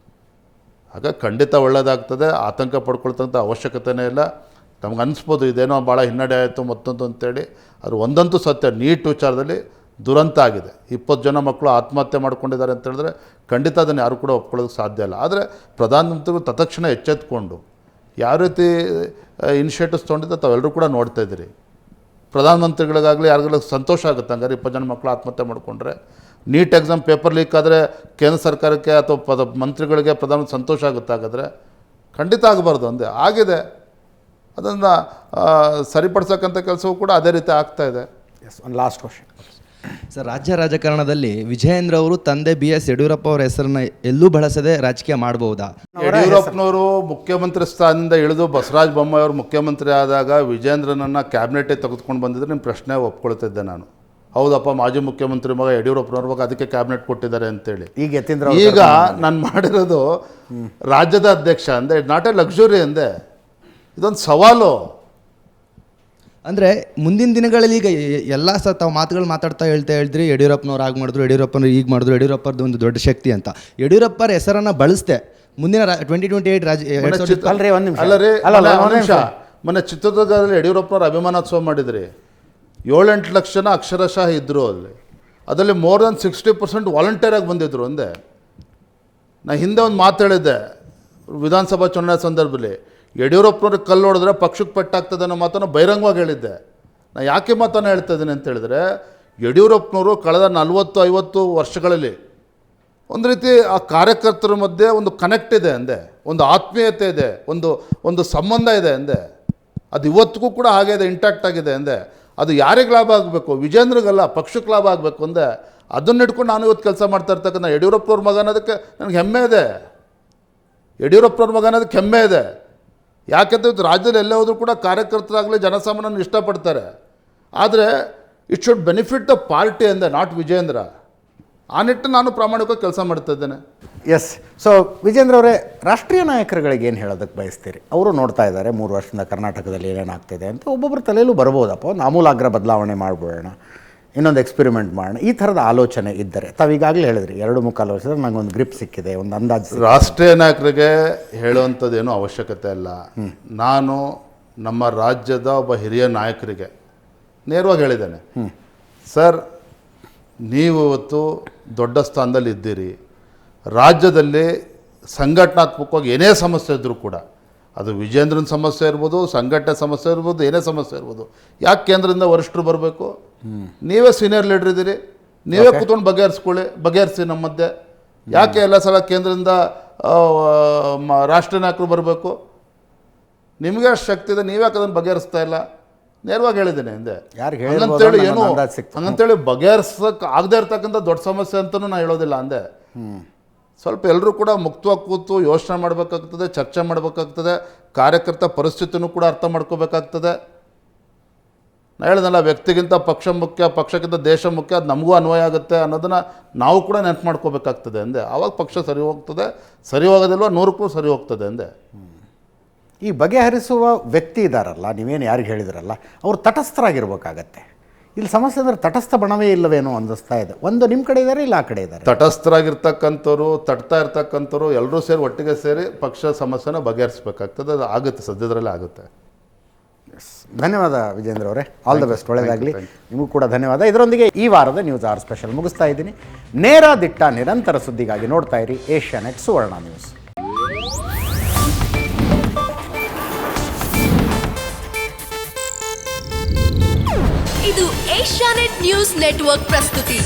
ಆಗ ಖಂಡಿತ ಒಳ್ಳೆಯದಾಗ್ತದೆ. ಆತಂಕ ಪಡ್ಕೊಳ್ತಕ್ಕಂಥ ಅವಶ್ಯಕತೆಯೇ ಇಲ್ಲ. ನಮ್ಗೆ ಅನಿಸ್ಬೋದು ಇದೇನೋ ಭಾಳ ಹಿನ್ನಡೆ ಆಯಿತು ಮತ್ತೊಂದು ಅಂತೇಳಿ. ಅದು ಒಂದಂತೂ ಸತ್ಯ, ನೀಟ್ ವಿಚಾರದಲ್ಲಿ ದುರಂತ ಆಗಿದೆ. 20 ಜನ ಮಕ್ಕಳು ಆತ್ಮಹತ್ಯೆ ಮಾಡ್ಕೊಂಡಿದ್ದಾರೆ ಅಂತ ಹೇಳಿದ್ರೆ ಖಂಡಿತ ಅದನ್ನು ಯಾರು ಕೂಡ ಒಪ್ಕೊಳ್ಳೋದಕ್ಕೆ ಸಾಧ್ಯ ಇಲ್ಲ. ಆದರೆ ಪ್ರಧಾನಮಂತ್ರಿಗಳು ತತ್ಕ್ಷಣ ಎಚ್ಚೆತ್ಕೊಂಡು ಯಾವ ರೀತಿ ಇನಿಷಿಯೇಟಿವ್ಸ್ ತೊಗೊಂಡಿದ್ದ ತಾವೆಲ್ಲರೂ ಕೂಡ ನೋಡ್ತಾ ಇದ್ದೀರಿ. ಪ್ರಧಾನಮಂತ್ರಿಗಳಿಗಾಗಲಿ ಯಾರಿಗಾಗಲಿ ಸಂತೋಷ ಆಗುತ್ತೆ. ಹಂಗಾರೆ 20 ಜನ ಮಕ್ಕಳು ಆತ್ಮಹತ್ಯೆ ಮಾಡಿಕೊಂಡ್ರೆ, ನೀಟ್ ಎಕ್ಸಾಮ್ ಪೇಪರ್ ಲೀಕ್ ಆದರೆ ಕೇಂದ್ರ ಸರ್ಕಾರಕ್ಕೆ ಅಥವಾ ಮಂತ್ರಿಗಳಿಗೆ ಪ್ರಧಾನ ಸಂತೋಷ ಆಗುತ್ತೆ. ಹಾಗಾದರೆ ಖಂಡಿತ ಆಗಬಾರ್ದು ಅಂದೆ ಆಗಿದೆ. ಅದನ್ನು ಸರಿಪಡಿಸೋಕ್ಕಂಥ ಕೆಲಸವೂ ಕೂಡ ಅದೇ ರೀತಿ ಆಗ್ತಾಯಿದೆ. ಒಂದು ಲಾಸ್ಟ್ ಕ್ವಶನ್ ಸರ್, ರಾಜ್ಯ ರಾಜಕಾರಣದಲ್ಲಿ ವಿಜಯೇಂದ್ರ ಅವರು ತಂದೆ BS ಯಡಿಯೂರಪ್ಪ ಅವರ ಹೆಸರನ್ನು ಎಲ್ಲೂ ಬಳಸದೆ ರಾಜಕೀಯ ಮಾಡಬಹುದಾ? ಯಡಿಯೂರಪ್ಪನವರು ಮುಖ್ಯಮಂತ್ರಿ ಸ್ಥಾನದಿಂದ ಇಳಿದು ಬಸವರಾಜ ಬೊಮ್ಮಾಯಿ ಅವರು ಮುಖ್ಯಮಂತ್ರಿ ಆದಾಗ ವಿಜೇಂದ್ರನನ್ನು ಕ್ಯಾಬಿನೆಟೇ ತೆಗೆದುಕೊಂಡು ಬಂದಿದ್ದರೆ ನಿಮ್ಮ ಪ್ರಶ್ನೆ ಒಪ್ಕೊಳ್ತಿದ್ದೆ ನಾನು. ಹೌದಪ್ಪ, ಮಾಜಿ ಮುಖ್ಯಮಂತ್ರಿ ಮಗ ಯಡಿಯೂರಪ್ಪನವ್ರ ಮಗ, ಅದಕ್ಕೆ ಕ್ಯಾಬಿನೆಟ್ ಕೊಟ್ಟಿದ್ದಾರೆ ಅಂತೇಳಿ. ಈಗ ನಾನು ಮಾಡಿರೋದು ರಾಜ್ಯದ ಅಧ್ಯಕ್ಷ ಅಂದೆ, ನಾಟ್ ಎ ಲಕ್ಸುರಿ ಅಂದೆ. ಇದೊಂದು ಸವಾಲು. ಅಂದರೆ ಮುಂದಿನ ದಿನಗಳಲ್ಲಿ ಈಗ ಎಲ್ಲ ತಾವು ಮಾತುಗಳು ಮಾತಾಡ್ತಾ ಹೇಳ್ತೀರಿ, ಯಡಿಯೂರಪ್ಪನವ್ರು ಆಗ ಮಾಡಿದ್ರು, ಯಡಿಯೂರಪ್ಪನವ್ರು ಈಗ ಮಾಡಿದ್ರು, ಯಡಿಯೂರಪ್ಪರದ್ದು ಒಂದು ದೊಡ್ಡ ಶಕ್ತಿ ಅಂತ. ಯಡಿಯೂರಪ್ಪರ ಹೆಸರನ್ನು ಬಳಸ್ದೆ ಮುಂದಿನ 2028 ಅಲ್ಲರಿ ಮೊನ್ನೆ ಚಿತ್ರದುರ್ಗದಲ್ಲಿ ಯಡಿಯೂರಪ್ಪನವ್ರು ಅಭಿಮಾನೋತ್ಸವ ಮಾಡಿದ್ರಿ. 7-8 ಲಕ್ಷ ಜನ ಅಕ್ಷರಶಃ ಇದ್ದರು ಅಲ್ಲಿ. ಅದರಲ್ಲಿ ಮೋರ್ ದೆನ್ 60% ವಾಲಂಟಿಯರಾಗಿ ಬಂದಿದ್ದರು ಅಂದೆ. ನಾನು ಹಿಂದೆ ಒಂದು ಮಾತು ಹೇಳಿದ್ದೆ ವಿಧಾನಸಭಾ ಚುನಾವಣೆ ಸಂದರ್ಭದಲ್ಲಿ, ಯಡಿಯೂರಪ್ಪನವ್ರಿಗೆ ಕಲ್ಲು ಹೊಡೆದ್ರೆ ಪಕ್ಷಕ್ಕೆ ಪಟ್ಟಾಗ್ತದೆ ಅನ್ನೋ ಮಾತನ್ನು ಬಹಿರಂಗವಾಗಿ ಹೇಳಿದ್ದೆ. ನಾನು ಯಾಕೆ ಮಾತನ್ನು ಹೇಳ್ತಾ ಇದ್ದೀನಿ ಅಂತ ಹೇಳಿದ್ರೆ, ಯಡಿಯೂರಪ್ಪನವರು ಕಳೆದ 40-50 ವರ್ಷಗಳಲ್ಲಿ ಒಂದು ರೀತಿ ಆ ಕಾರ್ಯಕರ್ತರ ಮಧ್ಯೆ ಒಂದು ಕನೆಕ್ಟ್ ಇದೆ ಅಂದೆ, ಒಂದು ಆತ್ಮೀಯತೆ ಇದೆ, ಒಂದು ಸಂಬಂಧ ಇದೆ ಅಂದೆ. ಅದು ಇವತ್ತಿಗೂ ಕೂಡ ಹಾಗೆ ಇದೆ, ಇಂಟ್ಯಾಕ್ಟ್ ಆಗಿದೆ ಅಂದೆ. ಅದು ಯಾರಿಗೆ ಲಾಭ ಆಗಬೇಕು? ವಿಜೇಂದ್ರಿಗಲ್ಲ, ಪಕ್ಷಕ್ಕೆ ಲಾಭ ಆಗಬೇಕು ಅಂದೆ. ಅದನ್ನು ಇಟ್ಕೊಂಡು ನಾನು ಇವತ್ತು ಕೆಲಸ ಮಾಡ್ತಾ ಇರ್ತಕ್ಕಂಥ ಯಡಿಯೂರಪ್ಪನವ್ರ ಮಗ ಅನ್ನೋದಕ್ಕೆ ನನಗೆ ಹೆಮ್ಮೆ ಇದೆ. ಯಡಿಯೂರಪ್ಪನವ್ರ ಮಗ ಅನ್ನೋದಕ್ಕೆ ಹೆಮ್ಮೆ ಇದೆ. ಯಾಕೆಂದರೆ ಇವತ್ತು ರಾಜ್ಯದಲ್ಲಿ ಎಲ್ಲೇ ಹೋದರೂ ಕೂಡ ಕಾರ್ಯಕರ್ತರಾಗಲಿ ಜನಸಾಮಾನ್ಯನ ಇಷ್ಟಪಡ್ತಾರೆ. ಆದರೆ it should benefit the party ಅಂದೆ, ನಾಟ್ ವಿಜೇಂದ್ರ. ಆ ನಿಟ್ಟಿನಲ್ಲಿ ನಾನು ಪ್ರಾಮಾಣಿಕವಾಗಿ ಕೆಲಸ ಮಾಡ್ತಾ ಇದ್ದೇನೆ. ಎಸ್. ಸೊ ವಿಜೇಂದ್ರ ಅವರೇ, ರಾಷ್ಟ್ರೀಯ ನಾಯಕರುಗಳಿಗೆ ಏನು ಹೇಳೋದಕ್ಕೆ ಬಯಸ್ತೀರಿ? ಅವರು ನೋಡ್ತಾ ಇದ್ದಾರೆ 3 ವರ್ಷದಿಂದ ಕರ್ನಾಟಕದಲ್ಲಿ ಏನೇನಾಗ್ತಿದೆ ಅಂತ. ಒಬ್ಬೊಬ್ಬರ ತಲೆಯಲ್ಲೂ ಬರ್ಬೋದಪ್ಪ, ಒಂದು ಆಮೂಲಾಗ್ರ ಬದಲಾವಣೆ ಮಾಡ್ಬೋಣ, ಇನ್ನೊಂದು ಎಕ್ಸ್ಪೆರಿಮೆಂಟ್ ಮಾಡೋಣ, ಈ ಥರದ ಆಲೋಚನೆ ಇದ್ದರೆ. ತಾವೀಗಾಗಲೇ ಹೇಳಿದ್ರಿ 2-3 ವರ್ಷದಲ್ಲಿ ನಂಗೆ ಒಂದು ಗ್ರಿಪ್ ಸಿಕ್ಕಿದೆ, ಒಂದು ಅಂದಾಜು. ರಾಷ್ಟ್ರೀಯ ನಾಯಕರಿಗೆ ಹೇಳುವಂಥದ್ದೇನೂ ಅವಶ್ಯಕತೆ ಇಲ್ಲ. ನಾನು ನಮ್ಮ ರಾಜ್ಯದ ಒಬ್ಬ ಹಿರಿಯ ನಾಯಕರಿಗೆ ನೇರವಾಗಿ ಹೇಳಿದ್ದೇನೆ, ಸರ್ ನೀವು ಇವತ್ತು ದೊಡ್ಡ ಸ್ಥಾನದಲ್ಲಿ ಇದ್ದೀರಿ. ರಾಜ್ಯದಲ್ಲಿ ಸಂಘಟನಾತ್ಮಕವಾಗಿ ಏನೇ ಸಮಸ್ಯೆ ಇದ್ದರೂ ಕೂಡ, ಅದು ವಿಜೇಂದ್ರನ ಸಮಸ್ಯೆ ಇರ್ಬೋದು, ಸಂಘಟನೆ ಸಮಸ್ಯೆ ಇರ್ಬೋದು, ಏನೇ ಸಮಸ್ಯೆ ಇರ್ಬೋದು, ಯಾಕೆ ಕೇಂದ್ರದಿಂದ ವರಿಷ್ಠರು ಬರಬೇಕು? ನೀವೇ ಸೀನಿಯರ್ ಲೀಡರ್ ಇದ್ದೀರಿ, ನೀವೇ ಕೂತ್ಕೊಂಡು ಬಗೆಹರಿಸಿ ನಮ್ಮ ಮಧ್ಯೆ. ಯಾಕೆ ಎಲ್ಲ ಸಲ ಕೇಂದ್ರದಿಂದ ರಾಷ್ಟ್ರೀಯ ನಾಯಕರು ಬರಬೇಕು? ನಿಮಗೆ ಅಷ್ಟು ಶಕ್ತಿ ಇದೆ, ನೀವೇ ಅದನ್ನು ಬಗೆಹರಿಸ್ತಾ ಇಲ್ಲ. ನೇರವಾಗಿ ಹೇಳಿದ್ದೇನೆ ಹಿಂದೆ. ಹಂಗಂತೇಳಿ ಏನು ಹಂಗಂತೇಳಿ ಬಗೆಹರಿಸೋಕೆ ಆಗದೆ ಇರ್ತಕ್ಕಂಥ ದೊಡ್ಡ ಸಮಸ್ಯೆ ಅಂತಲೂ ನಾನು ಹೇಳೋದಿಲ್ಲ ಅಂದೆ. ಸ್ವಲ್ಪ ಎಲ್ಲರೂ ಕೂಡ ಮುಕ್ತವಾಗಿ ಕೂತು ಯೋಚನೆ ಮಾಡಬೇಕಾಗ್ತದೆ, ಚರ್ಚೆ ಮಾಡಬೇಕಾಗ್ತದೆ, ಕಾರ್ಯಕರ್ತ ಪರಿಸ್ಥಿತಿನೂ ಕೂಡ ಅರ್ಥ ಮಾಡ್ಕೋಬೇಕಾಗ್ತದೆ. ನಾನು ಹೇಳಿದ್ನಲ್ಲ, ವ್ಯಕ್ತಿಗಿಂತ ಪಕ್ಷ ಮುಖ್ಯ, ಪಕ್ಷಕ್ಕಿಂತ ದೇಶ ಮುಖ್ಯ, ಅದು ನಮಗೂ ಅನ್ವಯ ಆಗುತ್ತೆ ಅನ್ನೋದನ್ನು ನಾವು ಕೂಡ ನೆನಪು ಮಾಡ್ಕೋಬೇಕಾಗ್ತದೆ ಅಂದೆ. ಆವಾಗ ಪಕ್ಷ ಸರಿ ಹೋಗ್ತದೆ, ಸರಿ ಹೋಗೋದಿಲ್ವ 100% ಸರಿ ಹೋಗ್ತದೆ ಅಂದೆ. ಈ ಬಗೆಹರಿಸುವ ವ್ಯಕ್ತಿ ಇದ್ದಾರಲ್ಲ, ನೀವೇನು ಯಾರಿಗೆ ಹೇಳಿದ್ರಲ್ಲ, ಅವರು ತಟಸ್ಥರಾಗಿರ್ಬೇಕಾಗತ್ತೆ. ಇಲ್ಲಿ ಸಮಸ್ಯೆ ಅಂದರೆ ತಟಸ್ಥ ಬಣವೇ ಇಲ್ಲವೇನೋ ಅನ್ನಿಸ್ತಾ ಇದೆ. ಒಂದು ನಿಮ್ಮ ಕಡೆ ಇದ್ದಾರೆ, ಇಲ್ಲ ಆ ಕಡೆ ಇದ್ದಾರೆ. ತಟಸ್ಥರಾಗಿರ್ತಕ್ಕಂಥವ್ರು, ತಟ್ತಾ ಇರ್ತಕ್ಕಂಥವ್ರು ಎಲ್ಲರೂ ಸೇರಿ ಒಟ್ಟಿಗೆ ಸೇರಿ ಪಕ್ಷ ಸಮಸ್ಯೆನ ಬಗೆಹರಿಸಬೇಕಾಗ್ತದೆ. ಅದು ಆಗುತ್ತೆ, ಸದ್ಯದರಲ್ಲೇ ಆಗುತ್ತೆ. ಧನ್ಯವಾದ ವಿಜೇಂದ್ರ ಅವರೇ, ಆಲ್ ದ ಬೆಸ್ಟ್, ಒಳ್ಳೆಯದಾಗಲಿ. ನಿಮಗೂ ಕೂಡ ಧನ್ಯವಾದ. ಇದರೊಂದಿಗೆ ಈ ವಾರದ ನ್ಯೂಸ್ ಅವರ್ ಸ್ಪೆಷಲ್ ಮುಗಿಸ್ತಾ ಇದ್ದೀನಿ. ನೇರ ದಿಟ್ಟ ನಿರಂತರ ಸುದ್ದಿಗಾಗಿ ನೋಡ್ತಾ ಇರಿ ಏಷ್ಯಾನೆಟ್ ಸುವರ್ಣ ನ್ಯೂಸ್. ಇದು ಏಷ್ಯಾನೆಟ್ ನ್ಯೂಸ್ ನೆಟ್ವರ್ಕ್ ಪ್ರಸ್ತುತಿ.